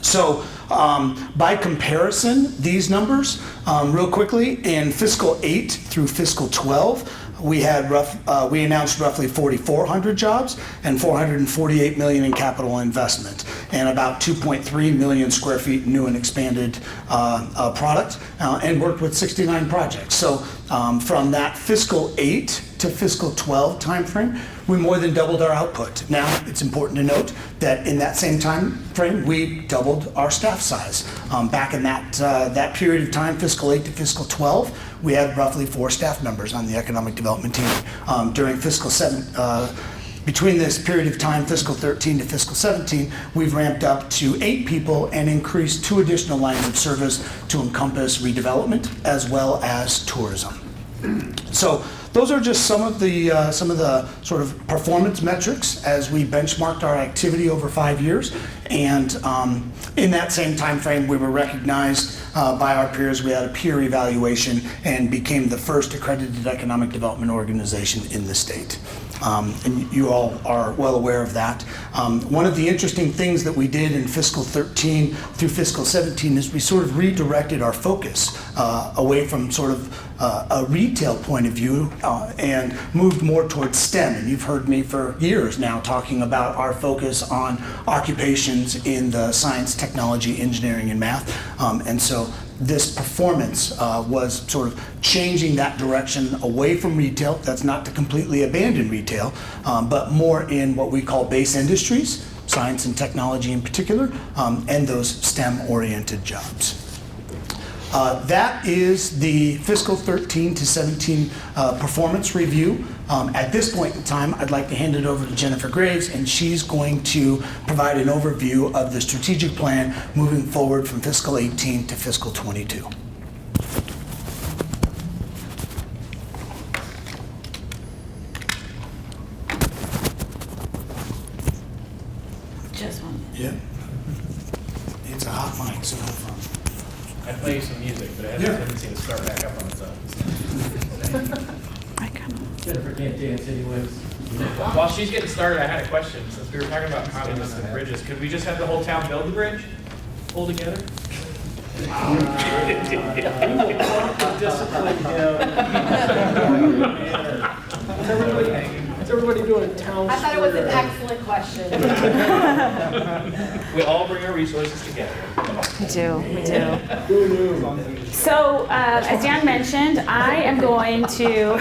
So by comparison, these numbers, real quickly, in fiscal 8 through fiscal 12, we announced roughly 4,400 jobs and $448 million in capital investment, and about 2.3 million square feet new and expanded product, and worked with 69 projects. So from that fiscal 8 to fiscal 12 timeframe, we more than doubled our output. Now, it's important to note that in that same time frame, we doubled our staff size. Back in that period of time, fiscal 8 to fiscal 12, we had roughly 4 staff members on the economic development team. During fiscal Between this period of time, fiscal 13 to fiscal 17, we've ramped up to 8 people and increased 2 additional lines of service to encompass redevelopment as well as tourism. So those are just some of the sort of performance metrics as we benchmarked our activity over 5 years. And in that same time frame, we were recognized by our peers. We had a peer evaluation and became the first accredited economic development organization in the state. And you all are well aware of that. One of the interesting things that we did in fiscal 13 through fiscal 17 is we sort of redirected our focus away from sort of a retail point of view and moved more towards STEM. And you've heard me for years now talking about our focus on occupations in the science, technology, engineering, and math. And so this performance was sort of changing that direction away from retail. That's not to completely abandon retail, but more in what we call base industries, science and technology in particular, and those STEM-oriented jobs. That is the fiscal 13 to 17 performance review. At this point in time, I'd like to hand it over to Jennifer Graves, and she's going to provide an overview of the strategic plan moving forward from fiscal 18 to fiscal 22. Just one. Yeah. It's a hot mic, so no fun. I play you some music, but it has a tendency to start back up on its own. Jennifer can't dance anyways. While she's getting started, I had a question. Since we were talking about highways and bridges, could we just have the whole town build the bridge? Pull together? What's everybody doing town? I thought it was an excellent question. We all bring our resources together. We do. So, as Dan mentioned, I'm going to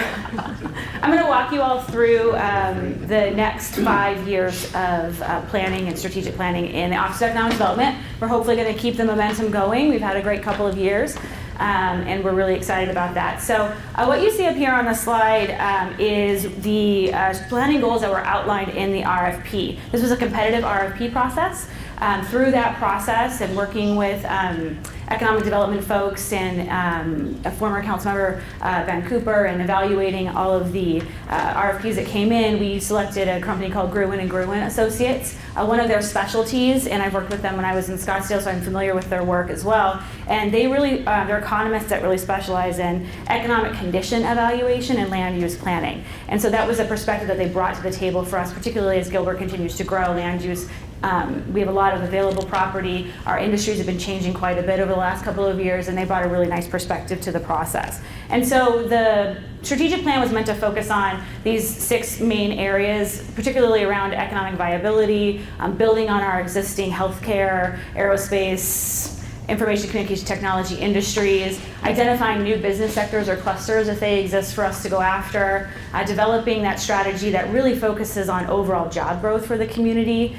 walk you all through the next 5 years of planning and strategic planning in the Office of Economic Development. We're hopefully going to keep the momentum going. We've had a great couple of years. And we're really excited about that. So what you see up here on the slide is the planning goals that were outlined in the RFP. This was a competitive RFP process. Through that process and working with economic development folks and a former council member, Ben Cooper, and evaluating all of the RFPs that came in, we selected a company called Gruen & Gruen Associates. One of their specialties, and I've worked with them when I was in Scottsdale, so I'm familiar with their work as well, and they really, they're economists that really specialize in economic condition evaluation and land use planning. And so that was a perspective that they brought to the table for us, particularly as Gilbert continues to grow land use. We have a lot of available property. Our industries have been changing quite a bit over the last couple of years, and they brought a really nice perspective to the process. And so the strategic plan was meant to focus on these 6 main areas, particularly around economic viability, building on our existing healthcare, aerospace, information communication technology industries, identifying new business sectors or clusters if they exist for us to go after, developing that strategy that really focuses on overall job growth for the community,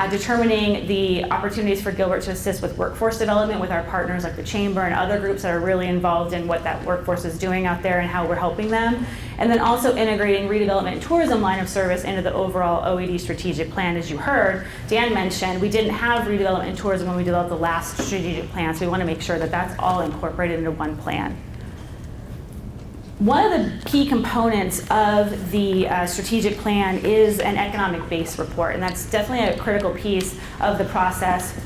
determining the opportunities for Gilbert to assist with workforce development with our partners like the Chamber and other groups that are really involved in what that workforce is doing out there and how we're helping them, and then also integrating redevelopment and tourism line of service into the overall OED strategic plan. As you heard, Dan mentioned, we didn't have redevelopment and tourism when we developed the last strategic plan, so we want to make sure that that's all incorporated into one plan. One of the key components of the strategic plan is an economic base report, and that's definitely a critical piece of the process.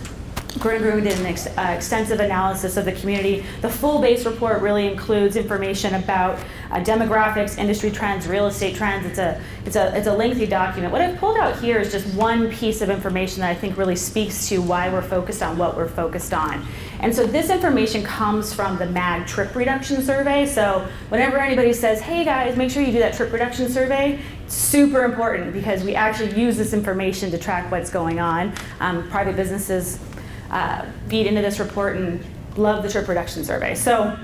Gruen & Gruen did an extensive analysis of the community. The full base report really includes information about demographics, industry trends, real estate trends. It's a lengthy document. What I've pulled out here is just one piece of information that I think really speaks to why we're focused on what we're focused on. And so this information comes from the MAG trip reduction survey. So whenever anybody says, hey guys, make sure you do that trip reduction survey, it's super important because we actually use this information to track what's going on. Private businesses feed into this report and love the trip reduction survey. So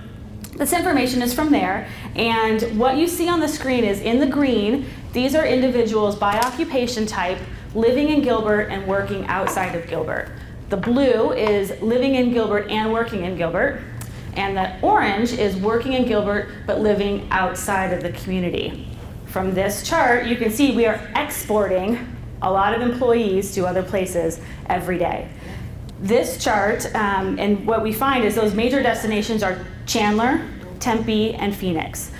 this information is from there, and what you see on the screen is in the green, these are individuals by occupation type living in Gilbert and working outside of Gilbert. The blue is living in Gilbert and working in Gilbert, and the orange is working in Gilbert but living outside of the community. from this chart, you can see we are exporting a lot of employees to other places every day. This chart, and what we find is those major destinations are Chandler, Tempe, and Phoenix.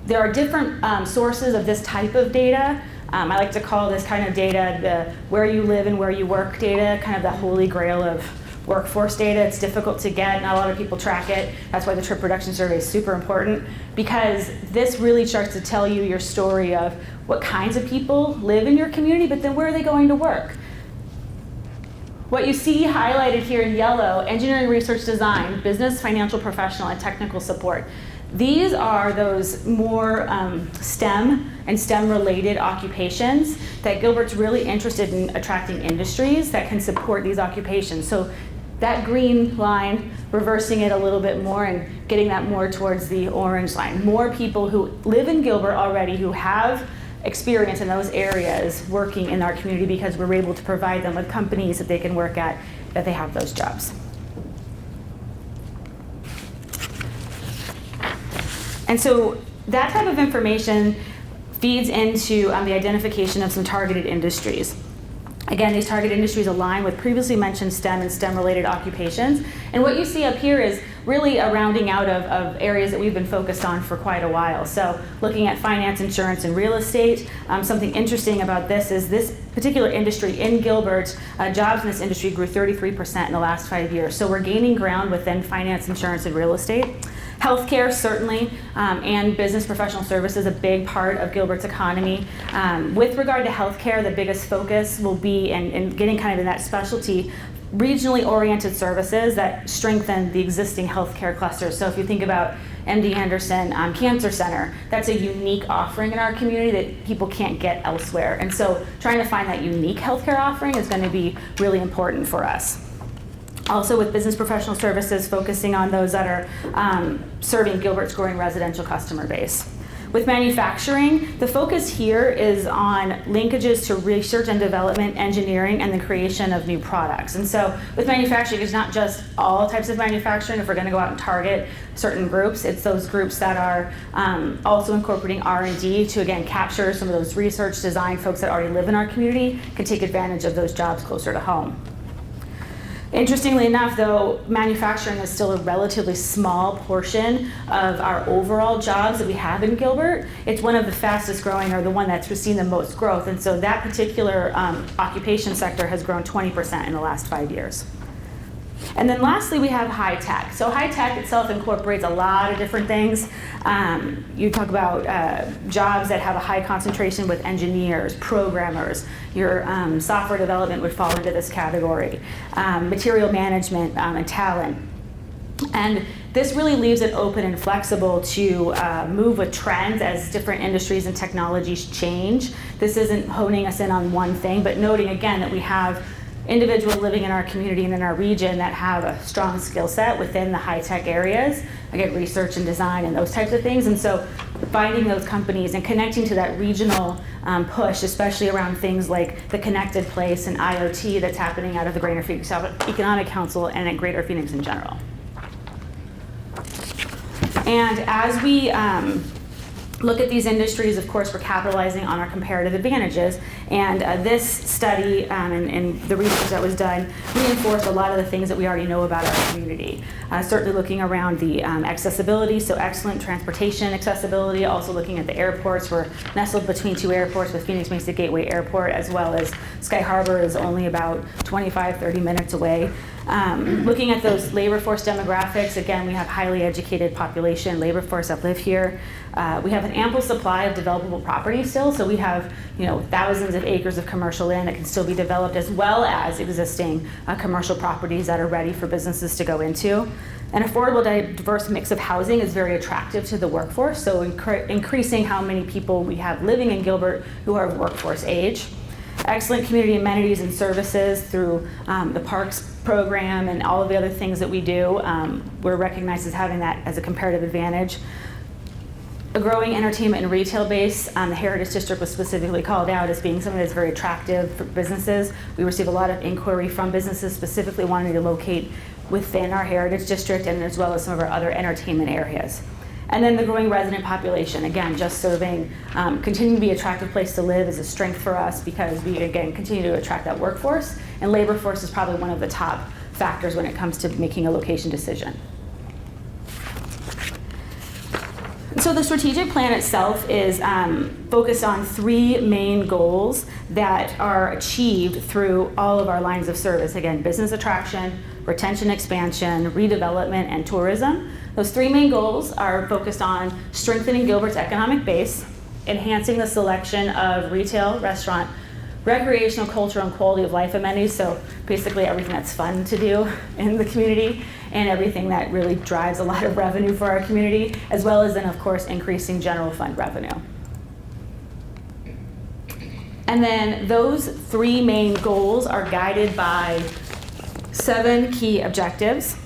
There are different sources of this type of data. I like to call this kind of data the where you live and where you work data, kind of the holy grail of workforce data. It's difficult to get, not a lot of people track it. That's why the trip reduction survey is super important, because this really starts to tell you your story of what kinds of people live in your community, but then where are they going to work? What you see highlighted here in yellow, engineering, research, design, business, financial, professional, and technical support. These are those more STEM and STEM-related occupations that Gilbert's really interested in attracting industries that can support these occupations. So that green line, reversing it a little bit more and getting that more towards the orange line. More people who live in Gilbert already who have experience in those areas working in our community because we're able to provide them with companies that they can work at, that they have those jobs. And so that type of information feeds into the identification of some targeted industries. Again, these target industries align with previously mentioned STEM and STEM-related occupations. And what you see up here is really a rounding out of areas that we've been focused on for quite a while. So looking at finance, insurance, and real estate. Something interesting about this is this particular industry in Gilbert, jobs in this industry grew 33% in the last 5 years. So we're gaining ground within finance, insurance, and real estate. Healthcare, certainly, and business professional services, a big part of Gilbert's economy. With regard to healthcare, the biggest focus will be in getting kind of in that specialty, regionally oriented services that strengthen the existing healthcare clusters. So if you think about MD Anderson Cancer Center, that's a unique offering in our community that people can't get elsewhere. And so trying to find that unique healthcare offering is going to be really important for us. Also with business professional services, focusing on those that are serving Gilbert's growing residential customer base. With manufacturing, the focus here is on linkages to research and development, engineering, and the creation of new products. And so with manufacturing, it's not just all types of manufacturing. If we're going to go out and target certain groups, it's those groups that are also incorporating R&D to, again, capture some of those research design folks that already live in our community, can take advantage of those jobs closer to home. Interestingly enough, though, manufacturing is still a relatively small portion of our overall jobs that we have in Gilbert. It's one of the fastest growing, or the one that's seen the most growth, and so that particular occupation sector has grown 20% in the last 5 years. And then lastly, we have high tech. So high tech itself incorporates a lot of different things. You talk about jobs that have a high concentration with engineers, programmers. Your software development would fall into this category. Material management and talent. And this really leaves it open and flexible to move with trends as different industries and technologies change. This isn't honing us in on one thing, but noting again that we have individuals living in our community and in our region that have a strong skill set within the high-tech areas, again, research and design and those types of things. And so finding those companies and connecting to that regional push, especially around things like the Connected Place and IoT that's happening out of the Greater Phoenix Economic Council and at Greater Phoenix in general. And as we look at these industries, of course, we're capitalizing on our comparative advantages. And this study and the research that was done reinforced a lot of the things that we already know about our community. Certainly looking around the accessibility, so excellent transportation accessibility, also looking at the airports. We're nestled between 2 airports with Phoenix Mesa Gateway Airport, as well as Sky Harbor is only about 25, 30 minutes away. Looking at those labor force demographics, again, we have highly educated population, labor force that live here. We have an ample supply of developable property still, so we have thousands of acres of commercial land that can still be developed, as well as existing commercial properties that are ready for businesses to go into. An affordable, diverse mix of housing is very attractive to the workforce, so increasing how many people we have living in Gilbert who are of workforce age. Excellent community amenities and services through the parks program and all of the other things that we do. We're recognized as having that as a comparative advantage. A growing entertainment and retail base. The Heritage District was specifically called out as being something that's very attractive for businesses. We receive a lot of inquiry from businesses specifically wanting to locate within our Heritage District, and as well as some of our other entertainment areas. And then the growing resident population, again, just serving, continuing to be an attractive place to live is a strength for us because we, again, continue to attract that workforce. And labor force is probably one of the top factors when it comes to making a location decision. So the strategic plan itself is focused on 3 main goals that are achieved through all of our lines of service. Again, business attraction, retention expansion, redevelopment, and tourism. Those 3 main goals are focused on strengthening Gilbert's economic base, enhancing the selection of retail, restaurant, recreational, cultural, and quality of life amenities, so basically everything that's fun to do in the community and everything that really drives a lot of revenue for our community, as well as then, of course, increasing general fund revenue. And then those 3 main goals are guided by 7 key objectives.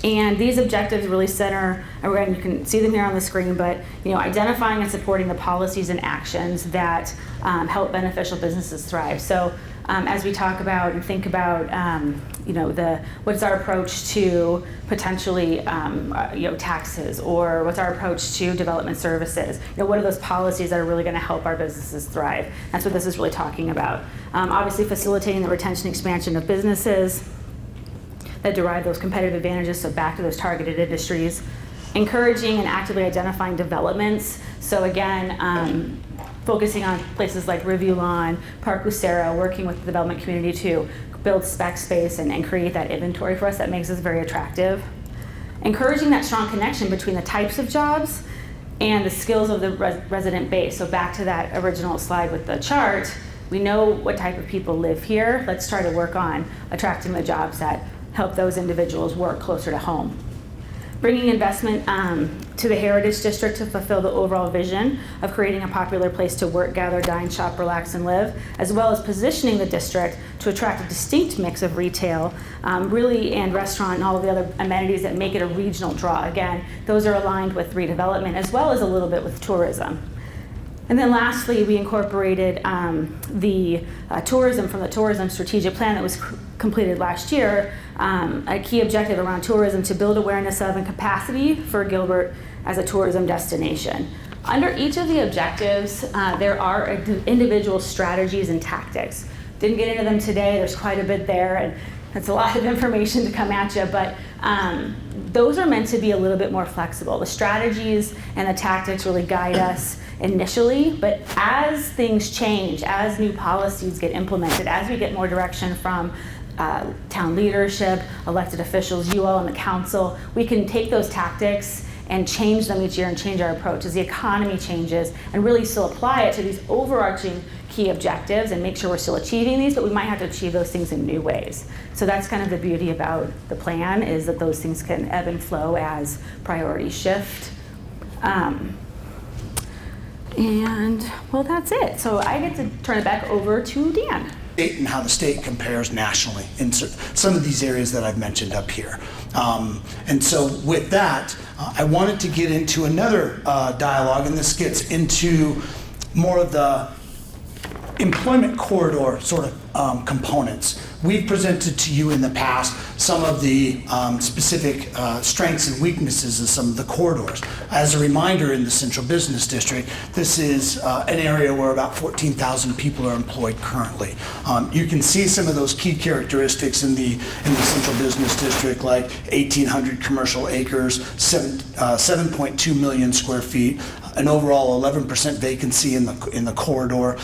And these objectives really center, and you can see them here on the screen, but identifying and supporting the policies and actions that help beneficial businesses thrive. So as we talk about and think about, what's our approach to potentially, taxes, or what's our approach to development services? What are those policies that are really going to help our businesses thrive? That's what this is really talking about. Obviously, facilitating the retention expansion of businesses that derive those competitive advantages, so back to those targeted industries. Encouraging and actively identifying developments. So again, focusing on places like Riviera Lawn, Park Lucero, working with the development community to build spec space and create that inventory for us that makes us very attractive. Encouraging that strong connection between the types of jobs and the skills of the resident base. So back to that original slide with the chart, we know what type of people live here. Let's try to work on attracting the jobs that help those individuals work closer to home. Bringing investment to the Heritage District to fulfill the overall vision of creating a popular place to work, gather, dine, shop, relax, and live, as well as positioning the district to attract a distinct mix of retail, and restaurant, and all of the other amenities that make it a regional draw. Again, those are aligned with redevelopment as well as a little bit with tourism. And then lastly, we incorporated the tourism from the tourism strategic plan that was completed last year, a key objective around tourism to build awareness of and capacity for Gilbert as a tourism destination. Under each of the objectives, there are individual strategies and tactics. Didn't get into them today, there's quite a bit there, and that's a lot of information to come at you, but those are meant to be a little bit more flexible. The strategies and the tactics really guide us initially, but as things change, as new policies get implemented, as we get more direction from town leadership, elected officials, you all in the council, we can take those tactics and change them each year and change our approach as the economy changes and really still apply it to these overarching key objectives and make sure we're still achieving these, but we might have to achieve those things in new ways. So that's kind of the beauty about the plan, is that those things can ebb and flow as priorities shift. Well, that's it. So I get to turn it back over to Dan. And how the state compares nationally in some of these areas that I've mentioned up here. And so with that, I wanted to get into another dialogue, and this gets into more of the employment corridor sort of components. We've presented to you in the past some of the specific strengths and weaknesses of some of the corridors. As a reminder, in the Central Business District, this is an area where about 14,000 people are employed currently. You can see some of those key characteristics in the Central Business District, like 1,800 commercial acres, 7.2 million square feet, an overall 11% vacancy in the corridor.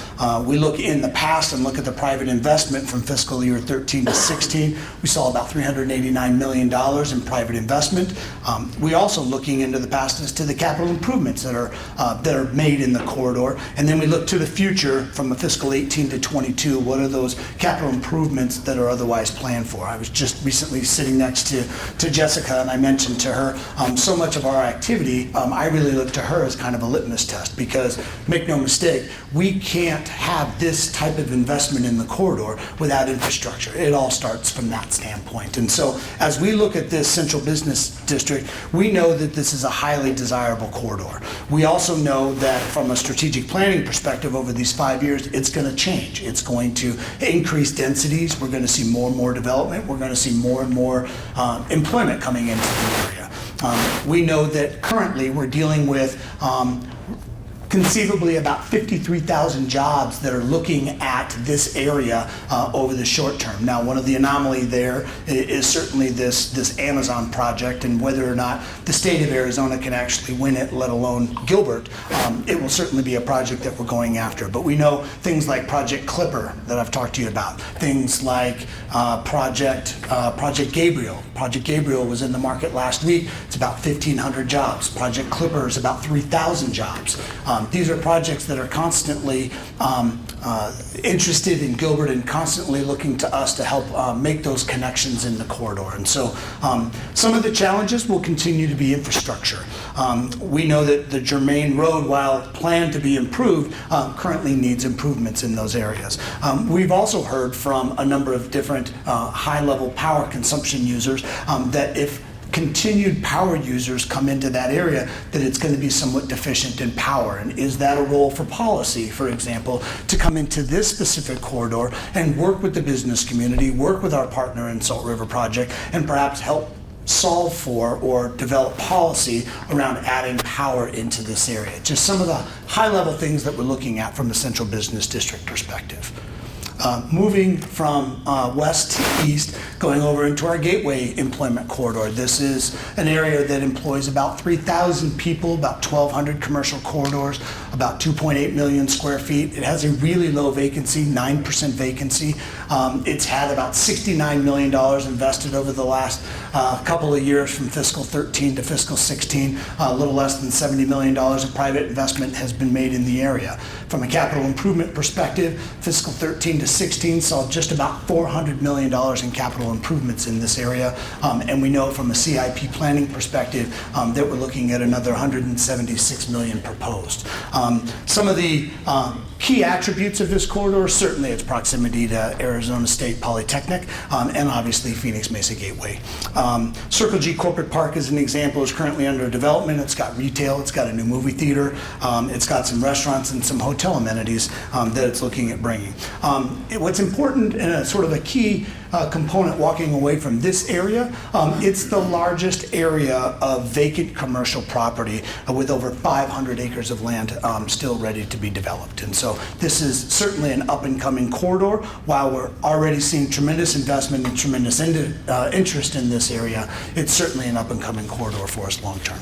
We look in the past and look at the private investment from fiscal year 13 to 16. We saw about $389 million in private investment. We also looking into the past as to the capital improvements that are made in the corridor, and then we look to the future from a fiscal 18 to 22. What are those capital improvements that are otherwise planned for? I was just recently sitting next to Jessica, and I mentioned to her so much of our activity. I really look to her as kind of a litmus test, because make no mistake, we can't have this type of investment in the corridor corridor without infrastructure. It all starts from that standpoint. And so as we look at this central business district, we know that this is a highly desirable corridor. We also know that from a strategic planning perspective over these 5 years, it's going to change. It's going to increase densities. We're going to see more and more development. We're going to see more and more employment coming into the area. We know that currently we're dealing with conceivably about 53,000 jobs that are looking at this area over the short term. Now, one of the anomaly there is certainly this Amazon project, and whether or not the state of Arizona can actually win it, let alone Gilbert, it will certainly be a project that we're going after. But we know things like Project Clipper that I've talked to you about, things like Project Gabriel. Project Gabriel was in the market last week. It's about 1,500 jobs. Project Clipper is about 3,000 jobs. These are projects that are constantly interested in Gilbert and constantly looking to us to help make those connections in the corridor. And so some of the challenges will continue to be infrastructure. We know that the Germain Road, while planned to be improved, currently needs improvements in those areas. We've also heard from a number of different high-level power consumption users that if continued power users come into that area, that it's going to be somewhat deficient in power. And is that a role for policy, for example, to come into this specific corridor and work with the business community, work with our partner in Salt River Project, and perhaps help solve for or develop policy around adding power into this area? Just some of the high-level things that we're looking at from the Central Business District perspective. Moving from west to east, going over into our Gateway Employment Corridor. This is an area that employs about 3,000 people, about 1,200 commercial corridors, about 2.8 million square feet. It has a really low vacancy, 9% vacancy. It's had about $69 million invested over the last couple of years from fiscal 13 to fiscal 16. A little less than $70 million of private investment has been made in the area. From a capital improvement perspective, fiscal 13 to 16 saw just about $400 million in capital improvements in this area. And we know from a CIP planning perspective that we're looking at another $176 million proposed. Some of the key attributes of this corridor, certainly its proximity to Arizona State Polytechnic, and obviously Phoenix Mesa Gateway. Circle G Corporate Park, as an example, is currently under development. It's got retail, it's got a new movie theater, it's got some restaurants and some hotel amenities that it's looking at bringing. What's important and a sort of a key component walking away from this area, it's the largest area of vacant commercial property with over 500 acres of land still ready to be developed. And so this is certainly an up-and-coming corridor. While we're already seeing tremendous investment and tremendous interest in this area, it's certainly an up-and-coming corridor for us long-term.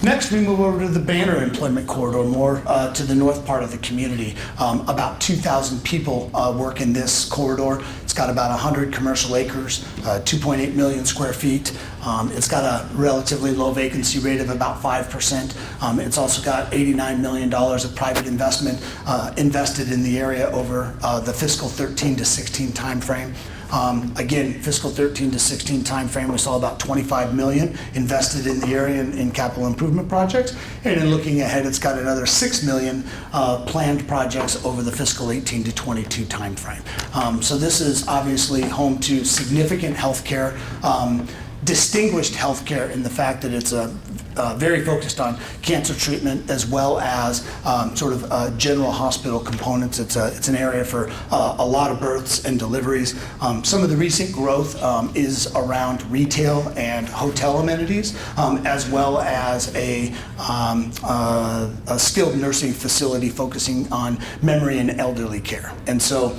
Next, we move over to the Banner Employment Corridor, more to the north part of the community. About 2,000 people work in this corridor. It's got about 100 commercial acres, 2.8 million square feet. It's got a relatively low vacancy rate of about 5%. It's also got $89 million of private investment invested in the area over the fiscal 13 to 16 timeframe. Again, fiscal 13 to 16 timeframe, we saw about $25 million invested in the area in capital improvement projects. And in looking ahead, it's got another $6 million planned projects over the fiscal 18 to 22 timeframe. So this is obviously home to significant healthcare, distinguished healthcare in the fact that it's very focused on cancer treatment as well as sort of general hospital components. It's an area for a lot of births and deliveries. Some of the recent growth is around retail and hotel amenities, as well as a skilled nursing facility focusing on memory and elderly care. And so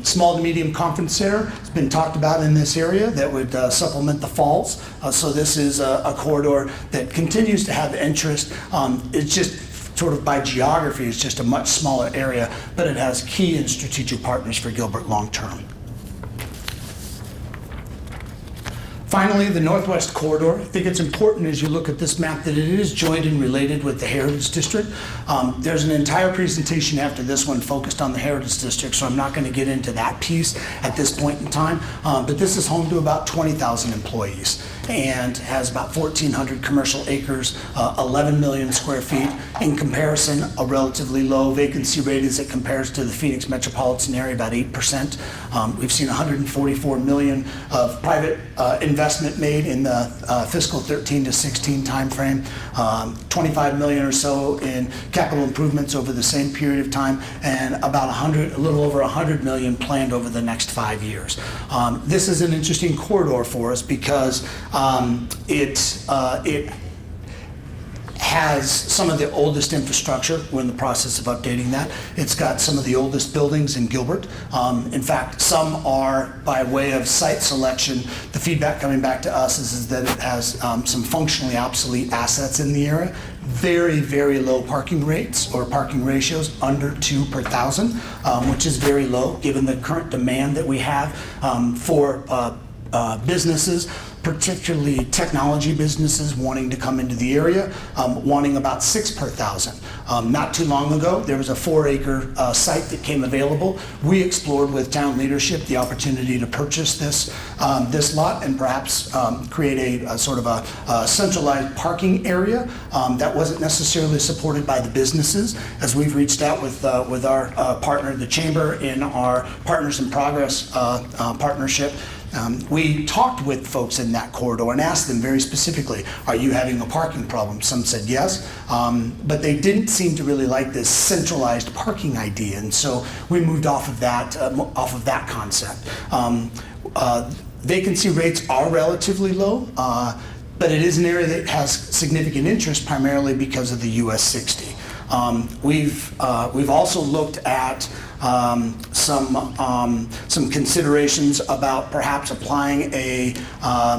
small to medium conference center has been talked about in this area that would supplement the falls. So this is a corridor that continues to have interest. It's just sort of by geography, it's just a much smaller area, but it has key and strategic partners for Gilbert long term. Finally, the Northwest Corridor. I think it's important as you look at this map that it is joined and related with the Heritage District. There's an entire presentation after this one focused on the Heritage District, so I'm not going to get into that piece at this point in time. But this is home to about 20,000 employees. and has about 1,400 commercial acres, 11 million square feet. In comparison, a relatively low vacancy rate as it compares to the Phoenix metropolitan area, about 8%. We've seen 144 million of private investment made in the fiscal 13 to 16 timeframe, 25 million or so in capital improvements over the same period of time, and about a little over 100 million planned over the next 5 years. This is an interesting corridor for us because it has some of the oldest infrastructure. We're in the process of updating that. It's got some of the oldest buildings in Gilbert. In fact, some are by way of site selection. The feedback coming back to us is that it has some functionally obsolete assets in the area. Very, very low parking rates or parking ratios, under 2 per thousand, which is very low given the current demand that we have for businesses, particularly technology businesses wanting to come into the area, wanting about 6 per thousand. Not too long ago, there was a 4-acre site that came available. We explored with town leadership the opportunity to purchase this lot and perhaps create a sort of a centralized parking area that wasn't necessarily supported by the businesses. As we've reached out with our partner, the Chamber, in our Partners in Progress partnership, we talked with folks in that corridor and asked them very specifically, are you having a parking problem? Some said yes, but they didn't seem to really like this centralized parking idea, and so we moved off of that concept. Vacancy rates are relatively low, but it is an area that has significant interest primarily because of the US 60. We've also looked at some considerations about perhaps applying a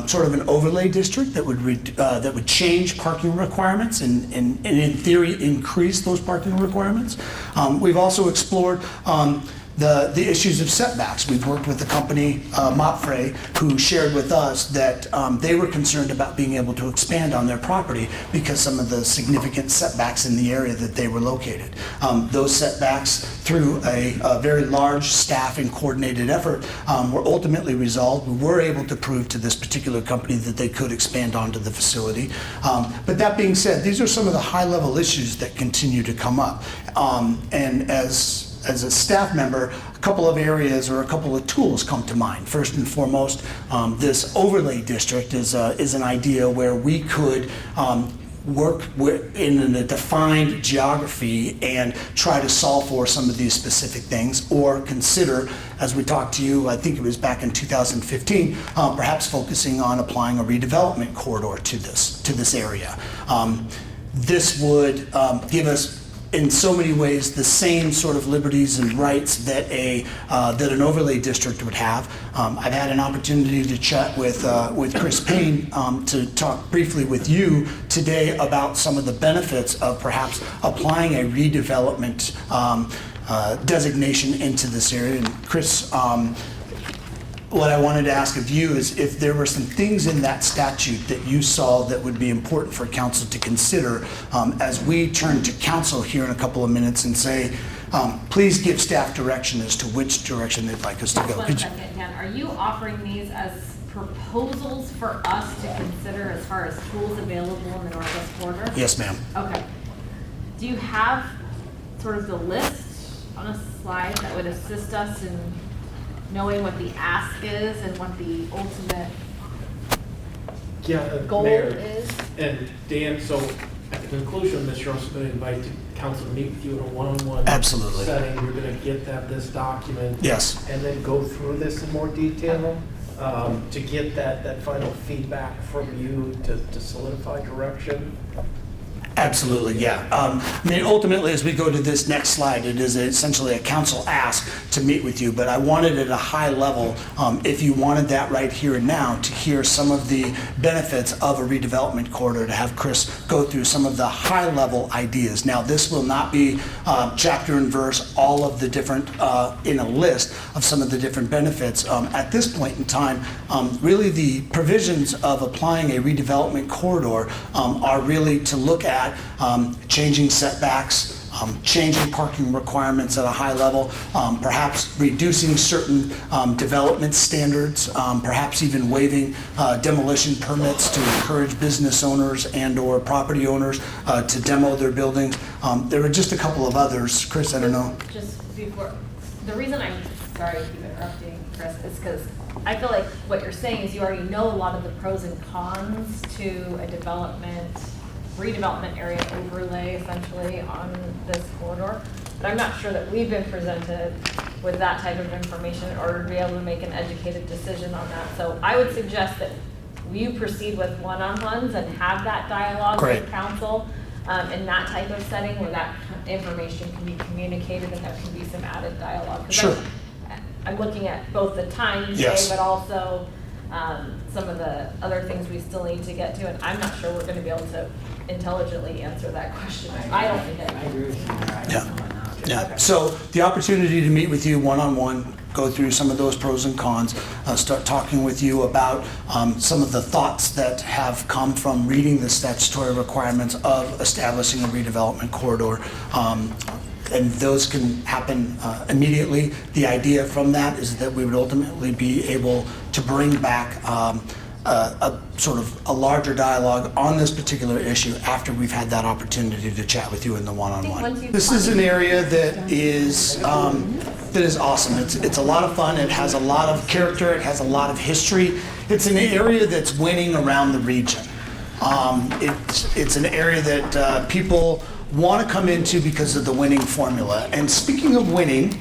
sort of an overlay district that would change parking requirements and in theory increase those parking requirements. We've also explored the issues of setbacks. We've worked with the company Mopfre, who shared with us that they were concerned about being able to expand on their property because some of the significant setbacks in the area that they were located. Those setbacks, through a very large staff and coordinated effort, were ultimately resolved. We were able to prove to this particular company that they could expand onto the facility. But that being said, these are some of the high-level issues that continue to come up. And as a staff member, a couple of areas or a couple of tools come to mind. First and foremost, this overlay district is an idea where we could work in a defined geography and try to solve for some of these specific things, or consider, as we talked to you, I think it was back in 2015, perhaps focusing on applying a redevelopment corridor to this area. This would give us, in so many ways, the same sort of liberties and rights that an overlay district would have. I've had an opportunity to chat with Chris Payne to talk briefly with you today about some of the benefits of perhaps applying a redevelopment designation into this area. And Chris, what I wanted to ask of you is if there were some things in that statute that you saw that would be important for council to consider as we turn to council here in a couple of minutes and say, please give staff direction as to which direction they'd like us to go. One second, Dan. Are you offering these as proposals for us to consider as far as tools available in the Northwest Corridor? Yes, ma'am. Okay. Do you have sort of the list on a slide that would assist us in knowing what the ask is and what the ultimate goal Mayor, is? And Dan, so at the conclusion of this, you're also going to invite the council to meet with you in a one-on-one Absolutely. setting. You're going to get this document. Yes. And then go through this in more detail to get that final feedback from you to solidify direction. Absolutely, yeah. I mean, ultimately, as we go to this next slide, it is essentially a council ask to meet with you, but I wanted at a high level, if you wanted that right here and now, to hear some of the benefits of a redevelopment corridor, to have Chris go through some of the high-level ideas. Now, this will not be chapter and verse, all of the different, in a list of some of the different benefits. At this point in time, really the provisions of applying a redevelopment corridor are really to look at that, changing setbacks, changing parking requirements at a high level, perhaps reducing certain development standards, perhaps even waiving demolition permits to encourage business owners and/or property owners to demo their buildings. There were just a couple of others. Chris, I don't know. Just before, the reason I'm sorry to keep interrupting, Chris, is because I feel like what you're saying is you already know a lot of the pros and cons to a redevelopment area overlay essentially on this corridor, but I'm not sure that we've been presented with that type of information in order to be able to make an educated decision on that. So I would suggest that you proceed with one-on-ones and have that dialogue with council in that type of setting where that information can be communicated and there can be some added dialogue. 'Cause Sure. I'm looking at both the time you Yes. say, but also some of the other things we still need to get to, and I'm not sure we're going to be able to intelligently answer that question. I don't think I agree with you. Yeah. So the opportunity to meet with you one-on-one, go through some of those pros and cons, start talking with you about some of the thoughts that have come from reading the statutory requirements of establishing a redevelopment corridor. And those can happen immediately. The idea from that is that we would ultimately be able to bring back a sort of a larger dialogue on this particular issue after we've had that opportunity to chat with you in the one-on-one. This is an area that is awesome. It's a lot of fun. It has a lot of character. It has a lot of history. It's an area that's winning around the region. It's an area that people want to come into because of the winning formula. And speaking of winning,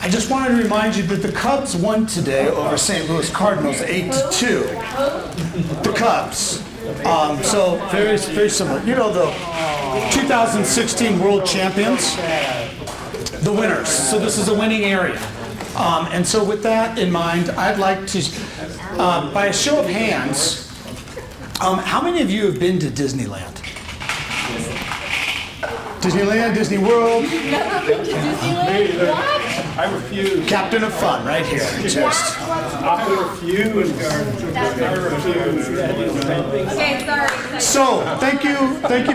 I just wanted to remind you that the Cubs won today over St. Louis Cardinals 8-2. The Cubs. So very, very similar. You know, the 2016 World Champions, the winners. So this is a winning area. And so with that in mind, I'd like to, by a show of hands, how many of you have been to Disneyland? Disneyland, Disney World. Never been to Disneyland? What? I refuse. Captain of Fun, right here. Just. I refuse. Okay, sorry. So, thank you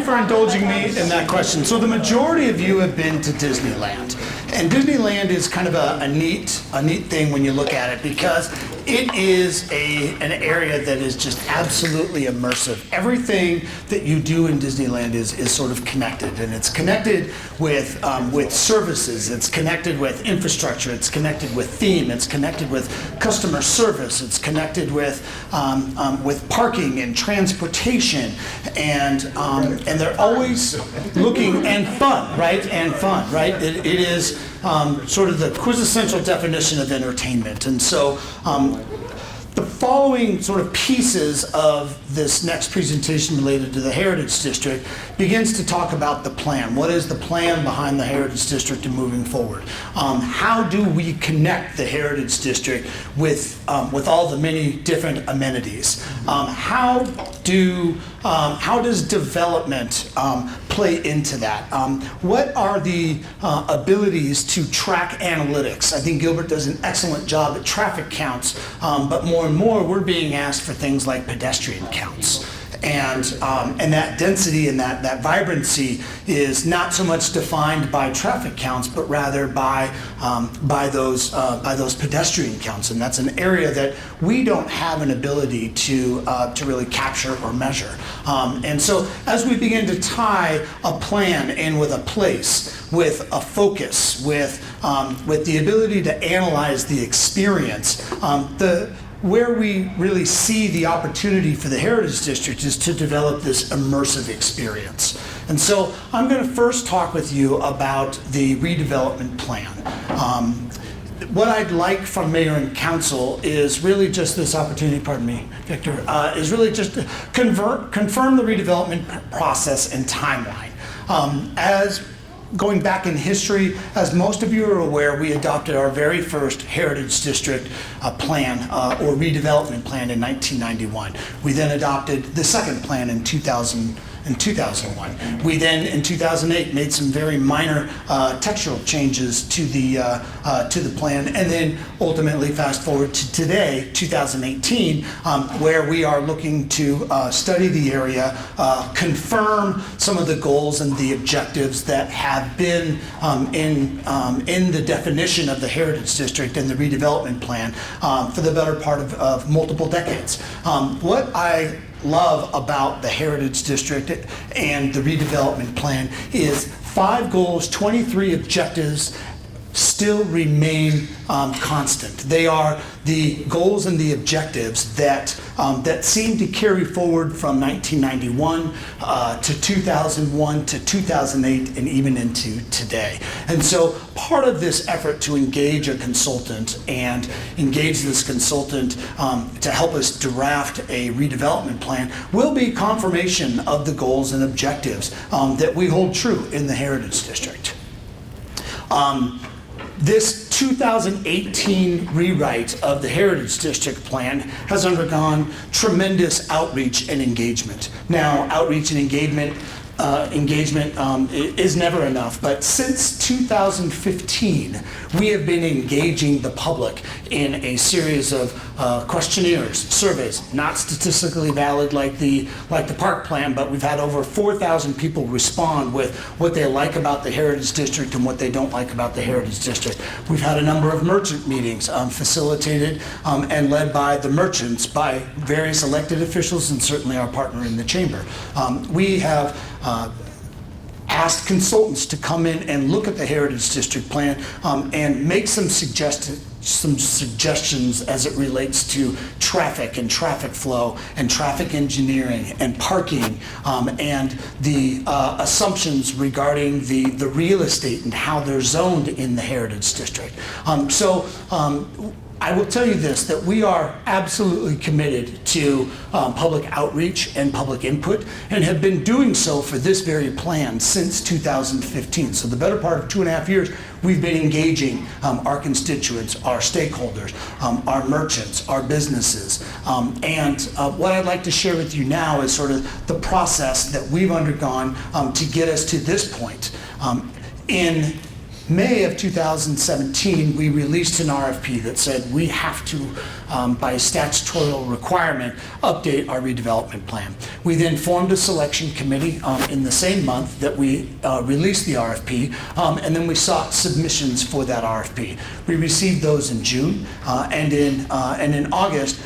for indulging me in that question. So the majority of you have been to Disneyland. And Disneyland is kind of a neat thing when you look at it because it is an area that is just absolutely immersive. Everything that you do in Disneyland is sort of connected, and it's connected with services. It's connected with infrastructure. It's connected with theme. It's connected with customer service. It's connected with parking and transportation, and they're always looking and fun, right? And fun, right? It is sort of the quintessential definition of entertainment, and so. The following sort of pieces of this next presentation related to the Heritage District begins to talk about the plan. What is the plan behind the Heritage District and moving forward? How do we connect the Heritage District with all the many different amenities? How does development play into that? What are the abilities to track analytics? I think Gilbert does an excellent job at traffic counts, but more and more we're being asked for things like pedestrian counts. And that density and that vibrancy is not so much defined by traffic counts, but rather by those pedestrian counts. And that's an area that we don't have an ability to really capture or measure. And so as we begin to tie a plan in with a place, with a focus, with the ability to analyze the experience, where we really see the opportunity for the Heritage District is to develop this immersive experience. And so I'm going to first talk with you about the redevelopment plan. What I'd like from Mayor and Council is really just this opportunity, pardon me, Victor, is really just to confirm the redevelopment process and timeline. Going back in history, as most of you are aware, we adopted our very first Heritage District plan or redevelopment plan in 1991. We then adopted the second plan in 2000. in 2001. We then, in 2008, made some very minor textural changes to the plan, and then ultimately fast forward to today, 2018, where we are looking to study the area, confirm some of the goals and the objectives that have been in the definition of the Heritage District and the redevelopment plan for the better part of multiple decades. What I love about the Heritage District and the redevelopment plan is 5 goals, 23 objectives still remain constant. They are the goals and the objectives that seem to carry forward from 1991 to 2001 to 2008 and even into today. And so part of this effort to engage a consultant and engage this consultant to help us draft a redevelopment plan will be confirmation of the goals and objectives that we hold true in the Heritage District. This 2018 rewrite of the Heritage District Plan has undergone tremendous outreach and engagement. Now, outreach and engagement is never enough, but since 2015, we have been engaging the public in a series of questionnaires, surveys, not statistically valid like the park plan, but we've had over 4,000 people respond with what they like about the Heritage District and what they don't like about the Heritage District. We've had a number of merchant meetings facilitated and led by the merchants, by various elected officials, and certainly our partner in the chamber. We have asked consultants to come in and look at the Heritage District Plan and make some suggestions as it relates to traffic and traffic flow and traffic engineering and parking and the assumptions regarding the real estate and how they're zoned in the Heritage District. I will tell you this, that we are absolutely committed to public outreach and public input and have been doing so for this very plan since 2015. So the better part of 2.5 years, we've been engaging our constituents, our stakeholders, our merchants, our businesses. And what I'd like to share with you now is sort of the process that we've undergone to get us to this point. In May of 2017, we released an RFP that said we have to, by statutory requirement, update our redevelopment plan. We then formed a selection committee in the same month that we released the RFP, and then we sought submissions for that RFP. We received those in June, and in August,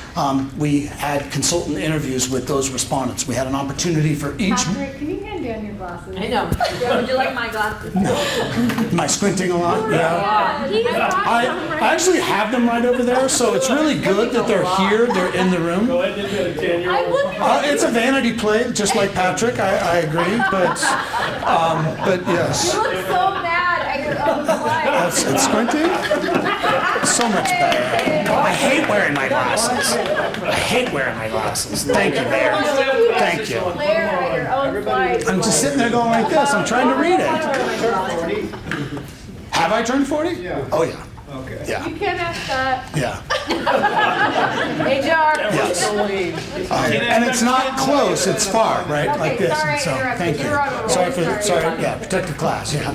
we had consultant interviews with those respondents. We had an opportunity for each. Patrick, can you hand down your glasses? I know. Would you like my glasses? Am I squinting a lot? Yeah. I actually have them right over there, so it's really good that they're here, they're in the room. I look It's a vanity plate, just like Patrick, I agree, but yes. You look so mad at your own slides. It's squinting? So much better. I hate wearing my glasses. I hate wearing my glasses. Thank you, Mayor. Thank you. Glare at your own slides. I'm just sitting there going like this, I'm trying to read it. Have I turned 40? Yeah. Oh, yeah. Okay. Yeah. You can't ask that. Yeah. HR. Yes. And it's not close, it's far, right? Okay, Like this. sorry, And so, interrupted. thank you. You're on a roll. Sorry, yeah, protective class, yeah.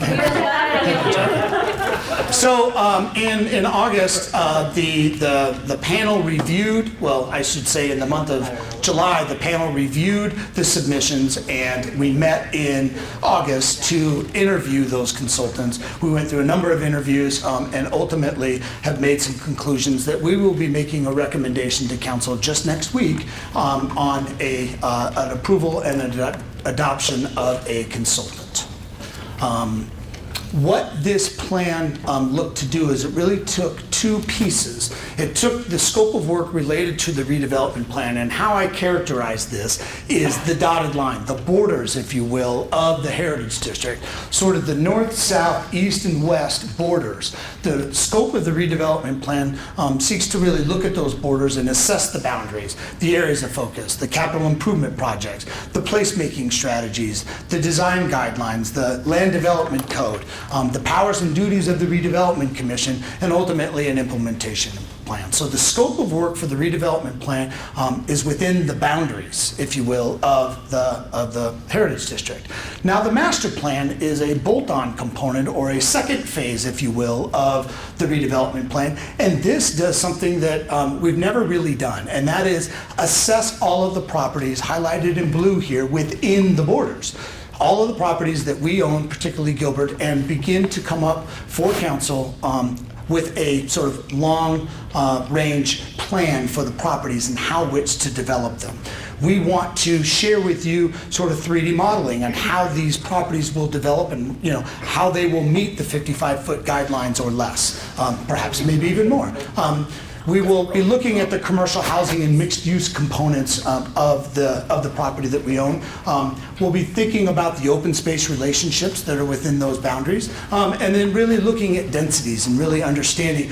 So in August, the panel reviewed, well, I should say in the month of July, the panel reviewed the submissions, and we met in August to interview those consultants. We went through a number of interviews and ultimately have made some conclusions that we will be making a recommendation to council just next week on an approval and an adoption of a consultant. What this plan looked to do is it really took two pieces. It took the scope of work related to the redevelopment plan, and how I characterize this is the dotted line, the borders, if you will, of the Heritage District, sort of the north, south, east, and west borders. The scope of the redevelopment plan seeks to really look at those borders and assess the boundaries, the areas of focus, the capital improvement projects, the placemaking strategies, the design guidelines, the land development code, the powers and duties of the redevelopment commission, and ultimately and implementation plan. So the scope of work for the redevelopment plan is within the boundaries, if you will, of the Heritage District. Now the master plan is a bolt-on component, or a second phase, if you will, of the redevelopment plan. And this does something that we've never really done, and that is assess all of the properties highlighted in blue here within the borders. All of the properties that we own, particularly Gilbert, and begin to come up for council with a sort of long range plan for the properties and how which to develop them. We want to share with you sort of 3D modeling on how these properties will develop, and how they will meet the 55-foot guidelines or less, perhaps maybe even more. We will be looking at the commercial housing and mixed-use components of the property that we own. We'll be thinking about the open space relationships that are within those boundaries, and then really looking at densities and really understanding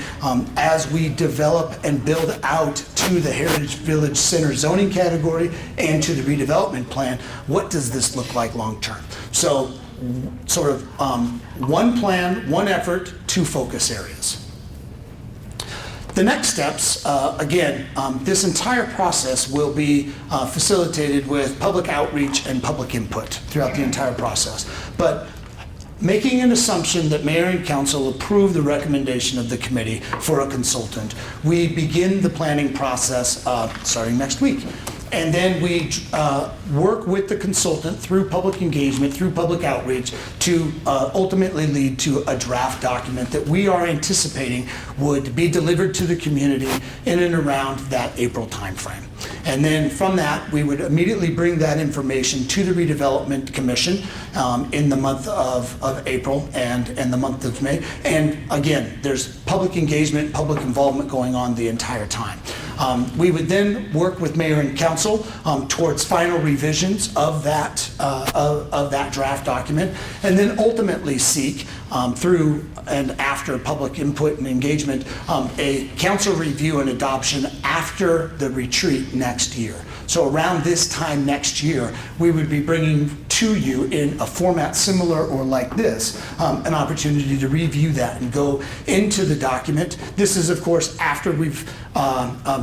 as we develop and build out to the Heritage Village Center zoning category and to the redevelopment plan, what does this look like long-term? So sort of one plan, one effort, two focus areas. The next steps, again, this entire process will be facilitated with public outreach and public input throughout the entire process. But making an assumption that mayor and council approve the recommendation of the committee for a consultant, we begin the planning process starting next week. And then we work with the consultant through public engagement, through public outreach, to ultimately lead to a draft document that we are anticipating would be delivered to the community in and around that April timeframe. And then from that, we would immediately bring that information to the Redevelopment Commission in the month of April and the month of May. And again, there's public engagement, public involvement going on the entire time. We would then work with mayor and council towards final revisions of that draft document, and then ultimately seek through and after public input and engagement a council review and adoption after the retreat next year. So around this time next year, we would be bringing to you in a format similar or like this, an opportunity to review that and go into the document. This is, of course, after we've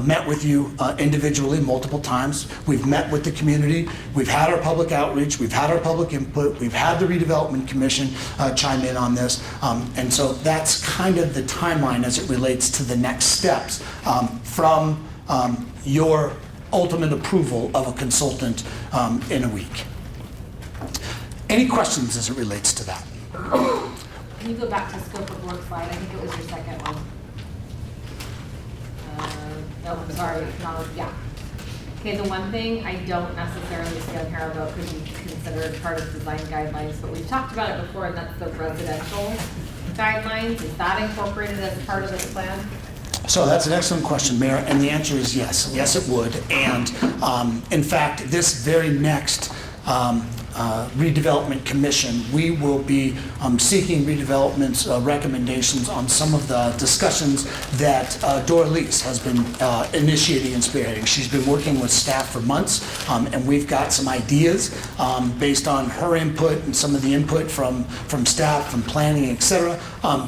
met with you individually multiple times. We've met with the community. We've had our public outreach. We've had our public input. We've had the Redevelopment Commission chime in on this. And so that's kind of the timeline as it relates to the next steps from your ultimate approval of a consultant in a week. Any questions as it relates to that? Can you go back to scope of work slide? I think it was your second one. No, I'm sorry, yeah. Okay, the one thing I don't necessarily see on here about could be considered part of design guidelines, but we've talked about it before, and that's the residential guidelines. Is that incorporated as part of this plan? So that's an excellent question, Mayor, and the answer is yes. Yes, it would. And in fact, this very next Redevelopment Commission, we will be seeking redevelopment's recommendations on some of the discussions that Doralise has been initiating and spearheading. She's been working with staff for months, and we've got some ideas based on her input and some of the input from staff, from planning, et cetera,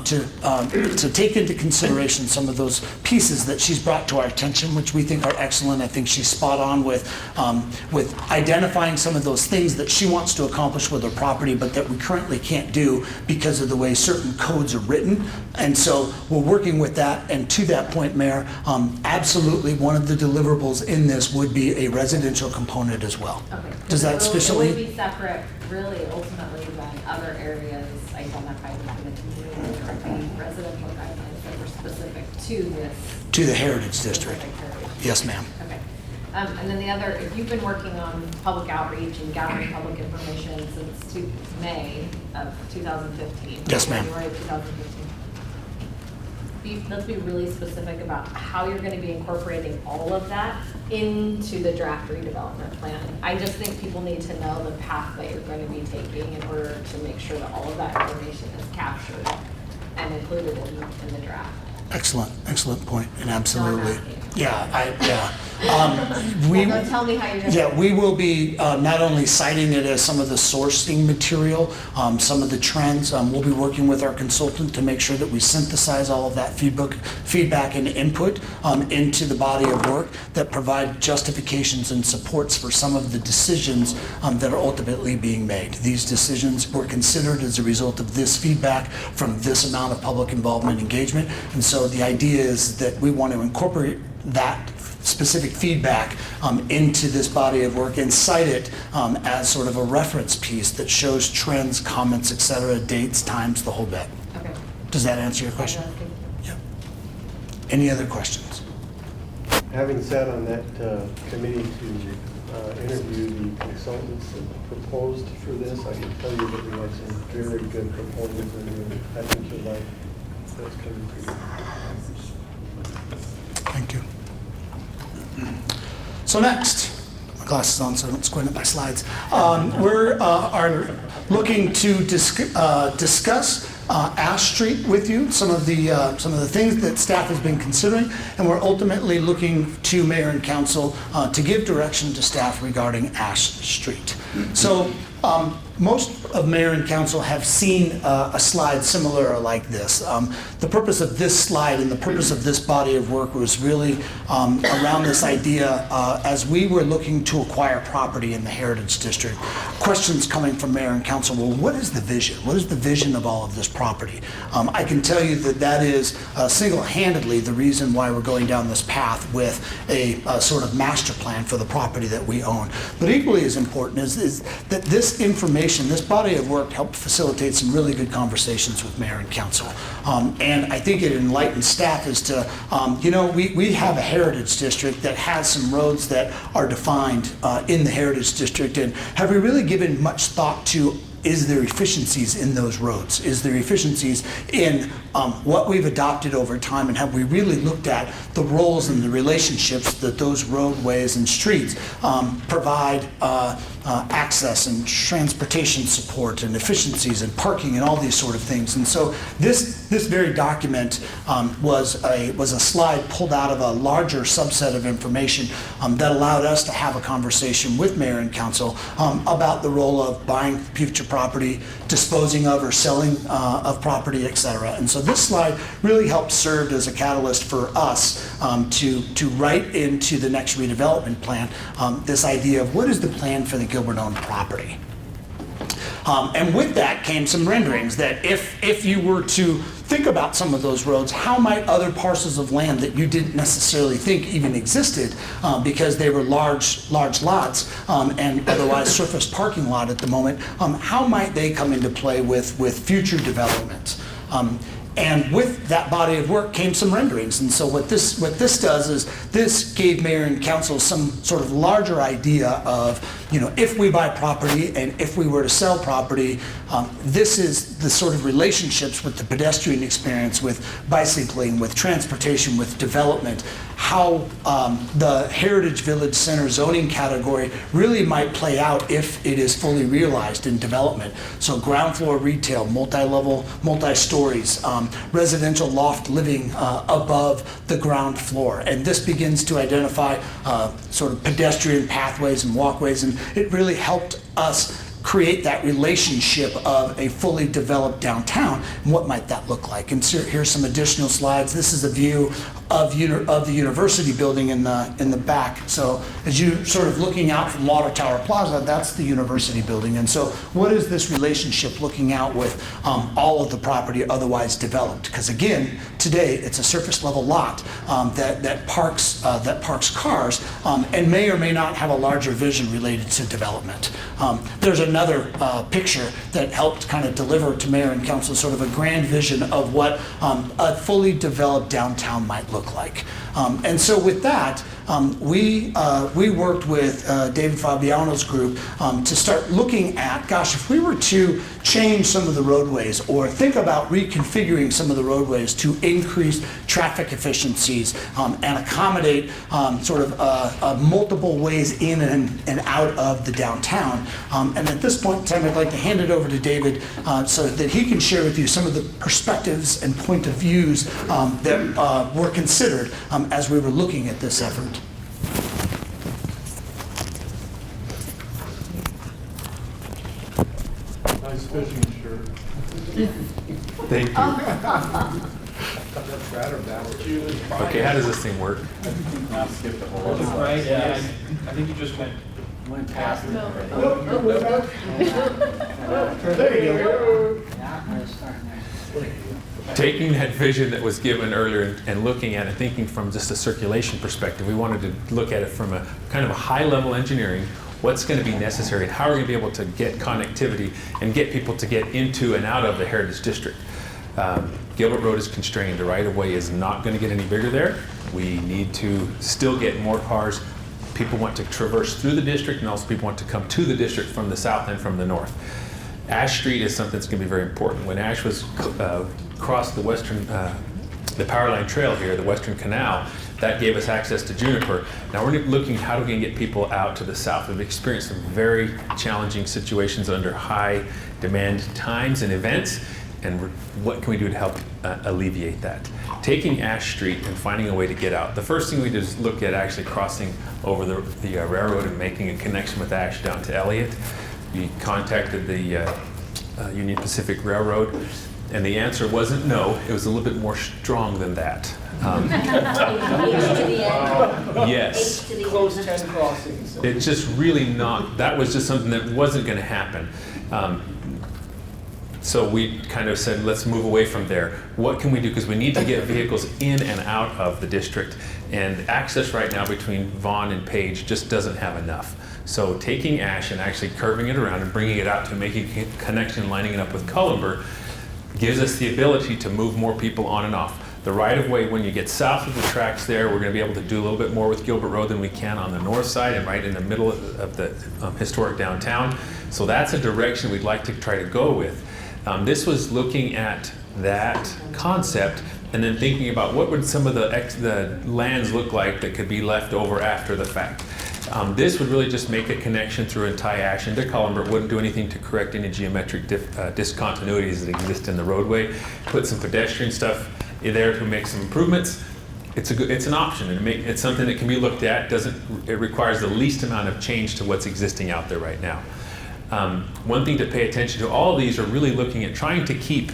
to take into consideration some of those pieces that she's brought to our attention, which we think are excellent. I think she's spot on with identifying some of those things that she wants to accomplish with her property, but that we currently can't do because of the way certain codes are written. And so we're working with that. And to that point, Mayor, absolutely one of the deliverables in this would be a residential component as well. Okay. Does that sufficiently? It would be separate, really, ultimately, than other areas identified within the community. There would be residential guidelines that were specific to this. To the Heritage District. Heritage. Yes, ma'am. Okay. And then the other, if you've been working on public outreach and gathering public information since May of 2015. Yes, ma'am. January of 2015. Let's be really specific about how you're going to be incorporating all of that into the draft redevelopment plan. I just think people need to know the path that you're going to be taking in order to make sure that all of that information is captured and included in the draft. Excellent point, and absolutely. Yeah, We, Well, tell me how you're gonna. yeah, we will be not only citing it as some of the sourcing material, some of the trends. We'll be working with our consultant to make sure that we synthesize all of that feedback and input into the body of work that provide justifications and supports for some of the decisions that are ultimately being made. These decisions were considered as a result of this feedback from this amount of public involvement and engagement. And so the idea is that we want to incorporate that specific feedback into this body of work and cite it as sort of a reference piece that shows trends, comments, et cetera, dates, times, the whole bit. Okay. Does that answer your question? Yeah. Any other questions? Having sat on that committee to interview the consultants that proposed for this, I can tell you that we had some very good proposals, and I think you'll like what's coming through. Thank you. So next, my glasses on so I don't squint at my slides. We are looking to discuss Ash Street with you, some of the things that staff has been considering, and we're ultimately looking to Mayor and Council to give direction to staff regarding Ash Street. So most of Mayor and Council have seen a slide similar or like this. The purpose of this slide and the purpose of this body of work was really around this idea as we were looking to acquire property in the Heritage District. Questions coming from Mayor and Council, well, what is the vision? What is the vision of all of this property? I can tell you that that is single-handedly the reason why we're going down this path with a sort of master plan for the property that we own. But equally as important is that this information, this body of work helped facilitate some really good conversations with Mayor and Council. And I think it enlightens staff as to, we have a Heritage District that has some roads that are defined in the Heritage District, and have we really given much thought to is there efficiencies in those roads? Is there efficiencies in what we've adopted over time, and have we really looked at the roles and the relationships that those roadways and streets provide access and transportation support and efficiencies and parking and all these sort of things. And so this very document was a slide pulled out of a larger subset of information that allowed us to have a conversation with Mayor and Council about the role of buying future property, disposing of or selling of property, et cetera. And so this slide really helped serve as a catalyst for us to write into the next redevelopment plan this idea of what is the plan for the Gilbert-owned property. And with that came some renderings that if you were to think about some of those roads, how might other parcels of land that you didn't necessarily think even existed because they were large lots and otherwise surface parking lot at the moment, how might they come into play with future development? And with that body of work came some renderings. And so what this does is this gave Mayor and Council some sort of larger idea of, if we buy property and if we were to sell property, this is the sort of relationships with the pedestrian experience, with bicycling, with transportation, with development, how the Heritage Village Center zoning category really might play out if it is fully realized in development. So ground floor retail, multi-level, multi-stories, residential loft living above the ground floor. And this begins to identify sort of pedestrian pathways and walkways, and it really helped us create that relationship of a fully developed downtown, and what might that look like? And so here's some additional slides. This is a view of the university building in the back. So as you sort of looking out from Water Tower Plaza, that's the university building. And so what is this relationship looking out with all of the property otherwise developed? Because again, today it's a surface level lot that parks cars and may or may not have a larger vision related to development. There's another picture that helped kind of deliver to Mayor and Council sort of a grand vision of what a fully developed downtown might look like. And so with that, we worked with David Fabiano's group to start looking at, gosh, if we were to change some of the roadways or think about reconfiguring some of the roadways to increase traffic efficiencies and accommodate sort of multiple ways in and out of the downtown. And at this point in time, I'd like to hand it over to David so that he can share with you some of the perspectives and point of views that were considered as we were looking at this effort. fishing shirt. Thank you. Okay, how does this thing work? Now skip the whole. Right, yeah, I think you just went past it. There you go. Taking that vision that was given earlier and looking at it, thinking from just a circulation perspective, we wanted to look at it from a kind of a high-level engineering. What's going to be necessary and how are we going to be able to get connectivity and get people to get into and out of the Heritage District. Gilbert Road is constrained. The right-of-way is not going to get any bigger there. We need to still get more cars. People want to traverse through the district, and also people want to come to the district from the south and from the north. Ash Street is something that's going to be very important. When Ash was crossed the western, the power line trail here, the Western Canal, that gave us access to Juniper. Now we're looking at how do we get people out to the south. We've experienced some very challenging situations under high demand times and events, and what can we do to help alleviate that? Taking Ash Street and finding a way to get out. The first thing we did is look at actually crossing over the railroad and making a connection with Ash down to Elliott. We contacted the Union Pacific Railroad, and the answer wasn't no. It was a little bit more strong than that. Yes. Close 10 crossings. It's just really not, that was just something that wasn't going to happen. So we kind of said, let's move away from there. What can we do? Because we need to get vehicles in and out of the district. And access right now between Vaughan and Page just doesn't have enough. So taking Ash and actually curving it around and bringing it out to making a connection, lining it up with Cullenber, gives us the ability to move more people on and off. The right-of-way, when you get south of the tracks there, we're going to be able to do a little bit more with Gilbert Road than we can on the north side and right in the middle of the historic downtown. So that's a direction we'd like to try to go with. This was looking at that concept and then thinking about what would some of the lands look like that could be left over after the fact. This would really just make a connection through and tie Ash into Cullenber. It wouldn't do anything to correct any geometric discontinuities that exist in the roadway. Put some pedestrian stuff in there to make some improvements. It's an option, and it's something that can be looked at. It requires the least amount of change to what's existing out there right now. One thing to pay attention to, all of these are really looking at trying to keep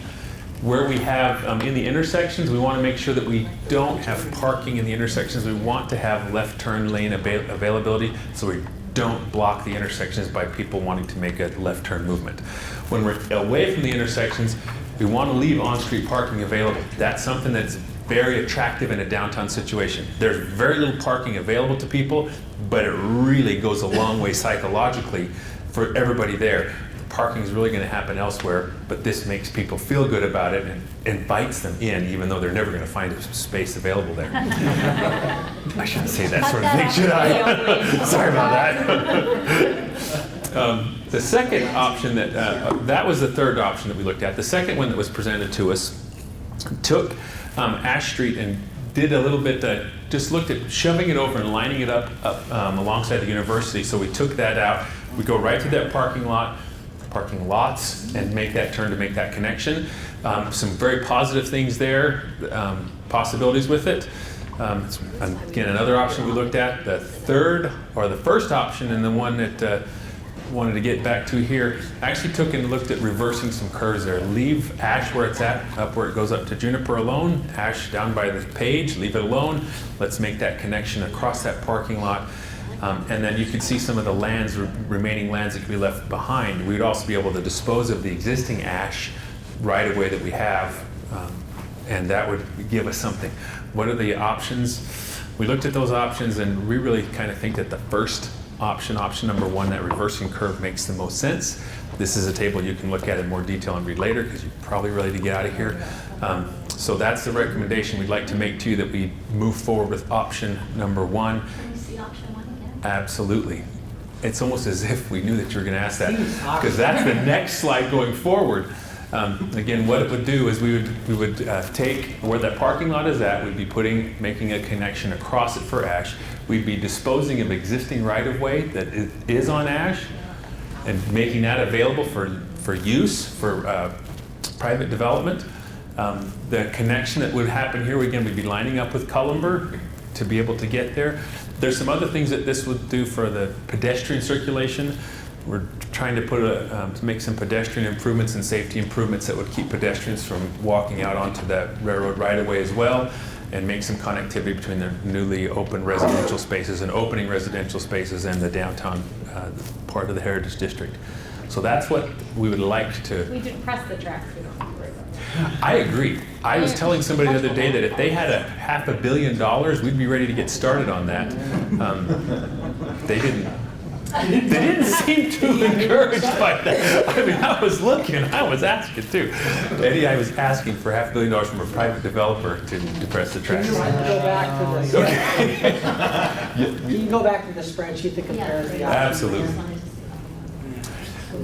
where we have in the intersections. We want to make sure that we don't have parking in the intersections. We want to have left turn lane availability so we don't block the intersections by people wanting to make a left turn movement. When we're away from the intersections, we want to leave on-street parking available. That's something that's very attractive in a downtown situation. There's very little parking available to people, but it really goes a long way psychologically for everybody there. Parking is really going to happen elsewhere, but this makes people feel good about it and invites them in, even though they're never going to find a space available there. I shouldn't say that sort of thing, should I? Sorry about that. The second option that was the third option that we looked at. The second one that was presented to us took Ash Street and did a little bit, just looked at shoving it over and lining it up alongside the university. So we took that out. We go right to that parking lots, and make that turn to make that connection. Some very positive things there, possibilities with it. Again, another option we looked at. The third, or the first option, and the one that wanted to get back to here, actually took and looked at reversing some curves there. Leave Ash where it's at, up where it goes up to Juniper alone. Ash down by the Page, leave it alone. Let's make that connection across that parking lot. And then you can see some of the remaining lands that can be left behind. We would also be able to dispose of the existing Ash right-of-way that we have, and that would give us something. What are the options? We looked at those options, and we really kind of think that the first option number one, that reversing curve, makes the most sense. This is a table you can look at in more detail and read later, because you're probably ready to get out of here. So that's the recommendation we'd like to make to you, that we move forward with option number one. Absolutely. It's almost as if we knew that you were going to ask that, because that's the next slide going forward. Again, what it would do is we would take where that parking lot is at, we'd be making a connection across it for Ash. We'd be disposing of existing right-of-way that is on Ash and making that available for use for private development. The connection that would happen here, again, we'd be lining up with Cullenber to be able to get there. There's some other things that this would do for the pedestrian circulation. we're trying to put to make some pedestrian improvements and safety improvements that would keep pedestrians from walking out onto that railroad right of way as well, and make some connectivity between the newly open residential spaces and opening residential spaces and the downtown part of the Heritage District. So that's what we would like to. We did press the tracks, we don't have to worry about it. I agree. I was telling somebody the other day that if they had $500 million, we'd be ready to get started on that. They didn't. They didn't seem too encouraged by that. I mean, I was looking, I was asking too. Eddie, I was asking for $500 million from a private developer to press the tracks. You can go back to the, Okay. you can go back to the spreadsheet that compares the options. Absolutely.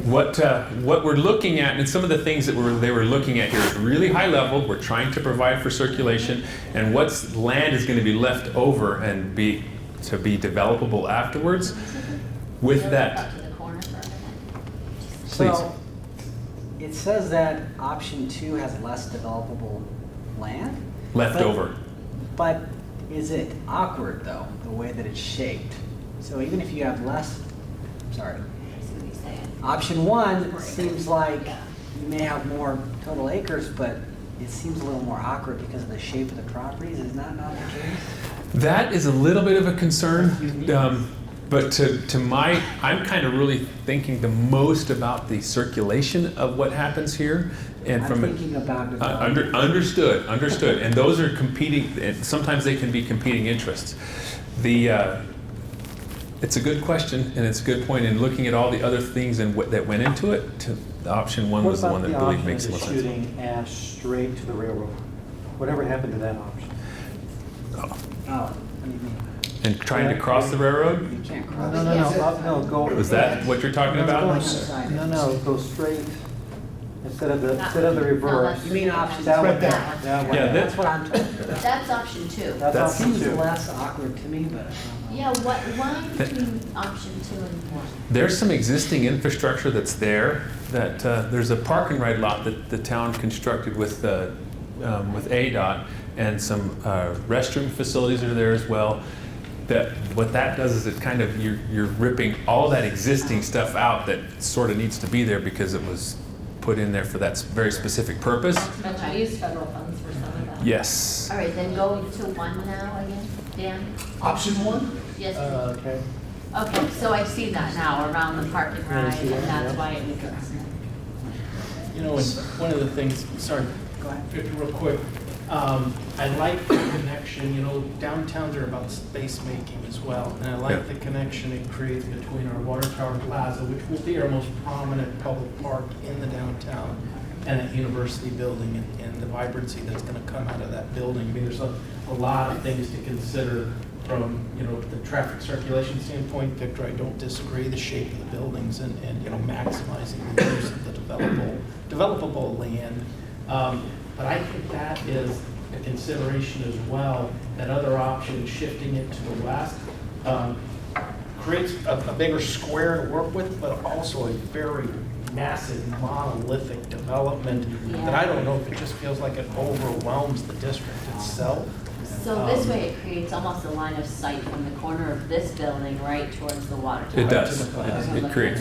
What we're looking at, and some of the things that they were looking at here is really high level. We're trying to provide for circulation, and what's land is going to be left over and be developable afterwards. With that, please. So, it says that option 2 has less developable land? Left over. But is it awkward though, the way that it's shaped? So even if you have less, sorry. Option 1 seems like you may have more total acres, but it seems a little more awkward because of the shape of the properties. Is that not the case? That is a little bit of a concern. But I'm kind of really thinking the most about the circulation of what happens here, and I'm thinking about understood, and those are competing. And sometimes they can be competing interests. It's a good question, and it's a good point. In looking at all the other things and that went into it, option 1 was the one that really makes the most sense. Shooting ash straight to the railroad. Whatever happened to that option? Oh, what do you mean? And trying to cross the railroad? You can't cross. No, go. Was that what you're talking about? No, go straight, instead of the reverse. You mean option That one. Yeah, That's what I'm talking about. That's option 2. That's That option seems 2. less awkward to me, but. Yeah, why between option 2 and 1? There's some existing infrastructure that's there. That there's a park and ride lot that the town constructed with ADOT, and some restroom facilities are there as well. What that does is it kind of you're ripping all that existing stuff out that sort of needs to be there because it was put in there for that very specific purpose. But I used federal funds for some of that. Yes. All right, then go to 1 now again, Dan? Option 1? Yes. Okay. Okay, so I see that now around the park and ride, and that's why it was. You know, and one of the things, sorry, Go ahead. real quick, I like the connection, you know, downtowns are about space making as well. And I like the connection it creates between our Water Tower Plaza, which will be our most prominent public park in the downtown, and that university building, and the vibrancy that's gonna come out of that building. I mean, there's a lot of things to consider from, you know, the traffic circulation standpoint. Victor, I don't disagree, the shape of the buildings and you know, maximizing the use of the developable land. But I think that is a consideration as well. That other option, shifting it to the west, creates a bigger square to work with, but also a very massive monolithic development that I don't know if it just feels like it overwhelms the district itself. So this way it creates almost a line of sight from the corner of this building right towards the water tower. It does. It creates.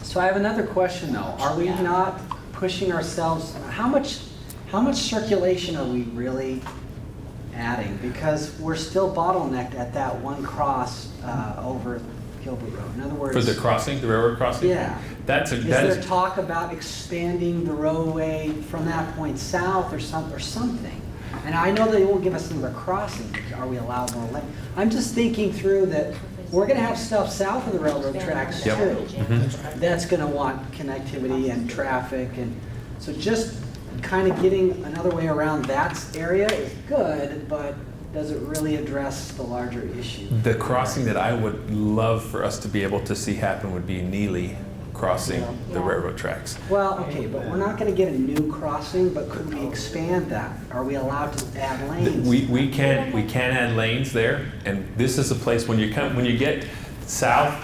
So I have another question though. Are we not pushing ourselves? How much circulation are we really adding? Because we're still bottlenecked at that one cross over Gilbert Road. In other words, For the crossing, the railroad crossing? Yeah. Is Is there talk about expanding the roadway from that point south or something? And I know they won't give us another crossing. Are we allowed more lane? I'm just thinking through that we're going to have stuff south of the railroad tracks too. Mm-hmm. That's going to want connectivity and traffic, and so just kind of getting another way around that area is good, but does it really address the larger issue? The crossing that I would love for us to be able to see happen would be Neely crossing the railroad tracks. Well, okay, but we're not going to get a new crossing, but could we expand that? Are we allowed to add lanes? We can add lanes there, and this is a place when you get south,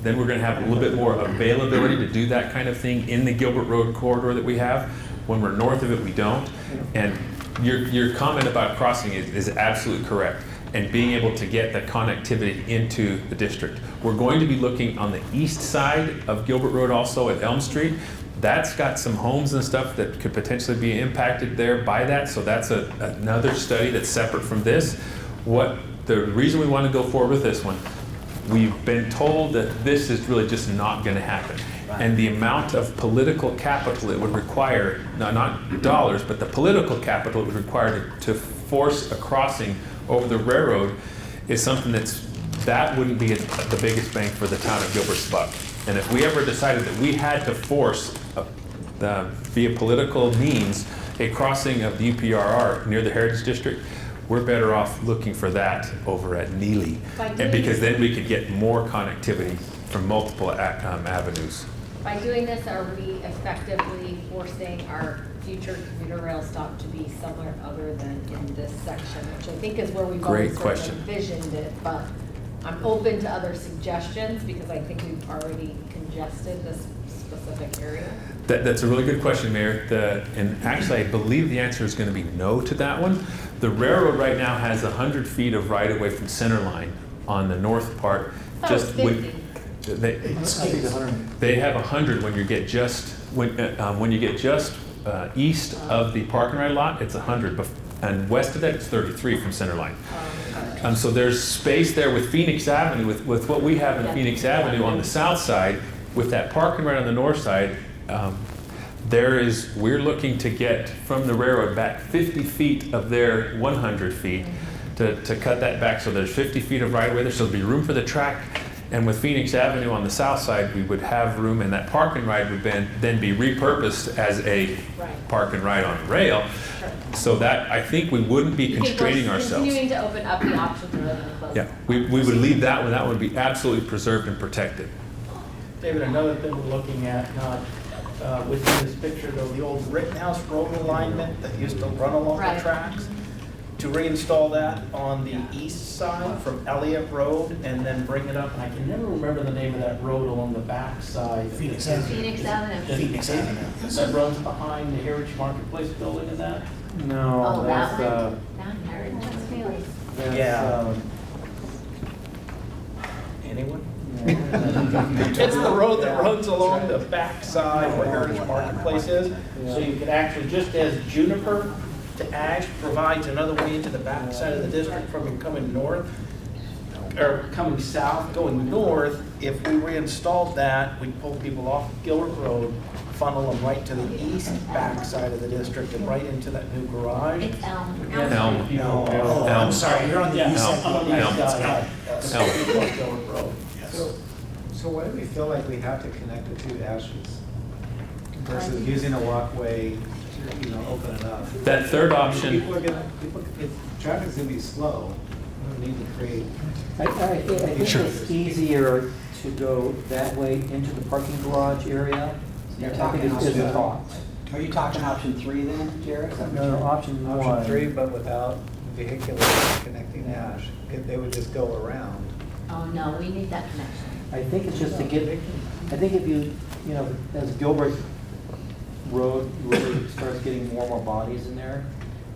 then we're going to have a little bit more availability to do that kind of thing in the Gilbert Road corridor that we have. When we're north of it, we don't. And your comment about crossing is absolutely correct. and being able to get the connectivity into the district. We're going to be looking on the east side of Gilbert Road also at Elm Street. That's got some homes and stuff that could potentially be impacted there by that, so that's another study that's separate from this. The reason we want to go forward with this one, we've been told that this is really just not going to happen. And the amount of political capital it would require, not dollars, but the political capital it would require to force a crossing over the railroad is something that wouldn't be the biggest bang for the town of Gilbert's buck. And if we ever decided that we had to force, via political means, a crossing of the UPRR near the Heritage District, we're better off looking for that over at Neely. And because then we could get more connectivity from multiple avenues. By doing this, are we effectively forcing our future commuter rail stop to be somewhere other than in this section, which I think is where we've always sort of envisioned it, but I'm open to other suggestions because I think we've already congested this specific area. That's a really good question, Mayor. And actually, I believe the answer is going to be no to that one. The railroad right now has 100 feet of right-of-way from center line on the north part. They have 100 when you get just east of the park and ride lot. It's 100, and west of that it's 33 from center line. So there's space there with Phoenix Avenue, with what we have in Phoenix Avenue on the south side, with that park and ride on the north side. We're looking to get from the railroad back 50 feet of their 100 feet to cut that back. So there's 50 feet of right-of-way there, so there'll be room for the track. And with Phoenix Avenue on the south side, we would have room, and that park and ride would then be repurposed as a park and ride on rail. So that, I think we wouldn't be constraining ourselves. Continuing to open up the options rather than closing. Yeah, we would leave that one. That would be absolutely preserved and protected. David, another thing we're looking at, not within this picture, though, the old Rittenhouse road alignment that used to run along the tracks, to reinstall that on the east side from Elliott Road and then bring it up, and I can never remember the name of that road along the back side. Phoenix Avenue. Phoenix Avenue. That runs behind the Heritage Marketplace building and that? No, that's, Down Heritage. Yeah. Anyone? It's the road that runs along the back side where Heritage Marketplace is. So you could actually, just as Juniper to Ash provides another way into the back side of the district from coming north, or coming south, going north, if we reinstalled that, we'd pull people off Gilbert Road, funnel them right to the east back side of the district and right into that new garage. It's Elm. Oh, I'm sorry, you're on the east side. I'm on the east side. Gilbert Road. So why do we feel like we have to connect the two ashes versus using a walkway to, open it up? That third option. Traffic's gonna be slow. We don't need to create. I think it's easier to go that way into the parking garage area. You're I think talking it's just a thought. Are you talking option 3 then, Jared? No, option 1. Option 3, but without vehicular connecting ash. They would just go around. Oh, no, we need that connection. I think it's just to get, I think if you, as Gilbert Road really starts getting more and more bodies in there,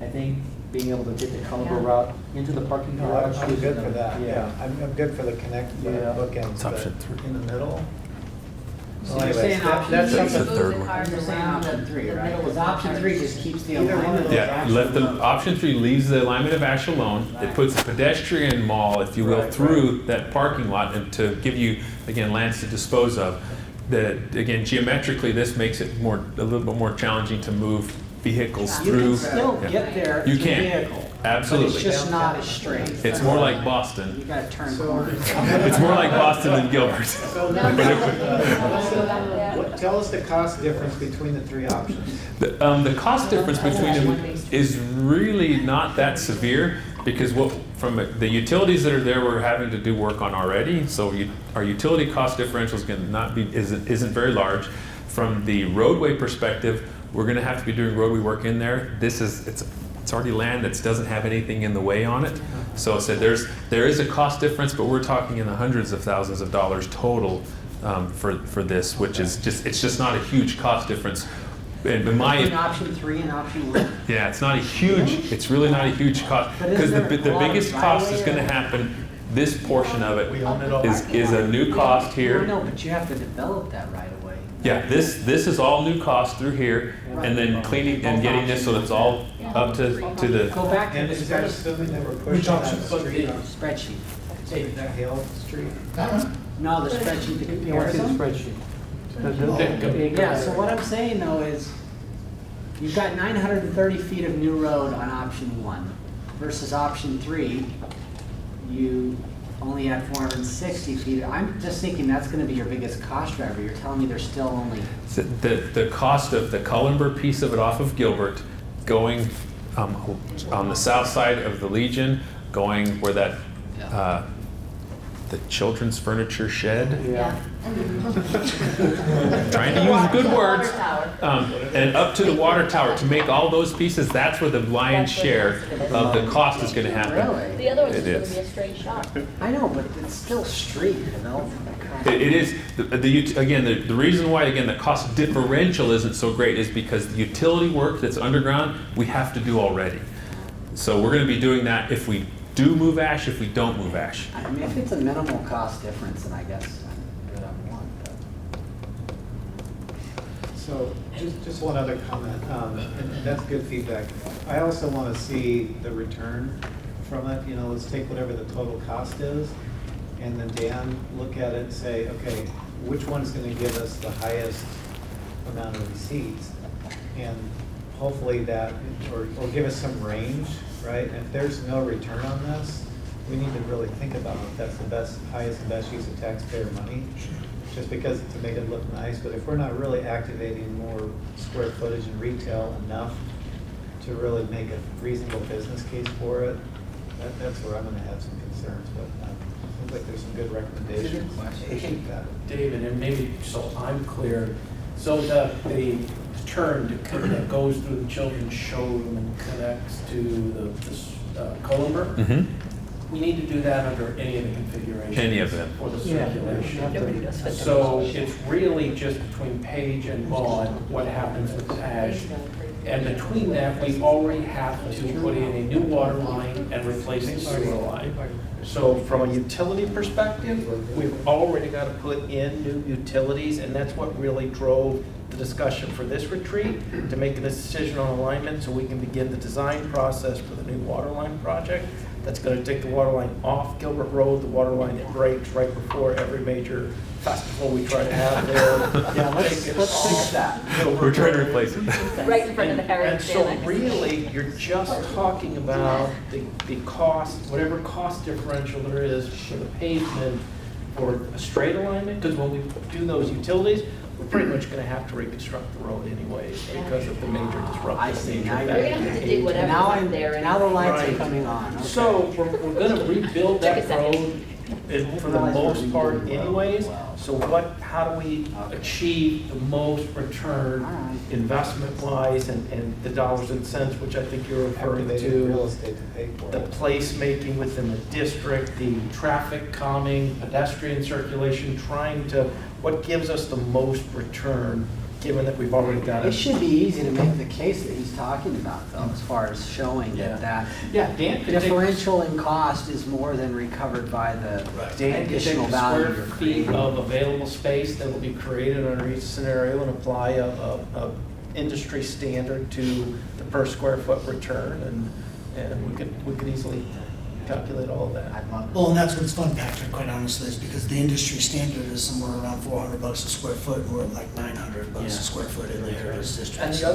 I think being able to get the Culver route into the parking No, garage. I'm good for them- that, yeah. I'm good for the bookends, but in the middle. So Well, you're anyways, saying option that's 3 something- You're saying option 3, right? Because option 3 just keeps the alignment of Yeah, option 3 leaves the alignment of Ash alone. It puts a pedestrian mall, if you will, through that parking lot, and to give you, again, lands to dispose of. Again, geometrically, this makes it a little bit more challenging to move vehicles You through. can still get there You to can. vehicle. Absolutely. But it's just not as straight. It's more like Boston. You gotta turn corners. It's more like Boston than Gilbert. Tell us the cost difference between the three options. The cost difference between them is really not that severe, because from the utilities that are there, we're having to do work on already. So our utility cost differential isn't very large. From the roadway perspective, we're going to have to be doing roadway work in there. It's already land that doesn't have anything in the way on it. So I said there is a cost difference, but we're talking in the hundreds of thousands of dollars total for this, which is it's just not a huge cost difference in Between my, option 3 and option 1. yeah, it's not a huge, it's really not a huge cost. But Because isn't the there a lot of biggest cost is right-of-way gonna or- happen, this portion of it We own it all. is a new cost here. No, but you have to develop that right away. Yeah, this is all new cost through here, and then cleaning and getting this so it's all up to the, Go back to And the is that assuming that we're Which pushing that option? street? Spreadsheet. Take that Hill Street? No, the spreadsheet that compares Look at the them. spreadsheet. Yeah, so what I'm saying though is, you've got 930 feet of new road on option 1 versus option 3, you only had 460 feet. I'm just thinking that's gonna be your biggest cost driver. You're telling me there's still only, the cost of the Cullenber piece of it off of Gilbert, going on the south side of the Legion, going where that, the children's furniture shed. Yeah. Trying to use good words. And up to the water tower, to make all those pieces, that's where the lion's share of the cost is gonna happen. Really? The other one's It just gonna is. be a straight shot. I know, but it's still street development. It is, again, the reason why, again, the cost differential isn't so great is because the utility work that's underground, we have to do already. So we're gonna be doing that if we do move ash, if we don't move ash. I mean, if it's a minimal cost difference, then I guess I'm good on one. So, just one other comment, and that's good feedback. I also want to see the return from it, you know, let's take whatever the total cost is, and then Dan, look at it and say, okay, which one's gonna give us the highest amount of receipts? And hopefully that, or give us some range, right? And if there's no return on this, we need to really think about if that's the best, highest and best use of taxpayer money, just because to make it look nice, but if we're not really activating more square footage in retail enough to really make a reasonable business case for it, that's where I'm gonna have some concerns, but seems like there's some good recommendations. Appreciate that. David, and maybe so I'm clear, so the turn that goes through the children's showroom and connects to the Cullenber, we need to do that under any of the configurations. Any of them. For the Yeah. circulation. Nobody does fit So it's really just between Page and Vaughn, what happens with Ash. And between that, we already have to put in a new water line and replace the sewer line. So from a utility perspective, we've already got to put in new utilities, and that's what really drove the discussion for this retreat, to make a decision on alignment so we can begin the design process for the new water line project. That's going to take the water line off Gilbert Road, the water line that breaks right before every major festival we try to have there. Yeah, let's fix that. We're trying to replace it. Right in front of the Heritage And so Annex. really, you're just talking about the cost, whatever cost differential there is for the pavement for a straight alignment, because when we do those utilities, we're pretty much gonna have to reconstruct the road anyways because of the major disruptive I see, nature now of you're that. We're gonna have to dig whatever's Now up there and- now the lights are Right. coming on. Okay. So we're gonna rebuild Took a that second. road for the most part anyways. So how do we achieve the most return investment-wise and the dollars and cents, which I think you're referring Activating real to? estate to pay for The it. placemaking within the district, the traffic calming, pedestrian circulation, trying to, what gives us the most return, given that we've already got It it. should be easy to make the case that he's talking about, though, as far as showing that Yeah, Dan could take differential in cost is more than recovered by the Dan could take additional the value square you're feet creating. of available space that will be created under each scenario and apply a industry standard to the per square foot return, and we could easily calculate all of that. Well, and that's what's fun, Patrick, quite honestly, is because the industry standard is somewhere around $400 a square foot, and we're at like $900 a square foot in the Heritage District. And the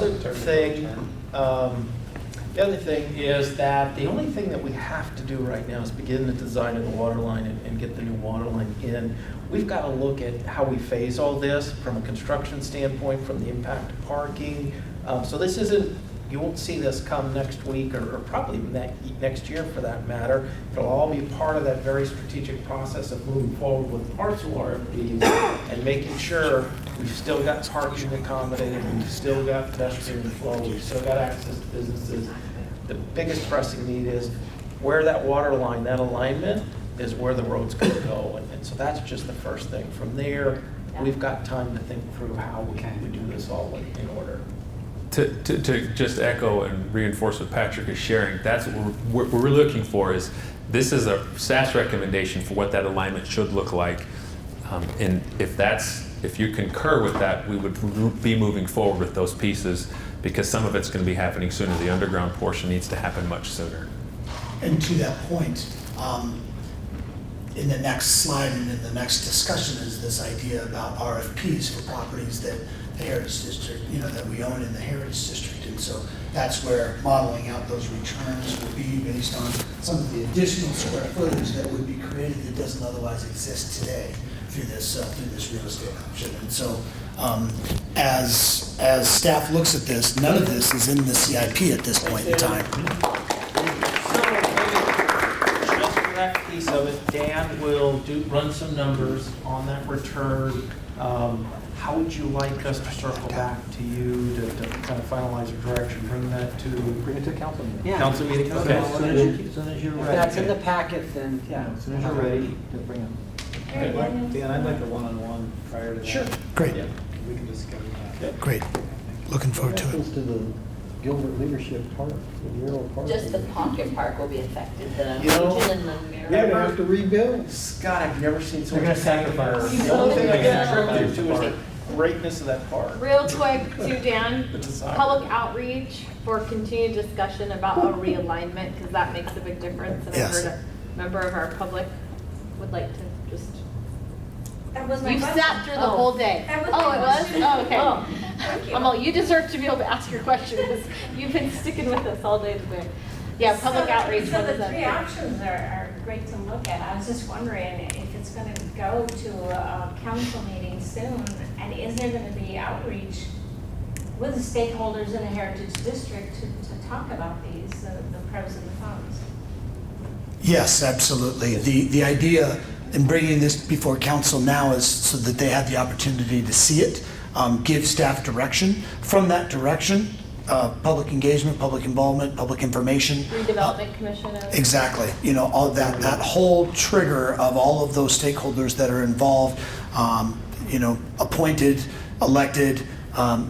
other thing is that the only thing that we have to do right now is begin the design of the water line and get the new water line in. We've got to look at how we phase all this from a construction standpoint, from the impact of parking. So this isn't, you won't see this come next week or probably next year for that matter. It'll all be part of that very strategic process of moving forward with parcel RFPs and making sure we've still got parking accommodated, we've still got pedestrian flow, we've still got access to businesses. The biggest pressing need is where that water line, that alignment, is where the road's going to go. And so that's just the first thing. From there, we've got time to think through how we do this all in order. To just echo and reinforce what Patrick is sharing, that's what we're looking for. Is this is a staff's recommendation for what that alignment should look like, and if you concur with that, we would be moving forward with those pieces, because some of it's going to be happening sooner. The underground portion needs to happen much sooner. And to that point, in the next slide and in the next discussion is this idea about RFPs for properties that the Heritage District, that we own in the Heritage District. And so that's where modeling out those returns will be based on some of the additional square footage that would be created that doesn't otherwise exist today through this real estate option. And so as staff looks at this, none of this is in the CIP at this point in time. Just for that piece of it, Dan will run some numbers on that return. How would you like us to circle back to you to kind of finalize your direction, bring it to council meeting? Yeah. Council meeting, As okay. soon as you're If ready. that's in the packet, then, yeah. As soon as you're ready, to bring it. Dan, I'd like a one-on-one prior to that. Sure. Great. Yeah, we can just schedule that. Great. Looking forward to What it. happens to the Gilbert Leadership Park, the mural park? Just the pocket park will be affected, the You know, region and the You're mirror. gonna have to rebuild. Scott, I've never seen so They're much. gonna sacrifice. The only thing I Yeah. can attribute to is the greatness of that park. Real quick to Dan, The design. public outreach for continued discussion about a realignment, because that makes a big difference. And I Yes. heard a member of our public would like to just, That was my you've question. sat through the whole day. That was Oh, my it was? question. Oh, okay. Oh, thank you. Amal, you deserve to be able to ask your question, because you've been sticking with us all day today. Yeah, public outreach, So what the is that? three options are great to look at. I was just wondering if it's gonna go to a council meeting soon, and is there gonna be outreach with the stakeholders in the Heritage District to talk about these, the pros and the cons? Yes, absolutely. The idea in bringing this before council now is so that they have the opportunity to see it, give staff direction. From that direction, public engagement, public involvement, public information. Redevelopment Commission. Exactly. All that whole trigger of all of those stakeholders that are involved, appointed, elected,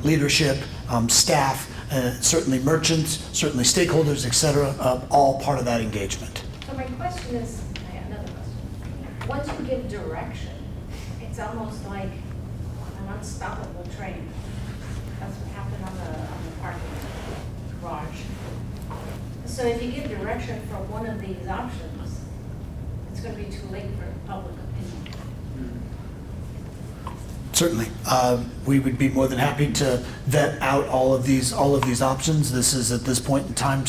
leadership, staff, certainly merchants, certainly stakeholders, et cetera, all part of that engagement. So my question is, I have another question. Once you give direction, it's almost like an unstoppable train. That's what happened on the parking garage. So if you give direction for one of these options, it's gonna be too late for public opinion. Certainly. We would be more than happy to vet out all of these options. This is, at this point in time,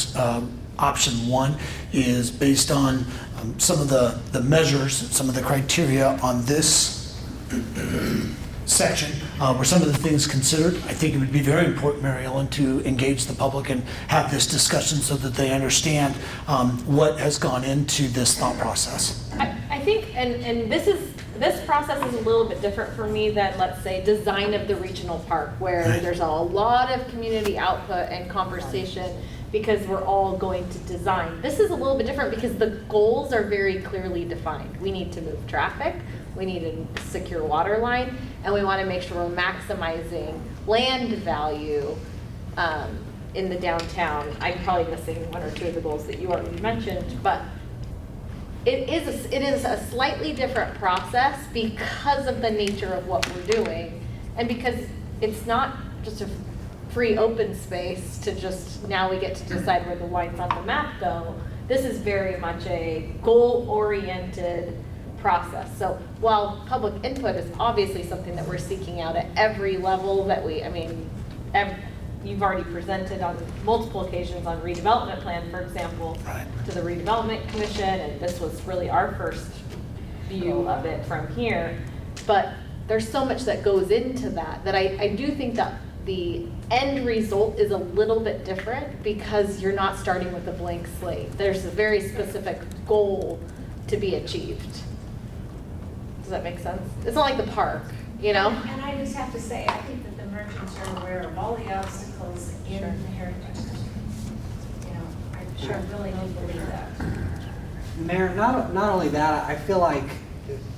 option one is based on some of the measures, some of the criteria on this section were some of the things considered. I think it would be very important, Mary Ellen, to engage the public and have this discussion so that they understand what has gone into this thought process. I think, and this process is a little bit different for me than, let's say, design of the regional park, where Right. there's a lot of community output and conversation because we're all going to design. This is a little bit different because the goals are very clearly defined. We need to move traffic, we need a secure water line, and we want to make sure we're maximizing land value in the downtown. I'm probably missing one or two of the goals that you already mentioned, but it is a slightly different process because of the nature of what we're doing, and because it's not just a free open space to just, now we get to decide where the lines on the map go. This is very much a goal-oriented process. So while public input is obviously something that we're seeking out at every level that you've already presented on multiple occasions on redevelopment plan, for example, to the redevelopment commission, and this was really our first view of it from here. But there's so much that goes into that I do think that the end result is a little bit different because you're not starting with a blank slate. There's a very specific goal to be achieved. Does that make sense? It's not like the park, And I just have to say, I think that the merchants are aware of all the obstacles in the Heritage District. I really do believe that. Mayor, not only that, I feel like,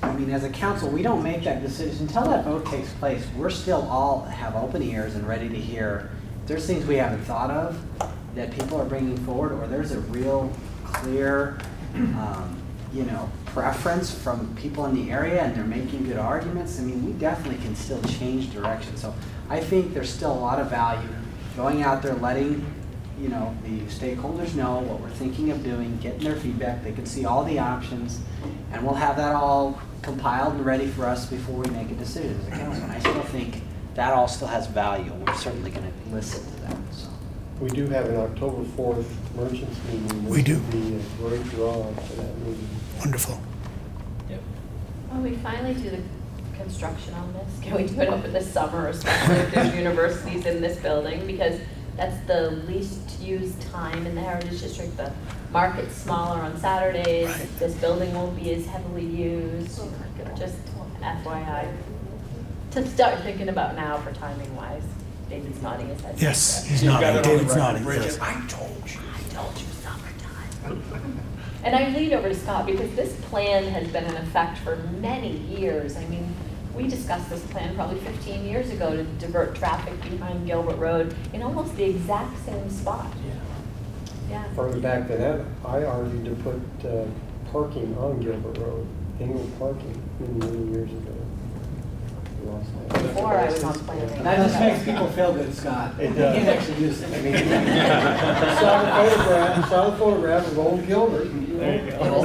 as a council, we don't make that decision until that vote takes place. We're still all have open ears and ready to hear there's things we haven't thought of that people are bringing forward, or there's a real clear, preference from people in the area and they're making good arguments, I mean, we definitely can still change direction. So I think there's still a lot of value going out there, letting, the stakeholders know what we're thinking of doing, getting their feedback. They can see all the options, and we'll have that all compiled and ready for us before we make a decision as a council. And I still think that all still has value, and we're certainly going to listen to that. So. We do have an October 4th merchants meeting. We do. This will be a great draw for that meeting. Wonderful. When we finally do the construction on this, can we do it over the summer, especially if there's universities in this building? Because that's the least used time in the Heritage District. The market's smaller on Saturdays. Right. This building won't be as heavily used. Just FYI. To start thinking about now for timing wise. David's nodding his head. Yes, he's You've got nodding. it on the David's record, nodding. Bridget. Yes. I told you. I told you summertime. And I lead over to Scott because this plan has been in effect for many years. I mean, we discussed this plan probably 15 years ago to divert traffic behind Gilbert Road in almost the exact same spot. Yeah. Further back than that, I argued to put parking on Gilbert Road, angled parking, many years ago. We lost that. Before I was on planning. That just makes people feel good, Scott. It You does. can actually use it. I mean, saw the photograph of old Gilbert. There you go.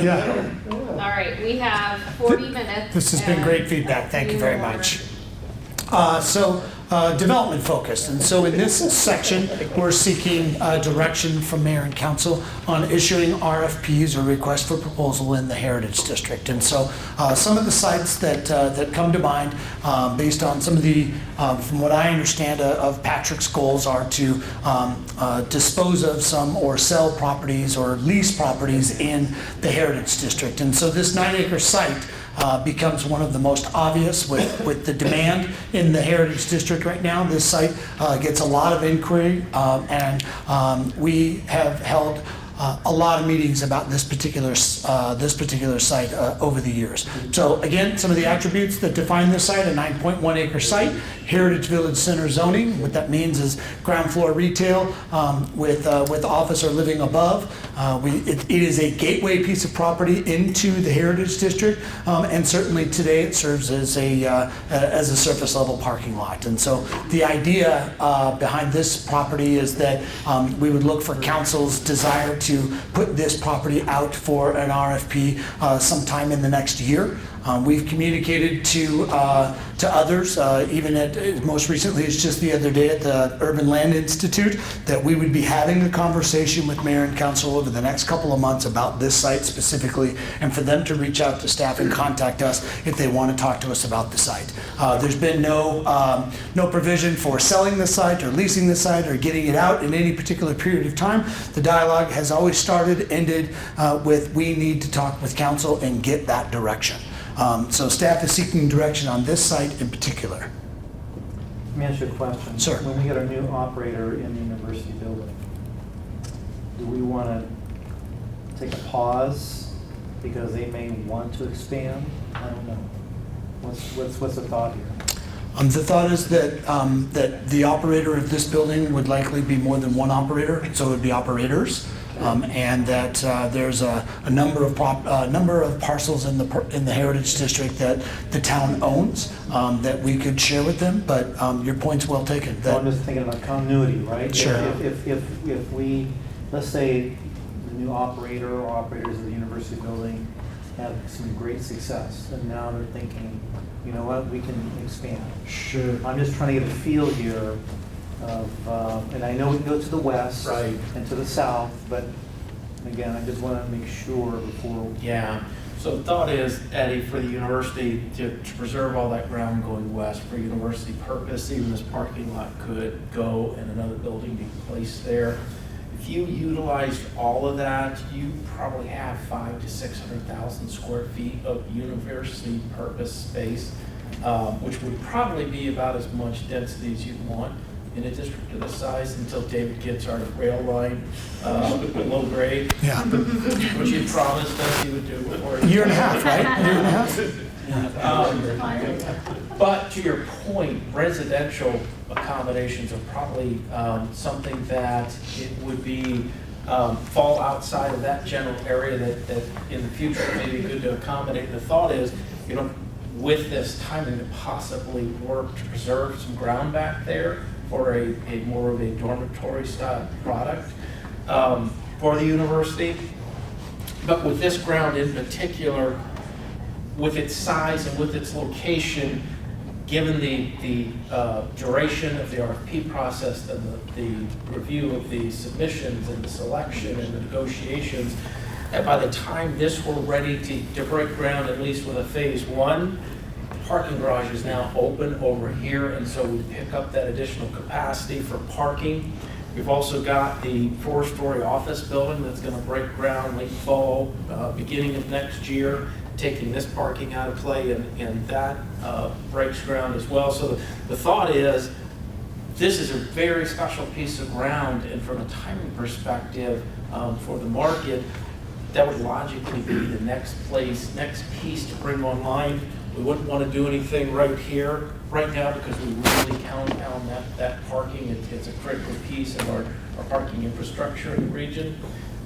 Yeah. All right, we have 40 minutes. This has been great feedback. Thank you very much. Development focused. And so in this section, we're seeking direction from mayor and council on issuing RFPs or requests for proposal in the Heritage District. And so some of the sites that come to mind based on some of the, from what I understand of Patrick's goals are to dispose of some or sell properties or lease properties in the Heritage District. And so this 9-acre site becomes one of the most obvious with the demand in the Heritage District right now. This site gets a lot of inquiry, and we have held a lot of meetings about this particular site over the years. So again, some of the attributes that define this site: a 9.1 acre site, Heritage Village Center zoning. What that means is ground floor retail with office or living above. It is a gateway piece of property into the Heritage District, and certainly today it serves as a surface level parking lot. And so the idea behind this property is that we would look for council's desire to put this property out for an RFP sometime in the next year. We've communicated to others, even most recently, it's just the other day at the Urban Land Institute, that we would be having a conversation with mayor and council over the next couple of months about this site specifically, and for them to reach out to staff and contact us if they want to talk to us about the site. There's been no provision for selling the site or leasing the site or getting it out in any particular period of time. The dialogue has always started, ended with we need to talk with council and get that direction. So staff is seeking direction on this site in particular. Let me ask you a question. Sir. When we get a new operator in the university building, do we want to take a pause because they may want to expand? I don't know. What's the thought here? The thought is that that the operator of this building would likely be more than one operator, so it would be operators. And that there's a number of parcels in the Heritage District that the town owns that we could share with them. But your point's well taken. Well, I'm just thinking about continuity, right? Sure. If we, let's say, the new operator or operators of the university building have some great success, and now they're thinking, you know what, we can expand. Sure. I'm just trying to get a feel here of, and I know we can go to the west and to the south, but again, I just want to make sure before. Yeah, so the thought is, Eddie, for the university to preserve all that ground going west for university purpose, even this parking lot could go and another building be placed there. If you utilized all of that, you probably have 500,000 to 600,000 square feet of university purpose space, which would probably be about as much density as you'd want in a district of this size until David gets our rail line low grade. Yeah. Which he promised us he would do before. A year and a half, right? A year and a half? But to your point, residential accommodations are probably something that it would be, fall outside of that general area that in the future it may be good to accommodate. The thought is, you know, with this timing to possibly work to preserve some ground back there for a more of a dormitory style product for the university. But with this ground in particular, with its size and with its location, given the duration of the RFP process and the review of the submissions and the selection and the negotiations, and by the time this were ready to break ground, at least with a phase one, the parking garage is now open over here, and so we pick up that additional capacity for parking. We've also got the 4-story office building that's going to break ground late fall, beginning of next year, taking this parking out of play, and that breaks ground as well. So the thought is, this is a very special piece of ground, and from a timing perspective for the market, that would logically be the next piece to bring online. We wouldn't want to do anything right here, right now, because we really count on that parking. It's a critical piece of our parking infrastructure in the region.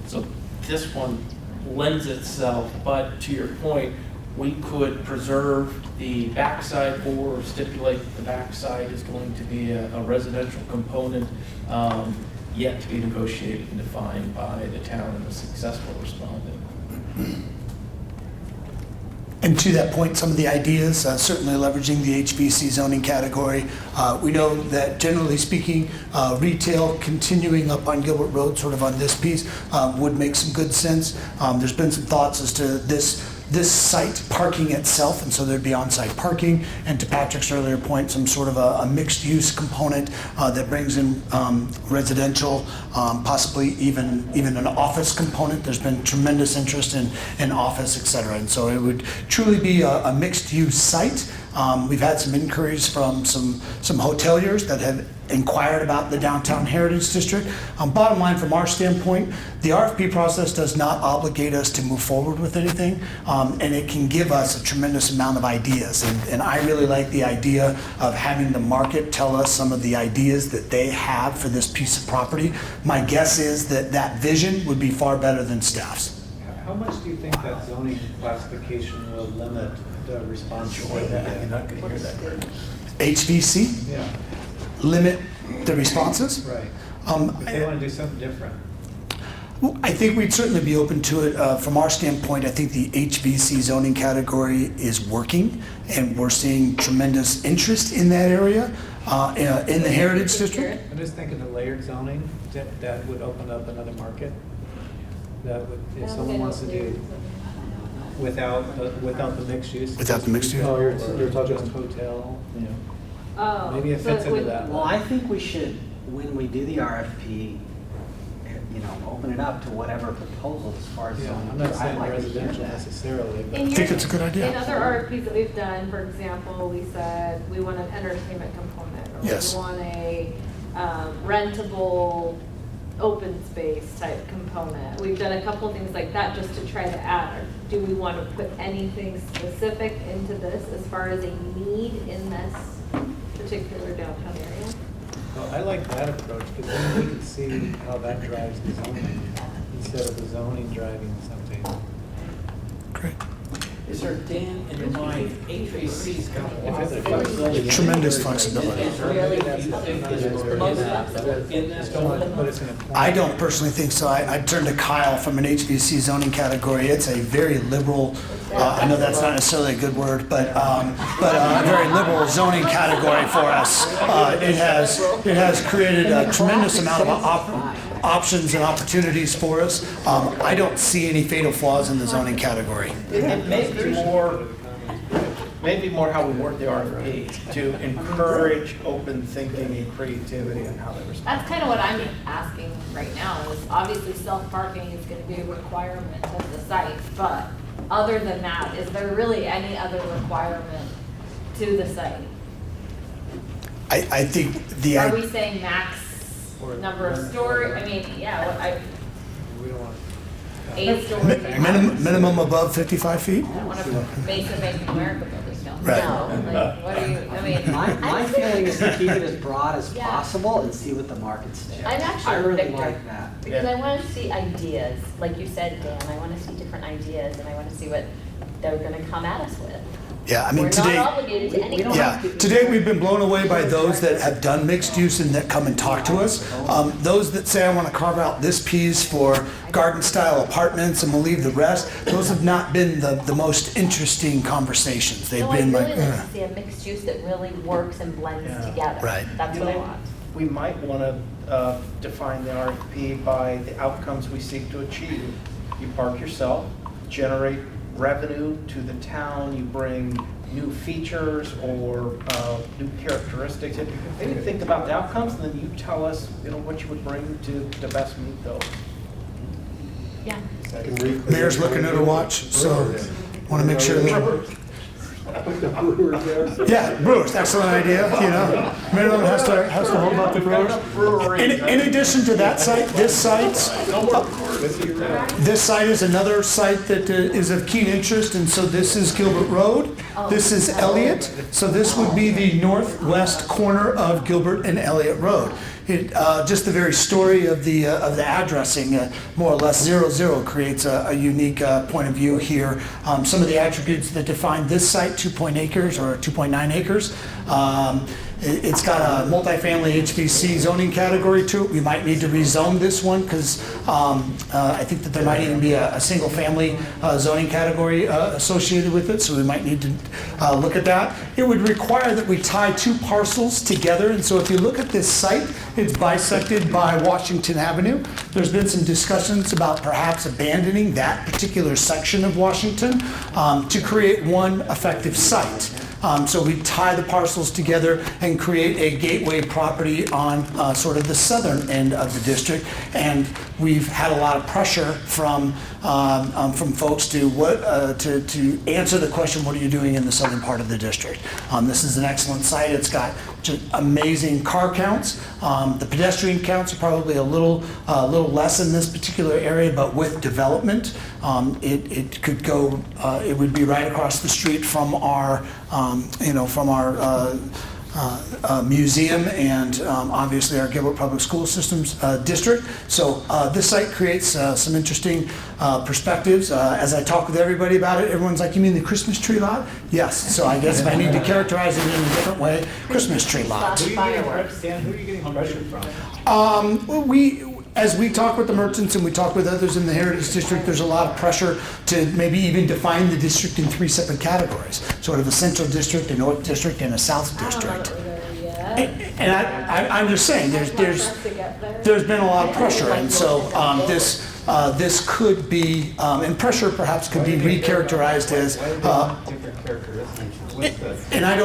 So this one lends itself, but to your point, we could preserve the backside or stipulate that the backside is going to be a residential component yet to be negotiated and defined by the town and the successful respondent. And to that point, some of the ideas, certainly leveraging the HBC zoning category. We know that generally speaking, retail continuing up on Gilbert Road, sort of on this piece, would make some good sense. There's been some thoughts as to this site parking itself, and so there'd be on-site parking, and to Patrick's earlier point, some sort of a mixed-use component that brings in residential, possibly even an office component. There's been tremendous interest in office, et cetera, and so it would truly be a mixed-use site. We've had some inquiries from some hoteliers that have inquired about the Downtown Heritage District. Bottom line, from our standpoint, the RFP process does not obligate us to move forward with anything, and it can give us a tremendous amount of ideas. And I really like the idea of having the market tell us some of the ideas that they have for this piece of property. My guess is that vision would be far better than staff's. How much do you think that zoning classification will limit the responsibility? You're not going to hear that very much. HVC? Yeah. Limit the responses? Right. If they want to do something different. I think we'd certainly be open to it. From our standpoint, I think the HVC zoning category is working, and we're seeing tremendous interest in that area in the Heritage District. I'm just thinking the layered zoning, that would open up another market. That would, if someone wants to do without the mixed use. Without the mixed use? Oh, you're talking about hotel, you know. Oh, Maybe it fits into that. Well, I think we should, when we do the RFP, open it up to whatever proposals as far as Yeah, zoning. I'm not saying I'd like to hear residential that. necessarily, but. I think it's a good idea. In other RFPs that we've done, for example, we said we want an entertainment component, or Yes. we want a rentable open space type component. We've done a couple things like that just to try to add. Or do we want to put anything specific into this as far as a need in this particular downtown area? Well, I like that approach, because then we can see how that drives the zoning, instead of the zoning driving something. Great. Is there, Dan, in your mind, HVAC's got a lot of flexibility? Tremendous flexibility. Is there anything you think is in this? I don't personally think so. I'd turn to Kyle from an HVC zoning category. It's a very liberal, I know that's not necessarily a good word, but a very liberal zoning category for us. It has created a tremendous amount of options and opportunities for us. I don't see any fatal flaws in the zoning category. It may be more how we work the RFP to encourage open thinking and creativity and how they respond. That's kind of what I'm asking right now, is obviously self-parking is going to be a requirement of the site, but other than that, is there really any other requirement to the site? I think Are we saying max number of stories? I mean, yeah, We don't want. 8 stories. minimum above 55 feet? I don't want to base it Bank of America building down Right. No, like, what are you, I mean. My feeling is to keep it as broad as Yeah. possible and see what the market says. I'm actually I really Victor, like that. because I want to see ideas, like you said, Dan, I want to see different ideas, and I want to see what they're gonna come at us with. Yeah, I mean, We're today. not obligated to anything. Yeah, today we've been blown away by those that have done mixed use and that come and talk to us. Those that say, I want to carve out this piece for garden-style apartments and we'll leave the rest, those have not been the most interesting conversations. They've No, been I like, really like to see a mixed use that really works and blends together. Right. That's what I want. We might want to define the RFP by the outcomes we seek to achieve. You park yourself, generate revenue to the town, you bring new features or new characteristics. Maybe think about the outcomes, and then you tell us, what you would bring to best meet those. Yeah. Mayor's looking at her watch, so want to make sure. Yeah, Brewers, excellent idea, Maryland has to hold up the Brewers. In addition to that site, this site is another site that is of keen interest, and so this is Gilbert Road, this is Elliott, so this would be the northwest corner of Gilbert and Elliott Road. Just the very story of the addressing, more or less 00 creates a unique point of view here. Some of the attributes that define this site, 2.8 acres or 2.9 acres. It's got a multifamily HBC zoning category to it. We might need to rezone this one because I think that there might even be a single family zoning category associated with it, so we might need to look at that. It would require that we tie two parcels together, and so if you look at this site, it's bisected by Washington Avenue. There's been some discussions about perhaps abandoning that particular section of Washington to create one effective site. So we tie the parcels together and create a gateway property on sort of the southern end of the district. And we've had a lot of pressure from folks to answer the question, what are you doing in the southern part of the district? This is an excellent site. It's got just amazing car counts. The pedestrian counts are probably a little less in this particular area, but with development, it could go. It would be right across the street from our museum and obviously our Gilbert Public School Systems district. So this site creates some interesting perspectives. As I talk with everybody about it, everyone's like, you mean the Christmas tree lot? Yes. So I guess if I need to characterize it in a different way, Christmas tree lot. Dan, who are you getting pressure from? As we talk with the merchants and we talk with others in the Heritage District, there's a lot of pressure to maybe even define the district in three separate categories, sort of a central district, a north district, and a south district. And I'm just saying, there's been a lot of pressure, and so this could be, and pressure perhaps could be recharacterized as. And I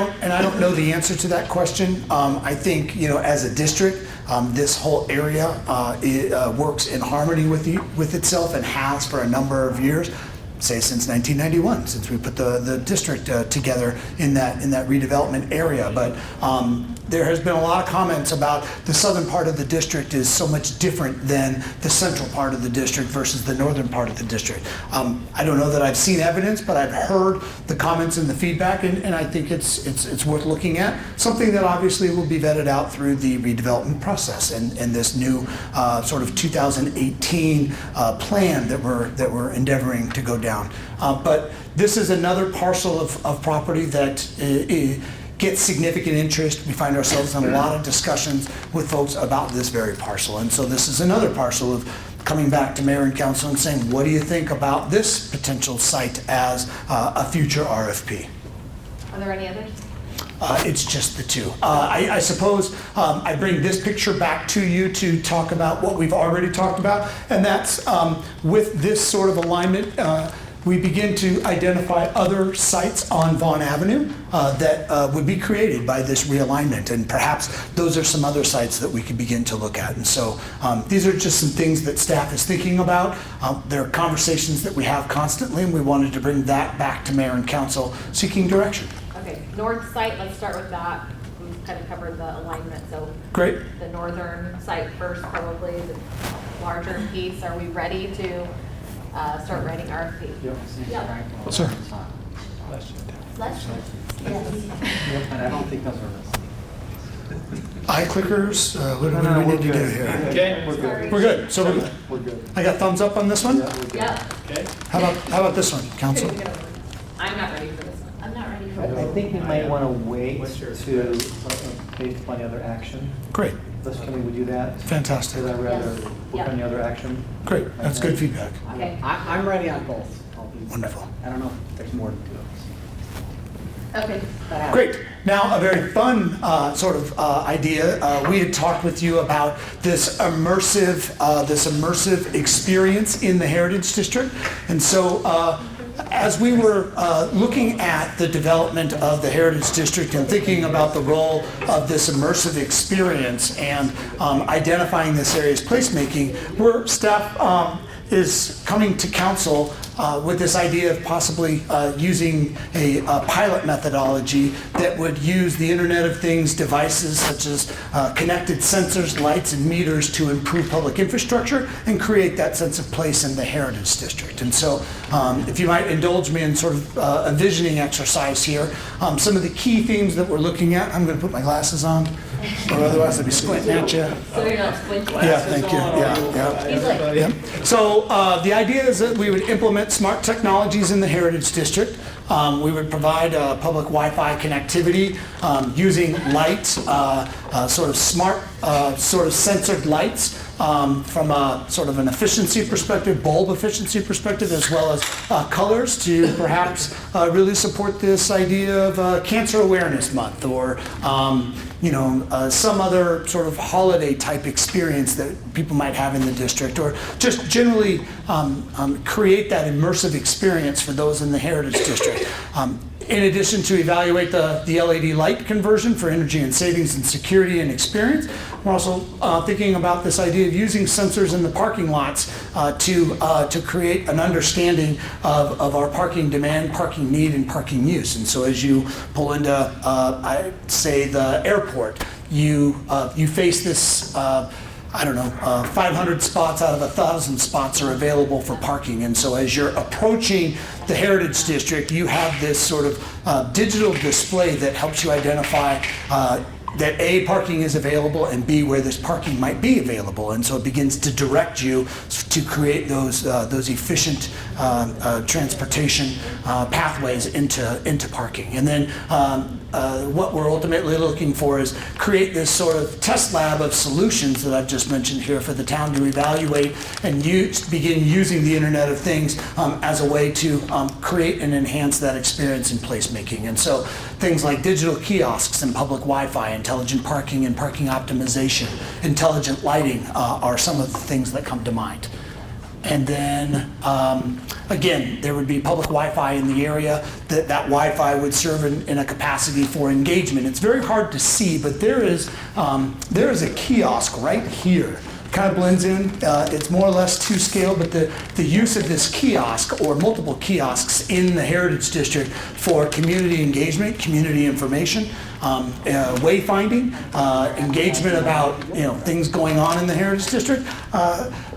don't know the answer to that question. I think as a district, this whole area works in harmony with itself and has for a number of years, say since 1991, since we put the district together in that redevelopment area. But there has been a lot of comments about the southern part of the district is so much different than the central part of the district versus the northern part of the district. I don't know that I've seen evidence, but I've heard the comments and the feedback, and I think it's worth looking at. Something that obviously will be vetted out through the redevelopment process and this new sort of 2018 plan that we're endeavoring to go down. But this is another parcel of property that gets significant interest. We find ourselves in a lot of discussions with folks about this very parcel. And so this is another parcel of coming back to mayor and council and saying, what do you think about this potential site as a future RFP? Are there any others? It's just the two. I suppose I bring this picture back to you to talk about what we've already talked about, and that's with this sort of alignment, we begin to identify other sites on Vaughn Avenue that would be created by this realignment, and perhaps those are some other sites that we could begin to look at. And so these are just some things that staff is thinking about. There are conversations that we have constantly, and we wanted to bring that back to mayor and council seeking direction. Okay, north site, let's start with that. We've kind of covered the alignment, so. Great. The northern site first, probably the larger piece. Are we ready to start writing RFP? Sir. Flash. And I don't think those are listed. Eye clickers, what do we need to do here? Okay, We're good. We're good, so We're good. I got thumbs up on this one? Yeah. okay. How about this one, council? I'm not ready for this one. I'm not ready for I this. think we might want to wait What's your to, based upon the other action. Great, Can we do that? fantastic. Because I'd rather Yes. work Yeah. on the other action. Great, that's good feedback. Okay. I'm ready on both. Wonderful. I don't know if there's more to do. Okay. Great. Now, a very fun sort of idea. We had talked with you about this immersive experience in the Heritage District, and so as we were looking at the development of the Heritage District and thinking about the role of this immersive experience and identifying this area's placemaking, staff is coming to council with this idea of possibly using a pilot methodology that would use the Internet of Things devices such as connected sensors, lights, and meters to improve public infrastructure and create that sense of place in the Heritage District. And so if you might indulge me in sort of a visioning exercise here, some of the key themes that we're looking at, I'm going to put my glasses on, or otherwise I'd be squinting at you. So you're not squinting? Yeah, thank you. Yeah. He's like, Yeah. So the idea is that we would implement smart technologies in the Heritage District. We would provide public Wi-Fi connectivity using lights, sort of smart, sort of censored lights from a sort of an efficiency perspective, bulb efficiency perspective, as well as colors to perhaps really support this idea of Cancer Awareness Month or some other sort of holiday type experience that people might have in the district, or just generally create that immersive experience for those in the Heritage District. In addition to evaluate the LED light conversion for energy and savings and security and experience, we're also thinking about this idea of using sensors in the parking lots to create an understanding of our parking demand, parking need, and parking use. And so as you pull into, say, the airport, you face this 500 spots out of 1,000 spots are available for parking. And so as you're approaching the Heritage District, you have this sort of digital display that helps you identify that A, parking is available, and B, where this parking might be available. And so it begins to direct you to create those efficient transportation pathways into parking. And then what we're ultimately looking for is create this sort of test lab of solutions that I've just mentioned here for the town to evaluate and begin using the Internet of Things as a way to create and enhance that experience in placemaking. And so things like digital kiosks and public Wi-Fi, intelligent parking and parking optimization, intelligent lighting are some of the things that come to mind. And then, again, there would be public Wi-Fi in the area. That Wi-Fi would serve in a capacity for engagement. It's very hard to see, but there is a kiosk right here. Kind of blends in. It's more or less to scale, but the use of this kiosk or multiple kiosks in the Heritage District for community engagement, community information, wayfinding, engagement about things going on in the Heritage District,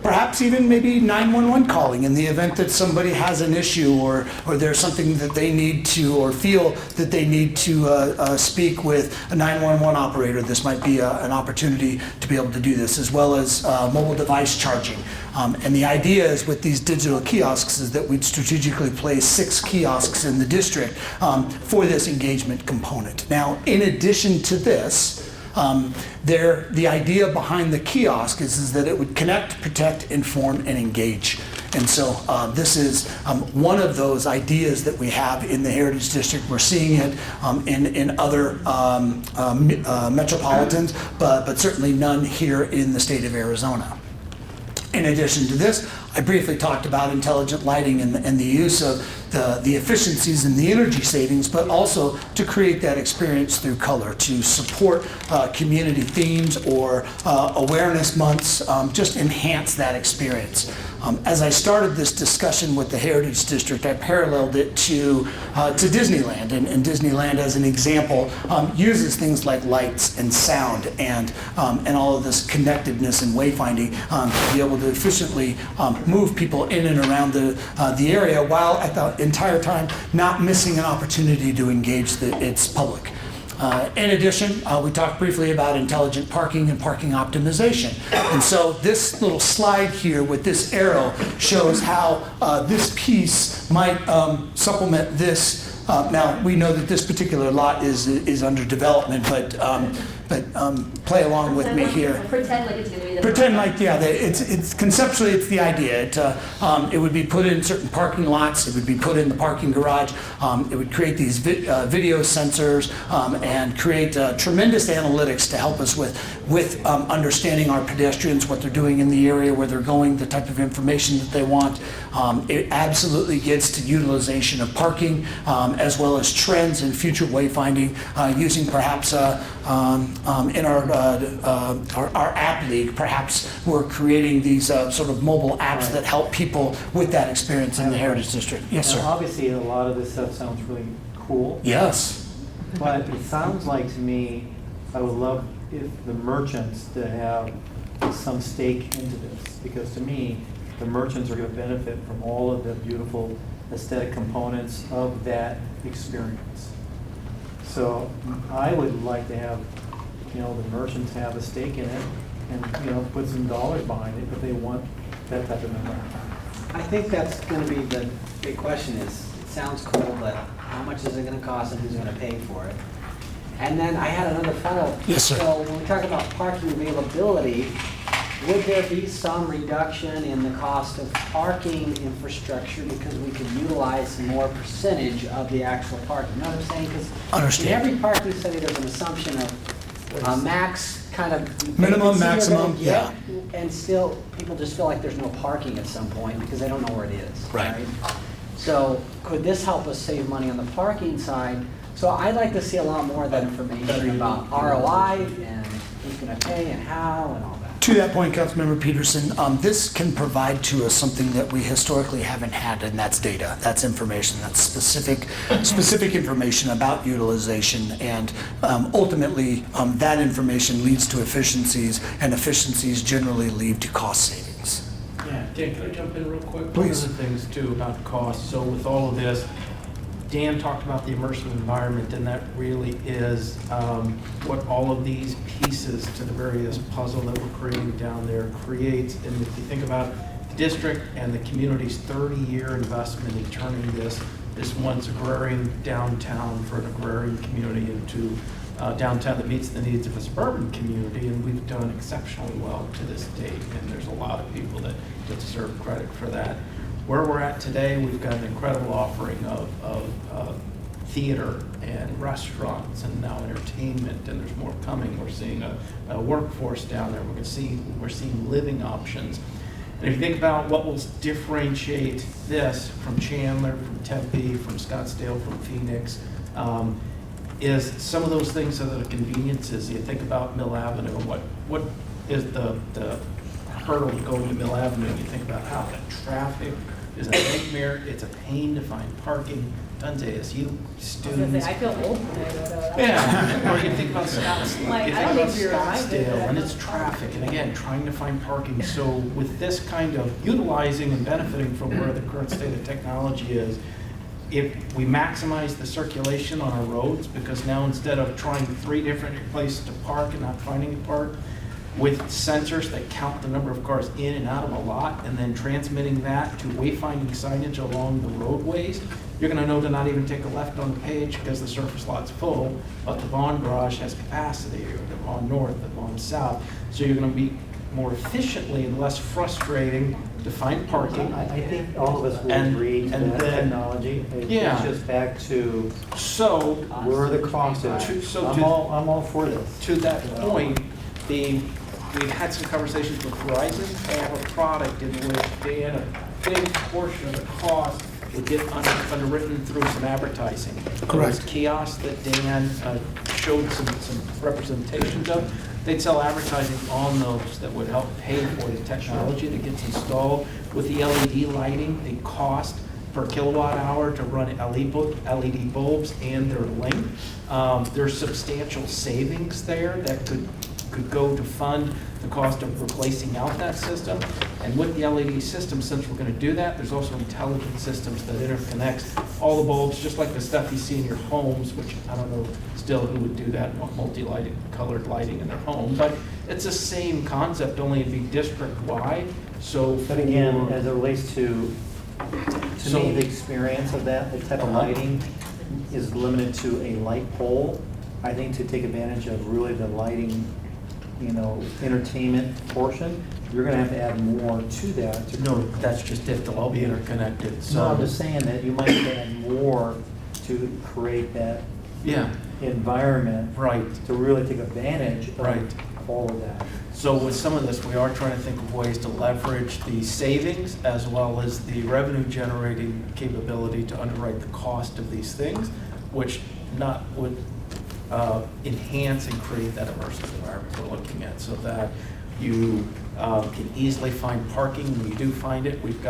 perhaps even maybe 911 calling in the event that somebody has an issue or there's something that they need to or feel that they need to speak with a 911 operator. This might be an opportunity to be able to do this, as well as mobile device charging. And the idea is with these digital kiosks is that we'd strategically place 6 kiosks in the district for this engagement component. Now, in addition to this, the idea behind the kiosk is that it would connect, protect, inform, and engage. And so this is one of those ideas that we have in the Heritage District. We're seeing it in other metropolitans, but certainly none here in the state of Arizona. In addition to this, I briefly talked about intelligent lighting and the use of the efficiencies and the energy savings, but also to create that experience through color, to support community themes or awareness months, just enhance that experience. As I started this discussion with the Heritage District, I paralleled it to Disneyland, and Disneyland, as an example, uses things like lights and sound and all of this connectedness and wayfinding to be able to efficiently move people in and around the area, while at the entire time not missing an opportunity to engage its public. In addition, we talked briefly about intelligent parking and parking optimization. And so this little slide here with this arrow shows how this piece might supplement this. Now, we know that this particular lot is under development, but play along with me here. Pretend like it's going to be the. Pretend like, yeah, it's conceptually, it's the idea. It would be put in certain parking lots, it would be put in the parking garage, it would create these video sensors and create tremendous analytics to help us with understanding our pedestrians, what they're doing in the area, where they're going, the type of information that they want. It absolutely gets to utilization of parking as well as trends and future wayfinding using perhaps in our app league, perhaps we're creating these sort of mobile apps that help people with that experience in the Heritage District. Yes, Now, sir. obviously, a lot of this stuff sounds really cool. Yes. But it sounds like to me, I would love if the merchants to have some stake into this, because to me, the merchants are going to benefit from all of the beautiful aesthetic components of that experience. So I would like to have, the merchants have a stake in it and, put some dollars behind it if they want that type of environment. I think that's going to be the big question is, it sounds cool, but how much is it going to cost and who's going to pay for it? And then I had another follow-up. Yes, sir. So when we talk about parking availability, would there be some reduction in the cost of parking infrastructure because we could utilize more percentage of the actual parking? You know what I'm saying? Because in Understand. every parking study, there's an assumption of max kind of Minimum, vacancy you're gonna maximum, get, and still people just feel like there's no parking at some point because they don't know where it is. Right. So could this help us save money on the parking side? So I'd like to see a lot more of that information about ROI and who's going to pay and how and all that. To that point, Councilmember Peterson, this can provide to us something that we historically haven't had, and that's data. That's information. That's specific information about utilization, and ultimately, that information leads to efficiencies, and efficiencies generally lead to cost savings. Yeah, Dan, can I jump in real quick? Please. One of the things too about cost, so with all of this, Dan talked about the immersive environment, and that really is what all of these pieces to the various puzzle that we're creating down there creates. And if you think about the district and the community's 30-year investment in turning this once agrarian downtown for an agrarian community into downtown that meets the needs of a suburban community, and we've done exceptionally well to this date, and there's a lot of people that deserve credit for that. Where we're at today, we've got an incredible offering of theater and restaurants and now entertainment, and there's more coming. We're seeing a workforce down there. We're seeing living options. And if you think about what will differentiate this from Chandler, from Tempe, from Scottsdale, from Phoenix, is some of those things that are the conveniences. You think about Mill Avenue, what is the hurdle to going to Mill Avenue? You think about how the traffic is a nightmare. It's a pain to find parking. Tons of ASU students. I feel old when I go to that. Yeah, or you think about Scottsdale. Like, You I don't think about think you're reminded Scottsdale that. and its traffic, and again, trying to find parking. So with this kind of utilizing and benefiting from where the current state of technology is, if we maximize the circulation on our roads, because now instead of trying 3 different places to park and not finding a park, with sensors that count the number of cars in and out of a lot, and then transmitting that to wayfinding signage along the roadways, you're gonna know to not even take a left on the page because the surface lot's full, but the Vaughn garage has capacity, or the Vaughn North, the Vaughn South. So you're gonna be more efficiently and less frustrating to find parking. I think all of us will agree to that technology. Yeah. It's just back to So where the cost is. I'm all for this. To that point, we've had some conversations with Verizon. They have a product in which Dan, a big portion of the cost would get underwritten through some advertising. Correct. Those kiosks that Dan showed some representations of, they'd sell advertising on those that would help pay for the technology that gets installed. With the LED lighting, the cost per kilowatt hour to run LED bulbs and their length, there's substantial savings there that could could go to fund the cost of replacing out that system. And with the LED system, since we're going to do that, there's also intelligent systems that interconnects all the bulbs, just like the stuff you see in your homes, which I don't know still who would do that, multi-lighting, colored lighting in their home. But it's the same concept, only it'd be district-wide. So, But again, as it relates to me, the experience of that, the type of lighting is limited to a light pole. I think to take advantage of really the lighting, entertainment portion, you're gonna have to add more to that. No, that's just it, they'll all be interconnected, so. No, I'm just saying that you might add more to create that environment. Right. To really take advantage Right. of all of that. So with some of this, we are trying to think of ways to leverage the savings as well as the revenue generating capability to underwrite the cost of these things, which would enhance and create that immersive environment we're looking at, so that you can easily find parking when you do find it. We've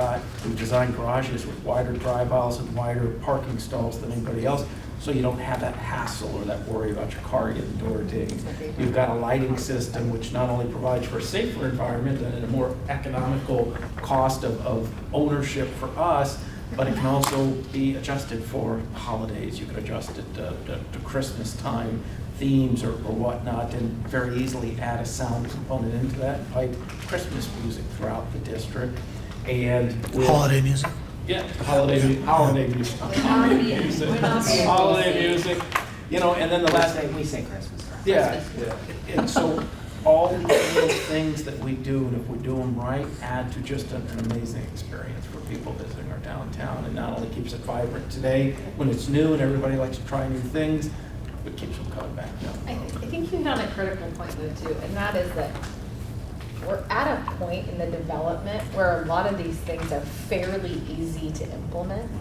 designed garages with wider drive aisles and wider parking stalls than anybody else, so you don't have that hassle or that worry about your car getting door dinged. You've got a lighting system which not only provides for a safer environment and a more economical cost of ownership for us, but it can also be adjusted for holidays. You can adjust it to Christmas time themes or whatnot, and very easily add a sound component into that, and play Christmas music throughout the district. And Holiday music. Yeah, holiday music. Holiday music. And then the last thing we say Christmas. Yeah, and so all these little things that we do, and if we do them right, add to just an amazing experience for people visiting our downtown. And not only keeps it vibrant today when it's new and everybody likes to try new things, but keeps them coming back. I think you hit on a critical point though too, and that is that we're at a point in the development where a lot of these things are fairly easy to implement.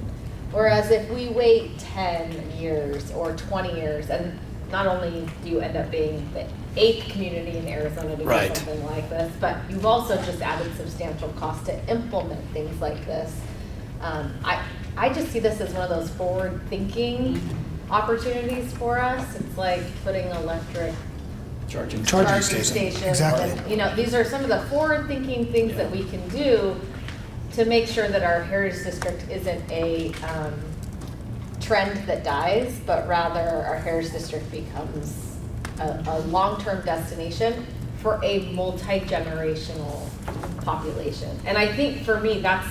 Whereas if we wait 10 years or 20 years, and not only do you end up being the 8th community in Arizona to do something like this, but you've also just added substantial cost to implement things like this. I just see this as one of those forward-thinking opportunities for us. It's like putting electric charging stations. Exactly. And, these are some of the forward-thinking things that we can do to make sure that our Heritage District isn't a trend that dies, but rather our Heritage District becomes a long-term destination for a multi-generational population. And I think for me, that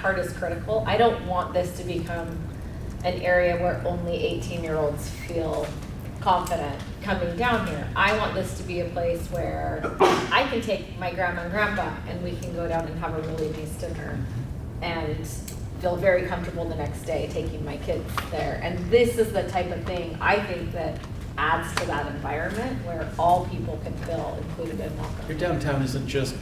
part is critical. I don't want this to become an area where only 18-year-olds feel confident coming down here. I want this to be a place where I can take my grandma and grandpa and we can go down and have a really nice dinner and feel very comfortable the next day taking my kids there. And this is the type of thing I think that adds to that environment where all people can feel included and welcome. Your downtown isn't just,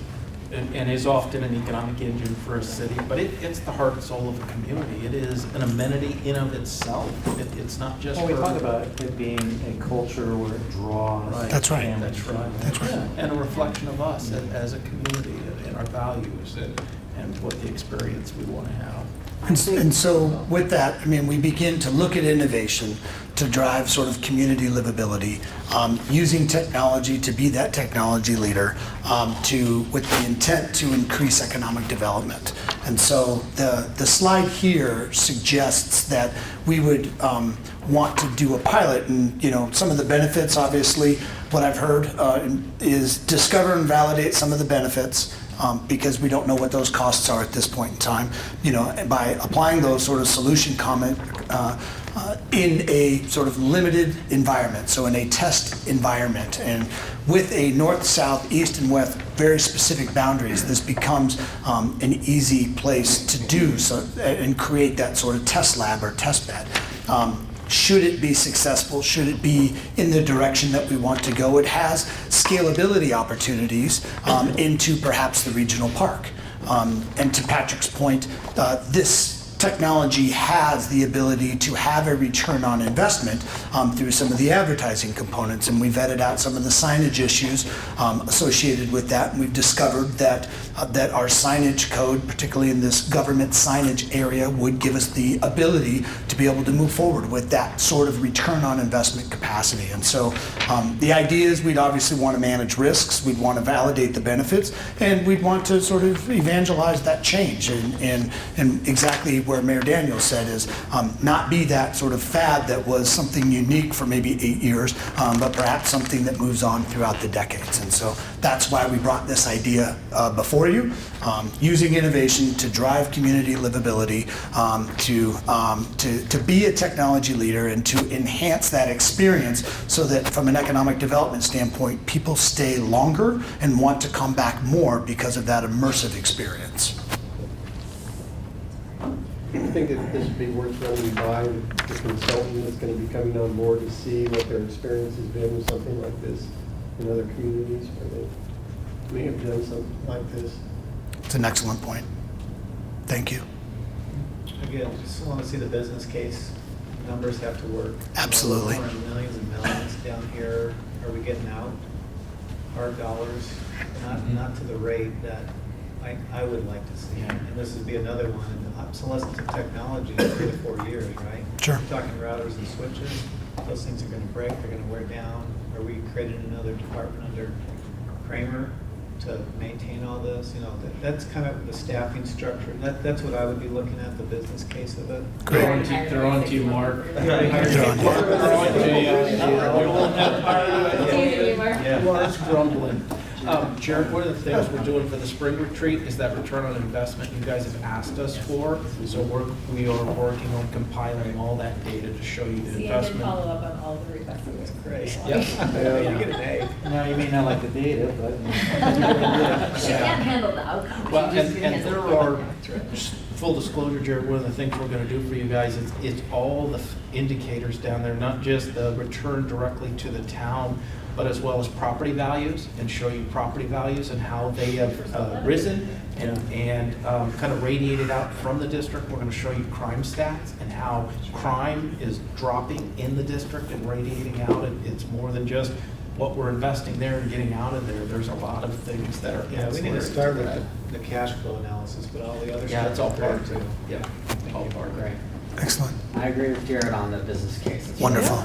and is often an economic engine for a city, but it's the heart and soul of a community. It is an amenity in of itself. It's not just Well, we talk about it being a culture where it draws. Right. That's right. families. That's right. That's right. Yeah, and a reflection of us as a community and our values and what the experience we want to have. And so with that, we begin to look at innovation to drive sort of community livability, using technology to be that technology leader, with the intent to increase economic development. And so the slide here suggests that we would want to do a pilot, and some of the benefits, obviously, what I've heard is discover and validate some of the benefits. Because we don't know what those costs are at this point in time. By applying those sort of solution comment in a sort of limited environment, so in a test environment, and with a north, south, east, and west very specific boundaries, this becomes an easy place to do so and create that sort of test lab or test bed. Should it be successful, should it be in the direction that we want to go, it has scalability opportunities into perhaps the regional park. And to Patrick's point, this technology has the ability to have a return on investment through some of the advertising components. And we vetted out some of the signage issues associated with that. And we've discovered that our signage code, particularly in this government signage area, would give us the ability to be able to move forward with that sort of return on investment capacity. And so the idea is we'd obviously want to manage risks, we'd want to validate the benefits, and we'd want to sort of evangelize that change. And exactly where Mayor Daniels said is not be that sort of fad that was something unique for maybe 8 years, but perhaps something that moves on throughout the decades. And so that's why we brought this idea before you, using innovation to drive community livability, to be a technology leader and to enhance that experience so that from an economic development standpoint, people stay longer and want to come back more because of that immersive experience. Do you think that this would be worth running by the consultant that's going to be coming on board to see what their experience has been with something like this in other communities where they may have done something like this? It's an excellent point. Thank you. Again, just want to see the business case. Numbers have to work. Absolutely. We're pouring millions and millions down here. Are we getting out hard dollars? Not to the rate that I would like to see. And this would be another one. Obsolescence of technology in 3 to 4 years, right? Sure. We're talking routers and switches. Those things are going to break. They're going to wear down. Are we creating another department under Kramer to maintain all this? You know, that's kind of the staffing structure. That's what I would be looking at, the business case of it. Great. They're on to you, Mark. Mark's grumbling. Jared, one of the things we're doing for the spring retreat is that return on investment you guys have asked us for. So we are working on compiling all that data to show you the See, investment. I did follow up on all the requests. That's great. Yep. You get an A. Now, you may not like the data, but. She can't handle the outcome. Well, She just and handles there the are, outcome. just full disclosure, Jared, one of the things we're gonna do for you guys is it's all the indicators down there, not just the return directly to the town, but as well as property values, and show you property values and how they have risen and kind of radiated out from the district. We're gonna show you crime stats and how crime is dropping in the district and radiating out. It's more than just what we're investing there and getting out of there. There's a lot of things that are Yeah, we need to ancillary start to with that. the cash flow analysis, but all the other stuff. Yeah, that's all is part great, of it. Yeah, all part of it. Great. Excellent. I agree with Jared on the business case. It's Wonderful.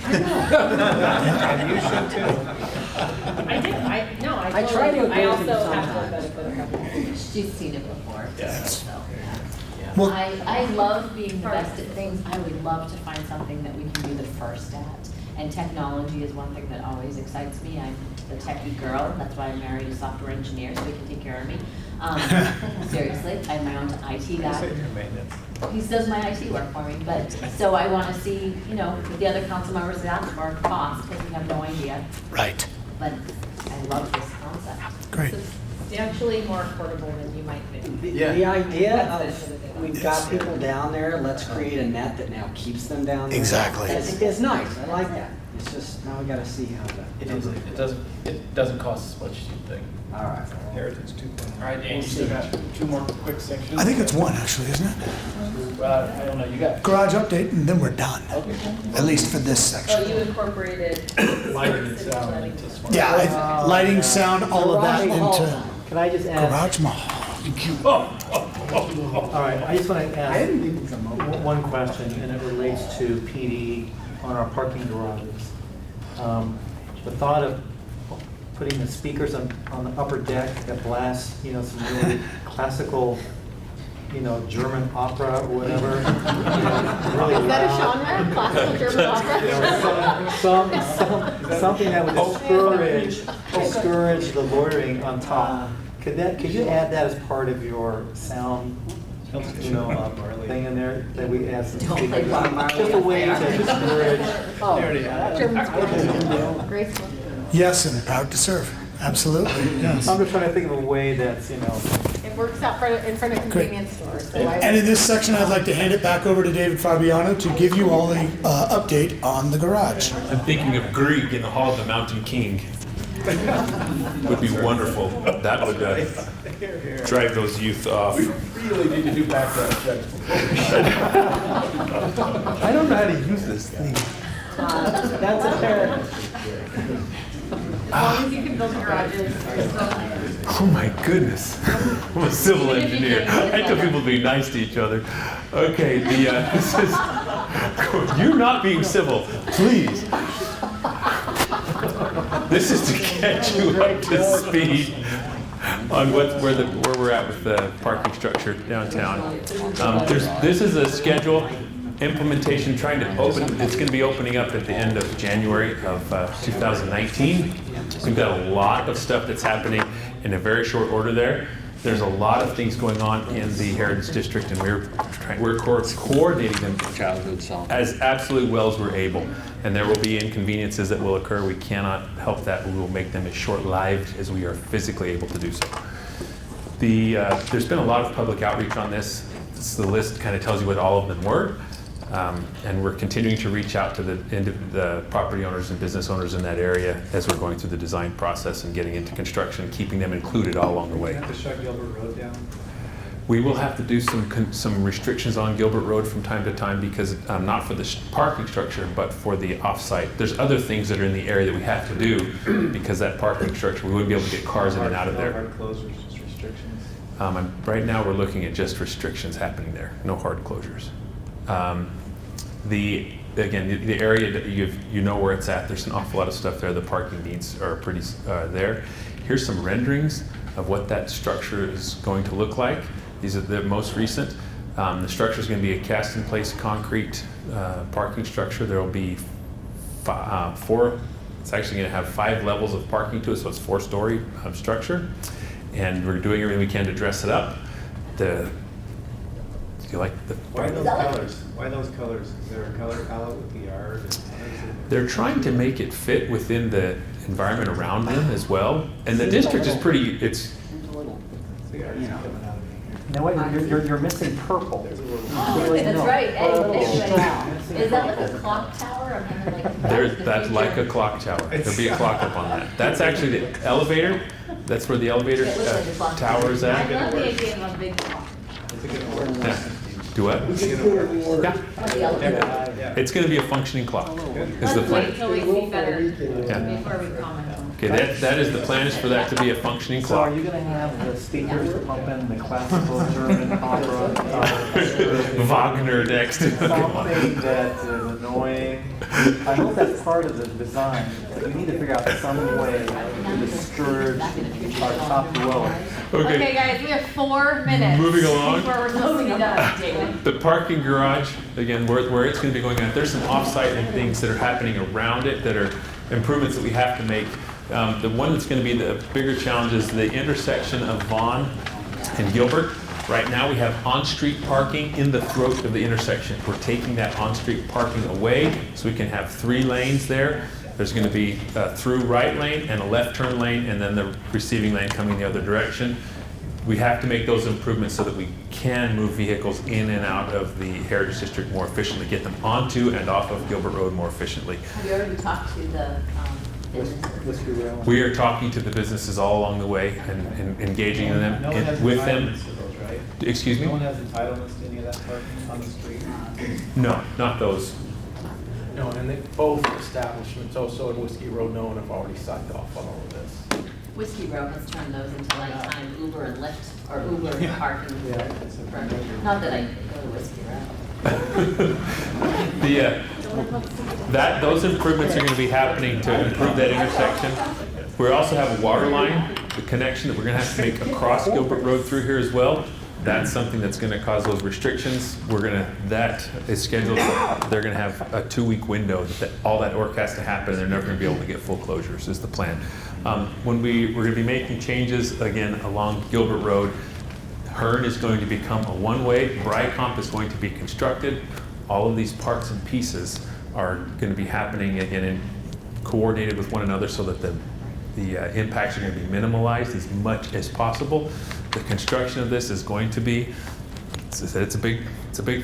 And you should too. I did, I I try to totally, I agree with also him have to look at sometimes. it for a couple of things. She's seen it before. Yes. So, yeah. Well- I love being the best at things. I would love to find something that we can be the first at. And technology is one thing that always excites me. I'm the techie girl. That's why I married a software engineer so he can take care of me. Seriously, I have my own IT guy. Maintenance. He does my IT work for me, but, so I want to see, what the other council members ask for cost, because we have no idea. Right. But I love this concept. Great. Substantially more affordable than you might think. The idea That's it. of, we've got people down there, let's create a net that now keeps them down there. Exactly. It's nice, I like that. It's just, now we gotta see how that. It doesn't cost as much as you think. All right. Heritage 2.0. All right, Dan, you still got 2 more quick sections? I think it's one, actually, isn't it? I don't know, you got. Garage update, and then we're done. At least for this section. Oh, you incorporated. Lighting and sound into smart. Yeah, lighting, sound, all of that into Can I just ask? Garage Mahal. All right, I just want to ask one question, and it relates to PD on our parking garages. The thought of putting the speakers on the upper deck that blast, some really classical, German opera or whatever. Really Is that a loud. genre? Classical German opera? Something that would discourage the loitering on top. Could you add that as part of your sound, thing in there, that we add some Don't play speakers? Bob Marley Just a up way there. to discourage. Graceful. Yes, and proud to serve. Absolutely, yes. I'm just trying to think of a way that's, It works out in front of convenience stores. So I And in this section, I'd like to hand it back over to David Fabiano to give you all the update on the garage. I'm thinking of Grieg in the Hall of the Mountain King. Would be wonderful. That would drive those youth off. We really need to do background checks. I don't know how to use this thing. That's a fair. As long as you can build garages. Oh my goodness. I'm a civil engineer. I tell people to be nice to each other. Okay, this is, you're not being civil, please. This is to get you up to speed on where we're at with the parking structure downtown. This is a schedule implementation trying to open. It's going to be opening up at the end of January of 2019. We've got a lot of stuff that's happening in a very short order there. There's a lot of things going on in the Heritage District, and we're coordinating them as absolutely well as we're able. And there will be inconveniences that will occur. We cannot help that. We will make them as short-lived as we are physically able to do so. There's been a lot of public outreach on this. The list kind of tells you what all of them were. And we're continuing to reach out to the property owners and business owners in that area as we're going through the design process and getting into construction, keeping them included all along the way. You have to shut Gilbert Road down? We will have to do some restrictions on Gilbert Road from time to time because not for the parking structure, but for the off-site. There's other things that are in the area that we have to do because that parking structure, we wouldn't be able to get cars in and out of there. No hard closures, just restrictions? Right now, we're looking at just restrictions happening there, no hard closures. The area that you know where it's at. There's an awful lot of stuff there. The parking needs are pretty there. Here's some renderings of what that structure is going to look like. These are the most recent. The structure is going to be a cast-in-place concrete parking structure. There will be four. It's actually going to have 5 levels of parking to it, so it's 4-story structure. And we're doing everything we can to dress it up. Why those colors? Why those colors? Is there a color palette with the yard? They're trying to make it fit within the environment around them as well. And the district is pretty, it's... No, wait, you're missing purple. That's right. Is that like a clock tower? I'm kind of like That's like a clock tower. There'll be a clock up on that. That's actually the elevator. That's where the elevator tower is at. I love the idea of a big clock. Yeah. Do what? Yeah. It's going to be a functioning clock. Is the plan. Until we see better Yeah. before we comment. Okay, that is the plan, is for that to be a functioning So clock. are you going to have the speakers to pump in the classical German opera? Wagner next. Something that is annoying. I hope that's part of the design. We need to figure out some way to discourage our top dwellers. Okay, guys, we have 4 minutes. Moving along. Before we're supposed to be done, David. The parking garage, again, where it's going to be going on, there's some off-site things that are happening around it that are improvements that we have to make. The one that's going to be the bigger challenge is the intersection of Vaughn and Gilbert. Right now, we have on-street parking in the throat of the intersection. We're taking that on-street parking away so we can have 3 lanes there. There's going to be a through right lane and a left turn lane, and then the receiving lane coming the other direction. We have to make those improvements so that we can move vehicles in and out of the Heritage District more efficiently, get them onto and off of Gilbert Road more efficiently. Have you already talked to the businesses? We are talking to the businesses all along the way and engaging in them, No one has with them. entitlements to those, right? Excuse me? No one has entitlements to any of that parking on the street? No, not those. No, and both establishments, also in Whiskey Road, no one have already signed off on all of this. Whiskey Row has turned those into nighttime Uber and Lyft, or Uber parking. Yeah. Not that I go to Whiskey Row. Those improvements are going to be happening to improve that intersection. We also have a water line, the connection that we're going to have to make across Gilbert Road through here as well. That's something that's going to cause those restrictions. That is scheduled. They're going to have a 2-week window that all that work has to happen. And they're never going to be able to get full closures. Is the plan. When we're going to be making changes again along Gilbert Road, Hearn is going to become a one-way. Brycomp is going to be constructed. All of these parts and pieces are going to be happening again and coordinated with one another so that the impacts are going to be minimalized as much as possible. The construction of this is going to be it's a big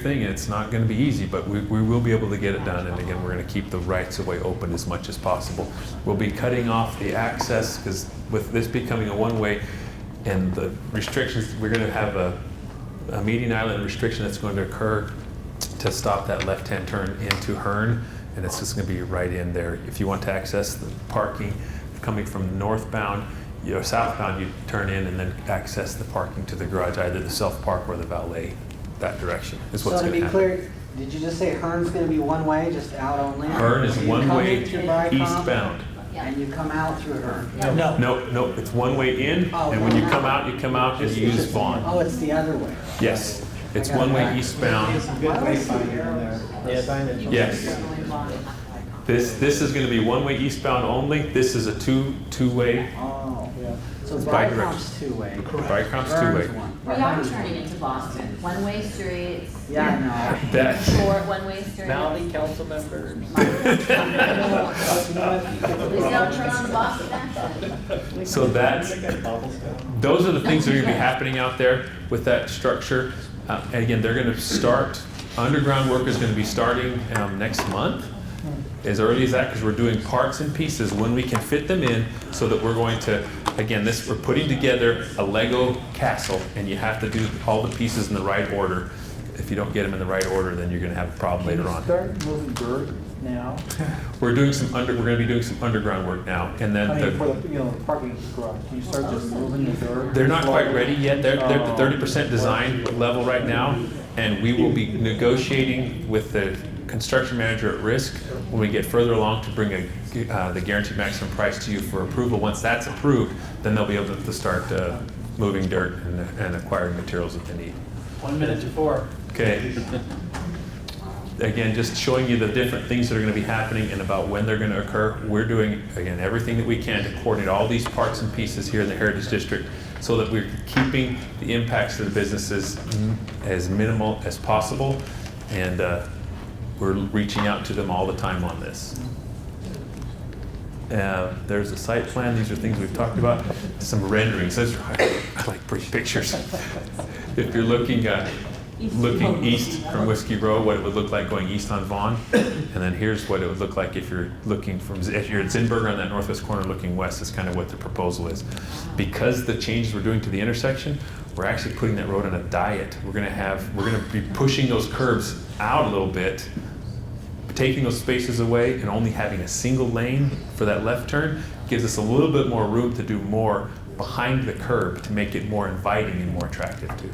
thing, and it's not going to be easy, but we will be able to get it done. And again, we're going to keep the rights of way open as much as possible. We'll be cutting off the access, because with this becoming a one-way and the restrictions, we're going to have a median island restriction that's going to occur to stop that left-hand turn into Hearn, and it's just going to be right in there. If you want to access the parking coming from northbound, southbound, you turn in and then access the parking to the garage, either the self-park or the valet. That direction is what's So to going to be happen. clear, did you just say Hearn's going to be one way, just out only? Hearn is So you one come way in through Viacom, eastbound. And you come out through Hearn? No, it's one way in, and when you come out and you use Vaughn. Oh, it's the other way. Yes, it's one way eastbound. Some good wayfinding in there, or signage. Yes. This is going to be one way eastbound only. This is a two-way. Oh, yeah. So It's bi-directional. Viacom's two-way. Viacom's Hearn's two-way. one. We are turning into Boston, one-way streets. Yeah, I know. That- Short one-way streets. Valley council members. Please don't turn on the Boston accent. So those are the things that are going to be happening out there with that structure. And again, they're going to start, underground work is going to be starting next month, as early as that, because we're doing parts and pieces when we can fit them in, so that we're going to, again, we're putting together a Lego castle, and you have to do all the pieces in the right order. If you don't get them in the right order, then you're going to have a problem later on. Start moving dirt now. We're going to be doing some underground work now, and then I mean, for the, parking garage, can you start just moving the dirt? they're not quite ready yet. They're at the 30% design level right now, and we will be negotiating with the construction manager at risk when we get further along to bring the guaranteed maximum price to you for approval. Once that's approved, then they'll be able to start moving dirt and acquiring materials that they need. 1 minute to 4. Okay. Again, just showing you the different things that are going to be happening and about when they're going to occur. We're doing, again, everything that we can to coordinate all these parts and pieces here in the Heritage District, so that we're keeping the impacts to the businesses as minimal as possible. And we're reaching out to them all the time on this. There's a site plan. These are things we've talked about. Some renderings. I like pretty pictures. If you're looking east from Whiskey Row, what it would look like going east on Vaughn, and then here's what it would look like if you're looking if you're at Zinberger on that northwest corner looking west. Is kind of what the proposal is. Because the changes we're doing to the intersection, we're actually putting that road on a diet. We're going to be pushing those curbs out a little bit, taking those spaces away, and only having a single lane for that left turn gives us a little bit more room to do more behind the curb to make it more inviting and more attractive too.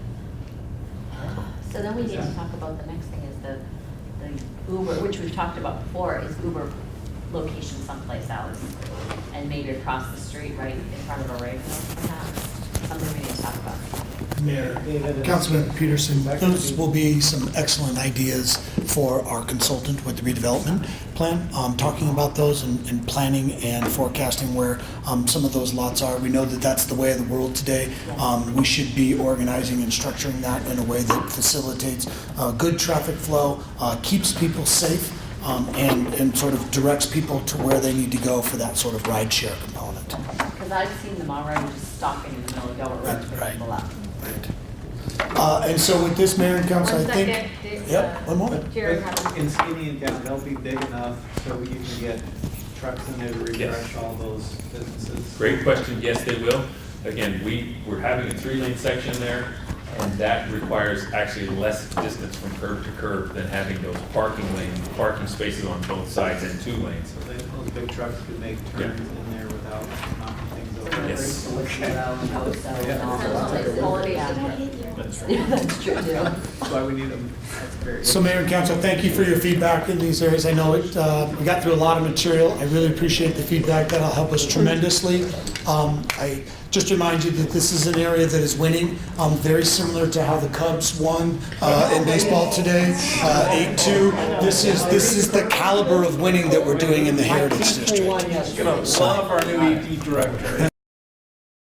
So then we need to talk about the next thing is the Uber, which we've talked about before, is Uber location someplace else. And maybe across the street, right in front of a radio, perhaps. Something we need to talk about. Mayor, Councilman Peterson, those will be some excellent ideas for our consultant with the redevelopment plan, talking about those and planning and forecasting where some of those lots are. We know that that's the way of the world today. We should be organizing and structuring that in a way that facilitates good traffic flow, keeps people safe, and sort of directs people to where they need to go for that sort of ride share component. Because I've seen them already just stopping in the middle of Gilbert Road to pick people up. And so with this, Mayor and Council, I One think. second. Yep, one moment. Jared has In Skinny and Down, they'll be big enough so you can get trucks in there to refresh all those businesses. Great question. Yes, they will. Again, we're having a 3-lane section there, and that requires actually less distance from curb to curb than having those parking spaces on both sides and 2 lanes. So those big trucks could make turns in there without knocking things over. Yes. That's true too. That's why we need them. That's very. So Mayor and Council, thank you for your feedback in these areas. I know we got through a lot of material. I really appreciate the feedback. That'll help us tremendously. I just remind you that this is an area that is winning, very similar to how the Cubs won in baseball today, 8-2. This is the caliber of winning that we're doing in the Heritage District. Gonna love our new ET director.